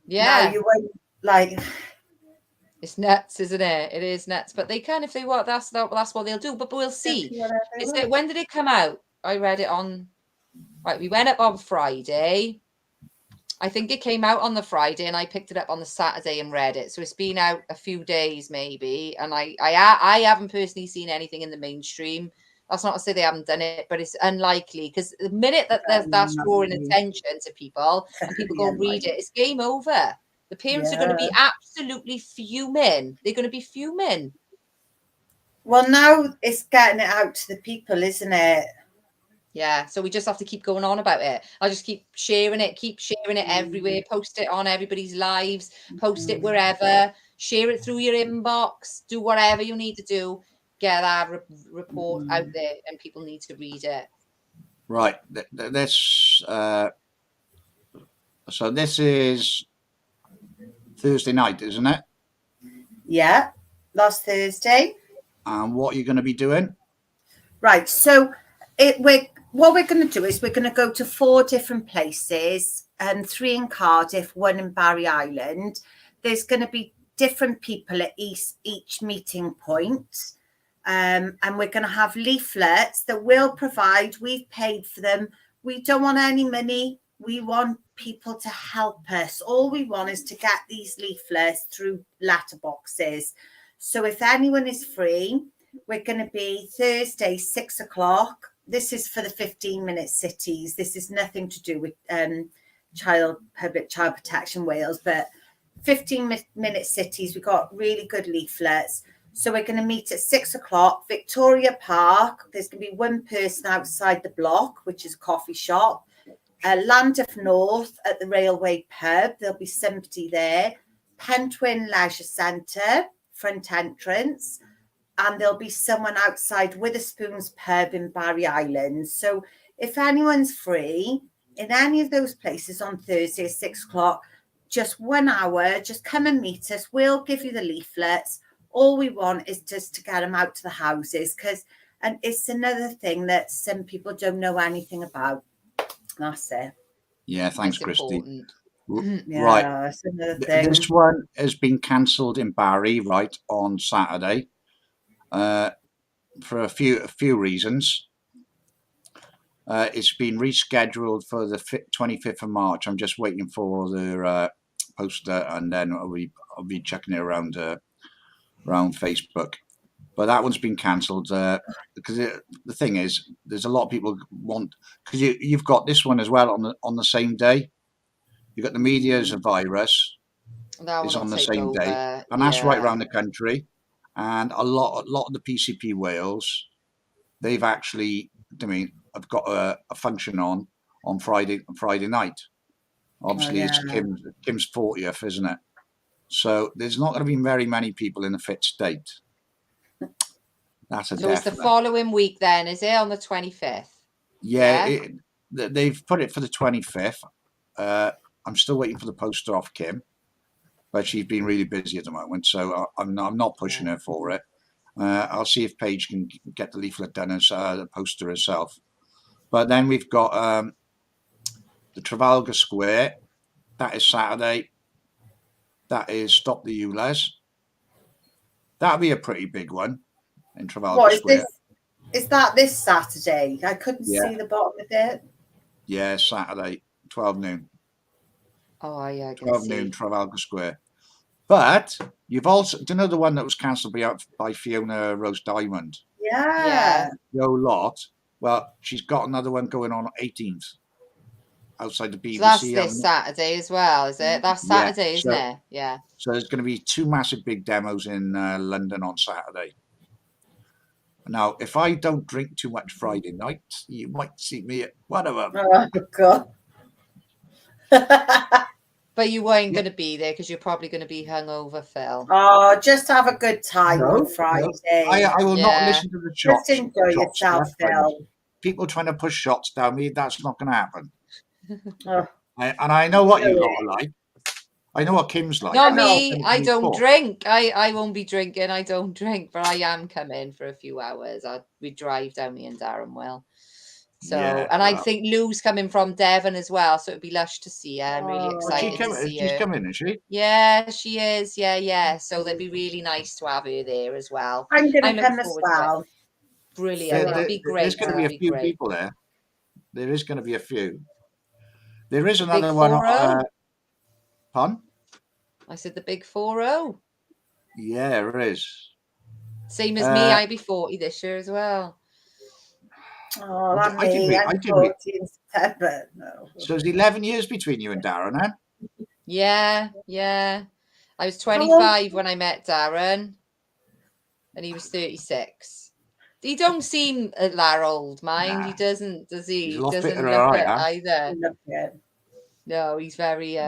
Yeah. Now you won't, like, it's nuts, isn't it? It is nuts. But they can, if they want. That's what they'll do. But we'll see. When did it come out? I read it on. Right, we went up on Friday. I think it came out on the Friday, and I picked it up on the Saturday and read it. So it's been out a few days, maybe. And I haven't personally seen anything in the mainstream. That's not to say they haven't done it, but it's unlikely, because the minute that that's drawing attention to people and people go and read it, it's game over. The parents are going to be absolutely fuming. They're going to be fuming. Well, now it's getting it out to the people, isn't it? Yeah, so we just have to keep going on about it. I'll just keep sharing it everywhere, post it on everybody's lives, post it wherever, share it through your inbox, do whatever you need to do, get that report out there, and people need to read it. Right, this so this is Thursday night, isn't it? Yeah, last Thursday. And what are you going to be doing? Right, so what we're going to do is we're going to go to 4 different places, 3 in Cardiff, 1 in Barry Island. There's going to be different people at each meeting point, and we're going to have leaflets that we'll provide. We've paid for them. We don't want any money. We want people to help us. All we want is to get these leaflets through letterboxes. So if anyone is free, we're going to be Thursday, 6 o'clock. This is for the 15-minute cities. This is nothing to do with Public Child Protection Wales, but 15-minute cities. We've got really good leaflets. So we're going to meet at 6 o'clock, Victoria Park. There's going to be one person outside the block, which is a coffee shop. Llandaff North at the Railway Pub. There'll be somebody there. Pentwyn Leisure Centre, front entrance. And there'll be someone outside Witherspoon's Pub in Barry Island. So if anyone's free in any of those places on Thursday at 6 o'clock, just 1 hour, just come and meet us. We'll give you the leaflets. All we want is just to get them out to the houses, and it's another thing that some people don't know anything about. That's it. Yeah, thanks, It's Christy. Yeah, Right. that's another thing. This one has been cancelled in Barry, right, on Saturday, for a few reasons. It's been rescheduled for the 25th of March. I'm just waiting for the poster, and then I'll be checking it around Facebook. But that one's been cancelled because the thing is, there's a lot of people want, because you've got this one as well on the same day. You've got the media's a virus is on the same day, and that's right around the country. And a lot of the PCP Wales, they've actually, I've got a function on Friday night. Obviously, it's Kim's 40th, isn't it? So there's not going to be very many people in a fit state. That's a So it's the following week then, is it, on the 25th? Yeah. They've put it for the 25th. I'm still waiting for the poster off Kim, but she's been really busy at the moment, so I'm not pushing her for it. I'll see if Paige can get the leaflet done as the poster herself. But then we've got the Trafalgar Square. That is Saturday. That is Stop the ULEZ. That'll be a pretty big one in Trafalgar What is Square. this? Is that this Saturday? I couldn't Yeah. see the bottom of it. Yeah, Saturday, 12 noon. Oh, yeah, I can 12 see. noon, Trafalgar Square. But you've also, do you know the one that was cancelled by Fiona Rose Diamond? Yeah. No lot. Well, she's got another one going on 18th outside the BBC. So that's this Saturday as well, is it? That's Saturday, Yeah, isn't it? Yeah. So there's going to be 2 massive big demos in London on Saturday. Now, if I don't drink too much Friday night, you might see me at one of them. Oh, God. But you weren't going to be there because you're probably going to be hungover, Phil. Oh, just have a good time on Friday. I will not listen to the shots. Just enjoy yourself, Phil. People trying to push shots down me, that's not going to happen. Oh. And I know what you got to like. I know what Kim's like. Not me. I don't drink. I won't be drinking. I don't drink, but I am coming for a few hours. We drive down, me and Darren will. So, Yeah, and I think Lou's coming from Devon as well, so it'd be lush to see her. I'm really excited to see her. She's coming, is she? Yeah, she is. Yeah. So that'd be really nice to have her there as well. I'm going to come as well. Brilliant. It'll be great. There's going to be a few people there. There is going to be a few. There is another one. Pardon? I said the big 4-0. Yeah, there is. Same as me. I'll be 40 this year as well. Oh, that's me. I'm 40 in September. No. So it's 11 years between you and Darren, then? Yeah. I was 25 when I met Darren, and he was 36. He don't seem a lot old, mind. Nah. He doesn't, does he? He doesn't look it either. No, he's very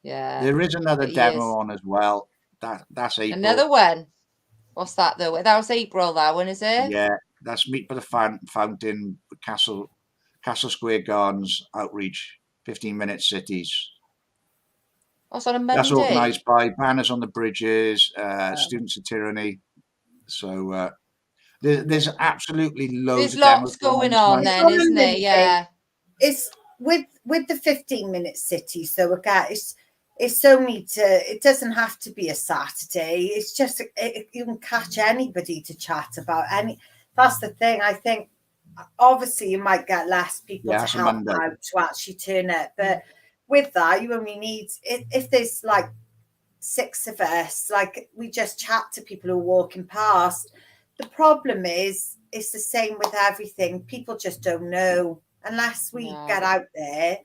yeah. There is another demo on as well. That's April. Another one. What's that though? That was April. That one, is it? Yeah, that's Meet by the Fountain, Castle Square Gardens outreach, 15-minute cities. What's on a Monday? That's organised by Banners on the Bridges, Students of Tyranny. So there's absolutely loads. There's lots going on then, isn't there? Yeah. It's with the 15-minute city. So again, it's only it doesn't have to be a Saturday. It's just you can catch anybody to chat about any. That's the thing. I think obviously you might get less people to help out to actually turn up, but with that you only need if there's like 6 of us, like we just chat to people who are walking past. The problem is it's the same with everything. People just don't know unless we get out there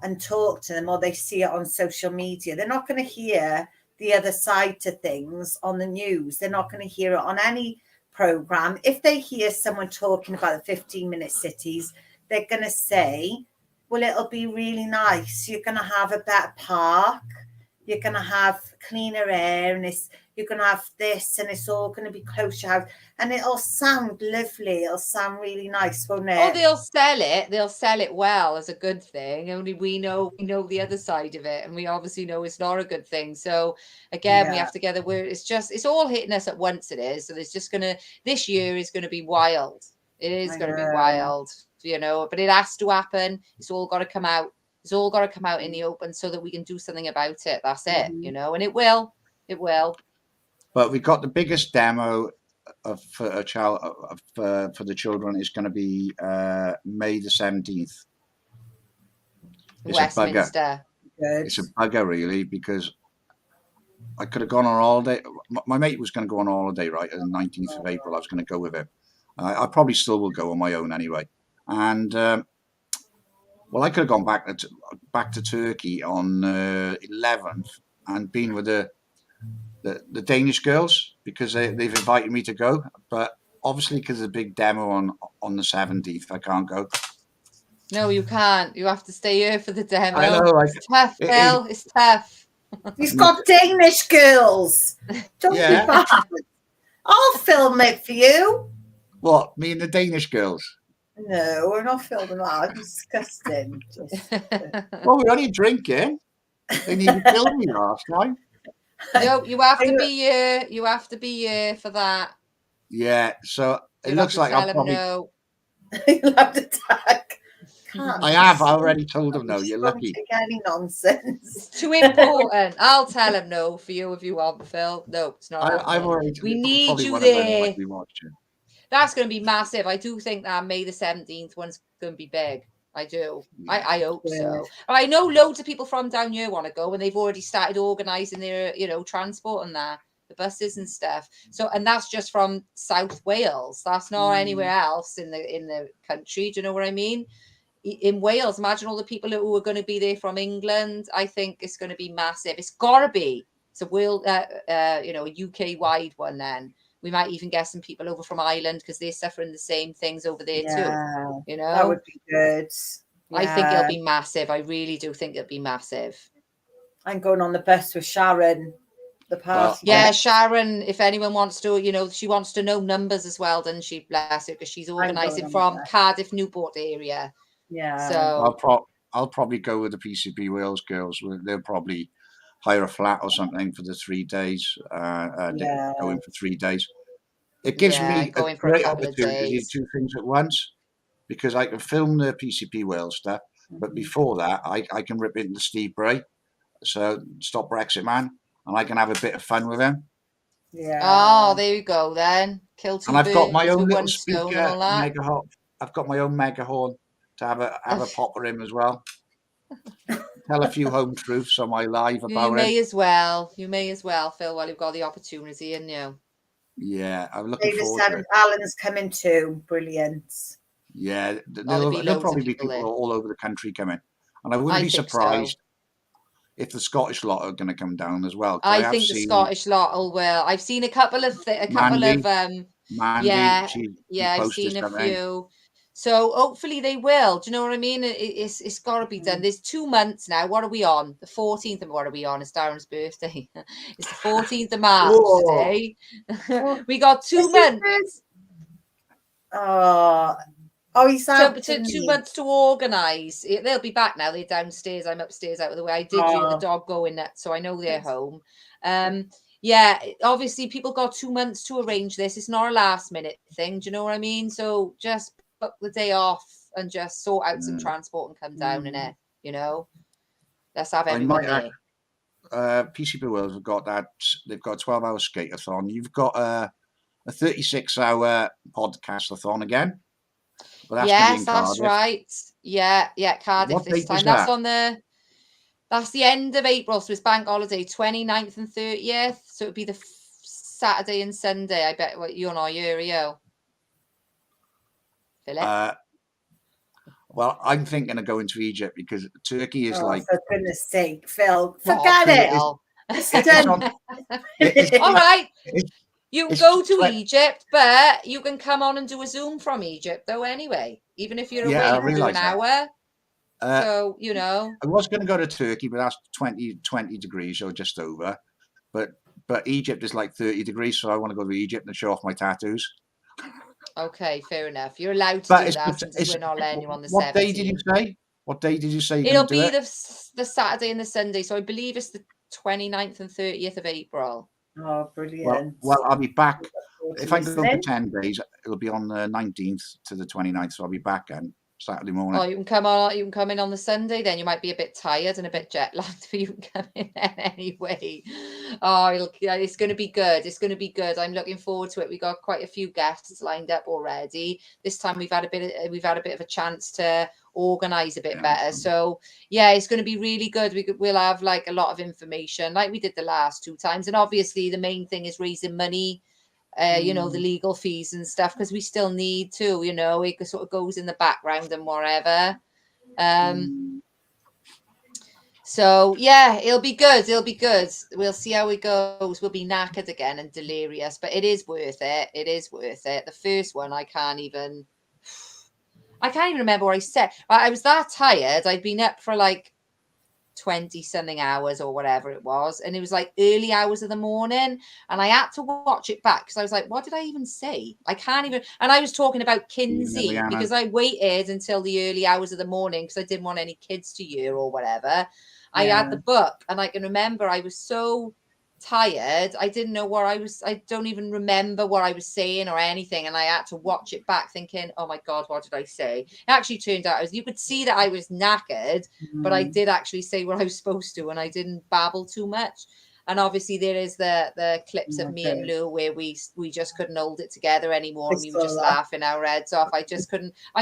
and talk to them or they see it on social media. They're not going to hear the other side to things on the news. They're not going to hear it on any program. If they hear someone talking about the 15-minute cities, they're going to say, well, it'll be really nice. You're going to have a better park. You're going to have cleaner air, and you're going to have this, and it's all going to be close to your house. And it'll sound lovely. It'll sound really nice, won't it? Oh, they'll sell it. They'll sell it well as a good thing. Only we know the other side of it, and we obviously know it's not a good thing. So again, we have to get it's all hitting us at once. It is. So this year is going to be wild. It is going to be wild, but it has to happen. It's all got to come out. It's all got to come out in the open so that we can do something about it. That's it, and it will. It will. But we got the biggest demo for a child for the children is going to be May the 17th. It's Westminster. A bugger. It's a bugger, really, because I could have gone on holiday. My mate was going to go on holiday, right, on the 19th of April. I was going to go with him. I probably still will go on my own anyway. And well, I could have gone back to Turkey on 11th and been with the Danish girls because they've invited me to go. But obviously, because of the big demo on the 17th, I can't go. No, you can't. You have to stay here for the demo. I know. It's tough, Phil. It's tough. He's got Danish girls. Don't be bad. I'll film it for you. What? Me and the Danish girls? No, we're not filming that. Disgusting. Well, we're only drinking. They need to kill me last time. No, you have to be here. You have to be here for that. Yeah, so it looks like I'll probably... You'll have to tag I have. I already told him no. You're Don't lucky. take any nonsense. It's too important. I'll tell him no for you if you want, Phil. No, it's not. I've happening. already. We need probably you one of them there. might be watching. That's going to be massive. I do think that May the 17th one's going to be big. I do. I hope so. I know loads of people from down here want to go, and they've already started organising their, transport and that, the buses and stuff. So, and that's just from South Wales. That's not anywhere else in the country. Do you know what I mean? In Wales, imagine all the people who are going to be there from England. I think it's going to be massive. It's got to be. It's a world, a UK wide one. Then we might even get some people over from Ireland because they're suffering the same things over there too. That would be good. I think it'll be massive. I really do think it'll be massive. I'm going on the bus with Sharon. The party. Yeah, Sharon, if anyone wants to, she wants to know numbers as well, doesn't she? Bless her, because she's organising from Cardiff, Newport area. Yeah. So I'll probably go with the PCP Wales girls. They'll probably hire a flat or something for the 3 days. Going for 3 days. It gives me a great opportunity to do 2 things at once, because I can film the PCP Wales stuff, but before that, I can rip into Steve Bray, so Stop Brexit Man, and I can have a bit of fun with him. Yeah. Oh, there you go then. Kill two birds with one stone. And I've got my own little speaker, mega horn. I've got my own mega horn to have a pop with him as well. Tell a few home truths on my live about You him. You may as well, Phil, while you've got the opportunity, and Yeah, I'm looking forward to it. Alan's coming too. Brilliant. Yeah, there'll probably be people all over the country coming, and I wouldn't be surprised if the Scottish lot are going to come down as well. I think the Scottish lot will. I've seen a couple of Mandy, I've seen a few. So hopefully they will. Do you know what I mean? It's got to be done. There's 2 months now. What are we on? The 14th of what are we on? It's Darren's birthday. It's the 14th of March today. We got 2 months. He's out. So 2 months to organise. They'll be back now. They're downstairs. I'm upstairs out of the way. I did hear the dog going nuts, so I know they're home. Yeah, obviously people got 2 months to arrange this. It's not a last minute thing. Do you know what I mean? So just book the day off and just sort out some transport and come down in it. Let's have everyone there. PCP Wales have got that. They've got a 12-hour skate-a-thon. You've got a 36-hour podcast-a-thon again. Yes, that's right. Yeah, Cardiff this time. That's the end of April, so it's bank holiday, 29th and 30th. So it'd be the Saturday and Sunday. I bet you're not here, are you? Philip? Well, I'm thinking of going to Egypt because Turkey is like... For goodness sake, Phil, forget it. All right. You can go to Egypt, but you can come on and do a Zoom from Egypt, though, anyway, even if you're away for an hour. So, I was going to go to Turkey, but that's 20 degrees or just over. But Egypt is like 30 degrees, so I want to go to Egypt and show off my tattoos. Okay, fair enough. You're allowed to do that since we're not letting you on the 17th. What day did you say? What day did you say It'll be the Saturday and the Sunday, so I believe it's the 29th and 30th of April. Oh, brilliant. Well, I'll be back. If I go for 10 days, it'll be on the 19th to the 29th, so I'll be back on Saturday morning. Oh, you can come in on the Sunday then. You might be a bit tired and a bit jet lagged, but you can come in then anyway. Oh, it's going to be good. It's going to be good. I'm looking forward to it. We got quite a few guests lined up already. This time we've had a bit of a chance to organize a bit better. So yeah, it's going to be really good. We'll have like a lot of information like we did the last 2 times. And obviously the main thing is raising money. The legal fees and stuff, because we still need to, it sort of goes in the background and whatever. So yeah, it'll be good. We'll see how it goes. We'll be knackered again and delirious, but it is worth it. The first one, I can't even remember what I said. I was that tired. I'd been up for like 20 something hours or whatever it was, and it was like early hours of the morning, and I had to watch it back because I was like, what did I even say? I can't even. And I was talking about Kinsey because I waited until the early hours of the morning because I didn't want any kids to hear or whatever. I had the book, and I can remember I was so tired. I didn't know what I don't even remember what I was saying or anything. And I had to watch it back thinking, oh my God, what did I say? It actually turned out, you could see that I was knackered, but I did actually say what I was supposed to, and I didn't babble too much. And obviously there is the clips of me and Lou where we just couldn't hold it together anymore. And we were just laughing our heads off. I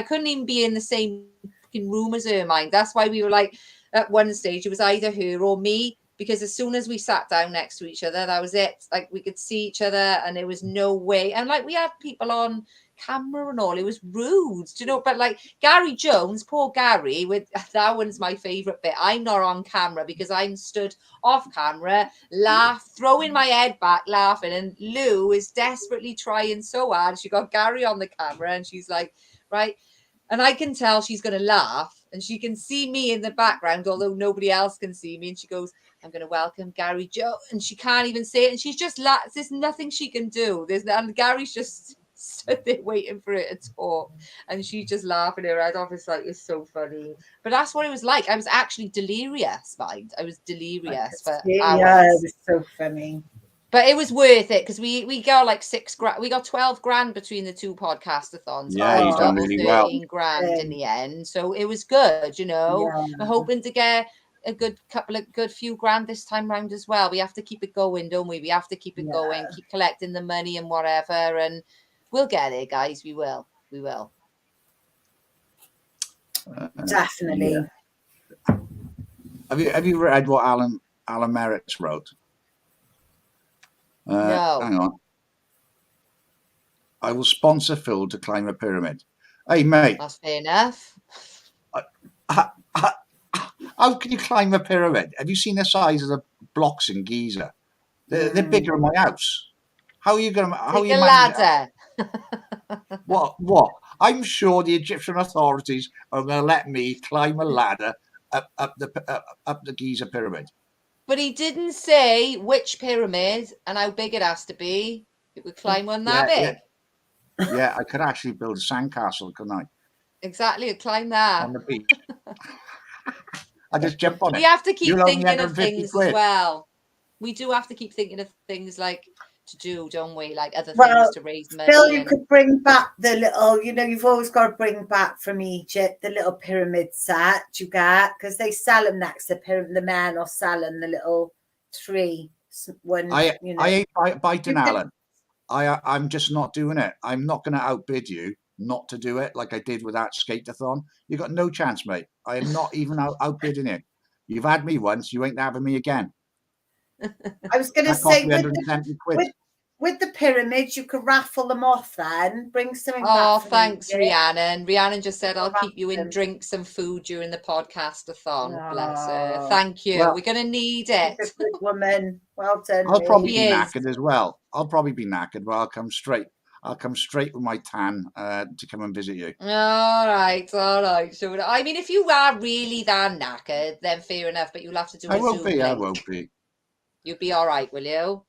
couldn't even be in the same room as her, mind. That's why we were like, at one stage, it was either her or me, because as soon as we sat down next to each other, that was it. Like, we could see each other and there was no way. And like, we had people on camera and all. It was rude, do you know? But like Gary Jones, poor Gary, that one's my favorite bit. I'm not on camera because I'm stood off camera, throwing my head back, laughing. And Lou is desperately trying so hard. She got Gary on the camera and she's like, right. And I can tell she's going to laugh, and she can see me in the background, although nobody else can see me. And she goes, I'm going to welcome Gary Joe. And she can't even say it. And she's just there's nothing she can do. And Gary's just stood there waiting for her to talk. And she's just laughing her head off. It's like, it's so funny. But that's what it was like. I was actually delirious, mind. I was delirious for hours. Yeah, it was so funny. But it was worth it because we got like we got 12 grand between the two podcastathons. Yeah, you've done really well. 13 grand in the end. So it was good, you know. Yeah. We're hoping to get a good few grand this time round as well. We have to keep it going, don't we? We have to keep it going, keep collecting the money and whatever, and we'll get there, guys. We will. Definitely. Have you read what Alan Merritt's wrote? No. Hang on. I will sponsor Phil to climb a pyramid. Hey, mate. That's fair enough. How can you climb a pyramid? Have you seen the size of the blocks in Giza? They're bigger than my house. How are you going to... How are you ladder. What? I'm sure the Egyptian authorities are going to let me climb a ladder up the Giza pyramid. But he didn't say which pyramid and how big it has to be. It would climb one that big. Yeah, I could actually build a sandcastle, couldn't I? Exactly, I'd climb that. On the beach. I just jump on it. We have to keep thinking of things as well. We do have to keep thinking of things like to do, don't we? Like other things to raise money. Phil, you could bring back the little, you've always got to bring back from Egypt the little pyramid set you get, because they sell them next to the men or selling the little tree one. I ain't biting Alan. I'm just not doing it. I'm not going to outbid you not to do it like I did with that skate-a-thon. You got no chance, mate. I am not even outbidding you. You've had me once. You ain't having me again. I was going to say, with the pyramids, you could raffle them off then. Bring something back. Oh, thanks, Rhiannon. Rhiannon just said, I'll keep you in drinks and food during the podcast-a-thon. Bless her. Thank you. We're going to need it. Good woman. Well done. I'll probably be knackered as well. I'll probably be knackered, but I'll come straight with my tan to come and visit you. All right. So, I mean, if you are really that knackered, then fair enough, but you'll have to do I won't be. You'll be all right, will you?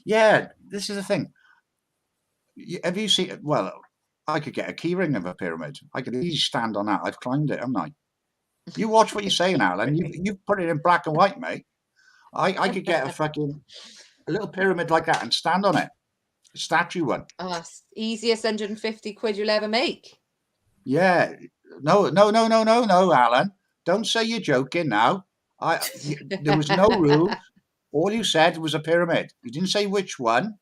Yeah, this is the thing. Have you seen? Well, I could get a key ring of a pyramid. I could easily stand on that. I've climbed it, haven't I? You watch what you're saying, Alan. You put it in black and white, mate. I could get a little pyramid like that and stand on it. A statue one. Oh, that's easiest 150 quid you'll ever make. Yeah. No, Alan. Don't say you're joking now. There was no rules. All you said was a pyramid. You didn't say which one.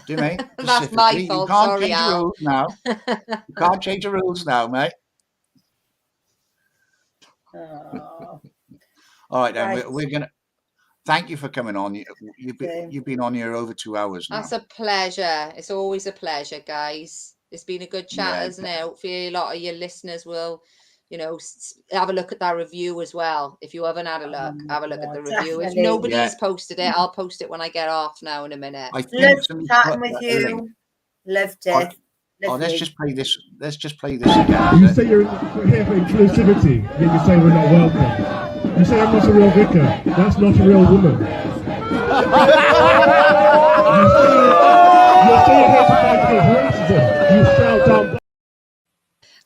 Do you, mate? That's my fault. You can't change the rules now. You can't change the rules now, mate. Oh. All right, then. We're going to... Thank you for coming on. You've been on here over 2 hours now. That's a pleasure. It's always a pleasure, guys. It's been a good chat, isn't it? Hopefully a lot of your listeners will... have a look at that review as well. If you haven't had a look, have a look at the review. Definitely. If nobody's posted it, I'll post it when I get off now in a minute. Loved chatting with you. Loved it. Let's just play this. Let's just play this again. You say you're here for inclusivity, then you say we're not welcome. You say I'm not a real vicar. That's not a real woman. You say you're here to fight against racism. You fell down.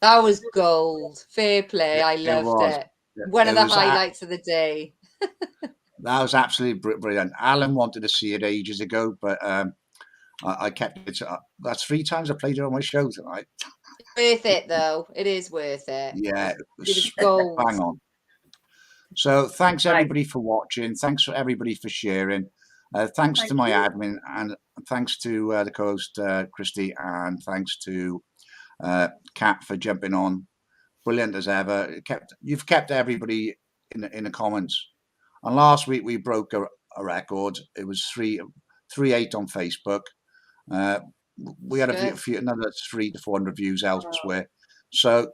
That was gold. Fair play. I loved it. One of the highlights of the day. That was absolutely brilliant. Alan wanted to see it ages ago, but I kept it. That's 3 times I played it on my show tonight. Worth it though. It is worth it. Yeah, it was gold. Bang on. So thanks everybody for watching. Thanks for everybody for sharing. Thanks to my admin, and thanks to the co-host Christy, and thanks to Kat for jumping on. Brilliant as ever. You've kept everybody in the comments. And last week we broke a record. It was 3.8 on Facebook. We had another 300 to 400 views elsewhere. So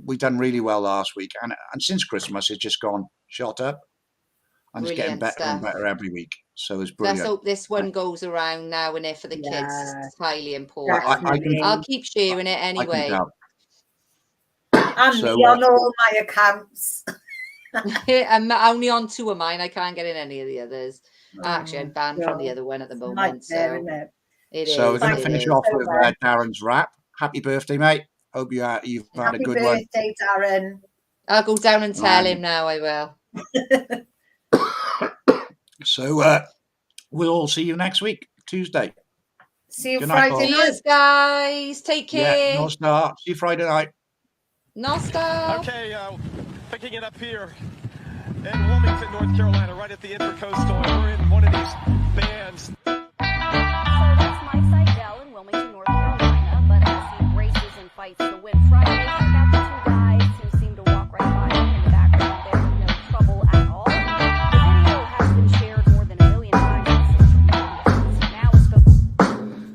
we've done really well last week, and since Christmas it's just gone shot up, and it's getting better and better every week. So it's brilliant. Let's hope this one goes around now and there for the kids. It's highly important. I'll keep sharing it anyway. And on all my accounts. I'm only on 2 of mine. I can't get in any of the others. Actually, I'm banned from the other one at the moment. So we're going to finish off with Darren's rap. Happy birthday, mate. Hope you've had a good one. Happy birthday, Darren. I'll go down and tell him now. I will. So we'll all see you next week, Tuesday. See you Friday night, guys. Take care. Yeah, no star. See you Friday night. No star. Okay, picking it up here in Wilmington, North Carolina, right at the Intercoastal. We're in one of these bands. So that's Mike Seidel in Wilmington, North Carolina. But as he races and fights to win Friday, check out the 2 guys who seem to walk right by him in the background there. No trouble at all. The video has been shared more than 1 million times on social media. Now it's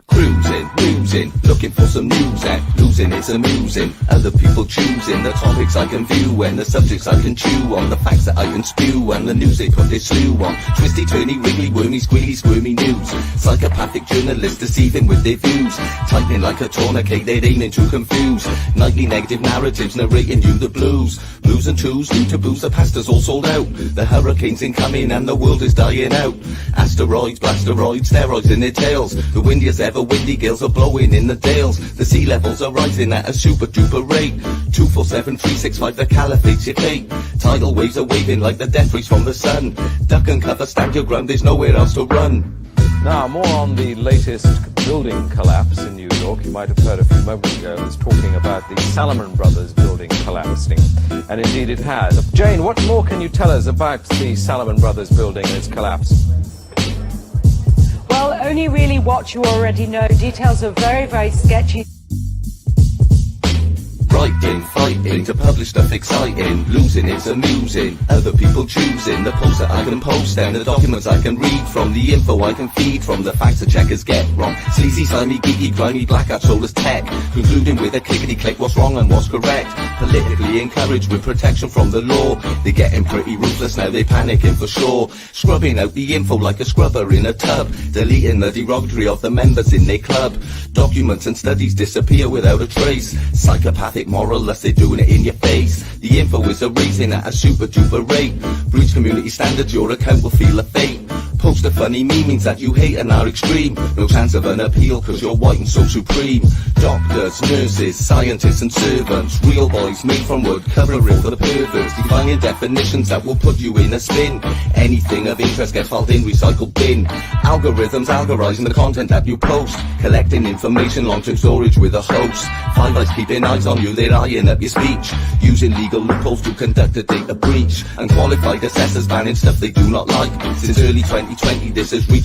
Cruising, losing, looking for some news and losing it's amusing. Other people choosing the topics I can view and the subjects I can chew on, the facts that I can spew and the news they put their slew on. Twisty, turny, wriggly, wormy, squealy, squirmy news. Psychopathic journalists deceiving with their views. Tightening like a tourniquet, they're aiming to confuse. Nightly negative narratives narrating you the blues. Blues and twos, new taboos, the pasta's all sold out. The hurricane's incoming and the world is dying out. Asteroids, blasteroids, steroids in their tails. The windiest ever windy gales are blowing in the dales. The sea levels are rising at a super duper rate. 247 365, the caliphate's your fate. Tidal waves are waving like the death rays from the sun. Duck and cover, stand your ground, there's nowhere else to run. Now, more on the latest building collapse in New York. You might have heard a few moments ago, it was talking about the Salomon Brothers building collapsing, and indeed it has. Jane, what more can you tell us about the Salomon Brothers building and its collapse? Well, only really what you already know. Details are very, very sketchy. Writing, fighting, to publish stuff exciting. Losing it's amusing, other people choosing the posts that I can post and the documents I can read from, the info I can feed from, the facts the checkers get wrong. Sleazy, slimy, geeky, grimy, blackout, soulless tech, concluding with a clickety-click what's wrong and what's correct. Politically encouraged with protection from the law. They're getting pretty ruthless now, they panicking for sure. Scrubbing out the info like a scrubber in a tub, deleting the derogatory of the members in their club. Documents and studies disappear without a trace. Psychopathic moral unless they're doing it in your face. The info is erasing at a super duper rate. Breach community standards, your account will feel a fate. Post a funny meme means that you hate and are extreme. No chance of an appeal cause you're white and so supreme. Doctors, nurses, scientists and servants, real boys made from wood, covering for the perverts. Defining definitions that will put you in a spin. Anything of interest gets filed in recycled bin. Algorithms algorithm the content that you post. Collecting information, long-term storage with a host. Five Eyes keeping eyes on you, they're eyeing up your speech. Using legal loopholes to conduct a data breach. Unqualified assessors banning stuff they do not like. Since early 2020 this has reached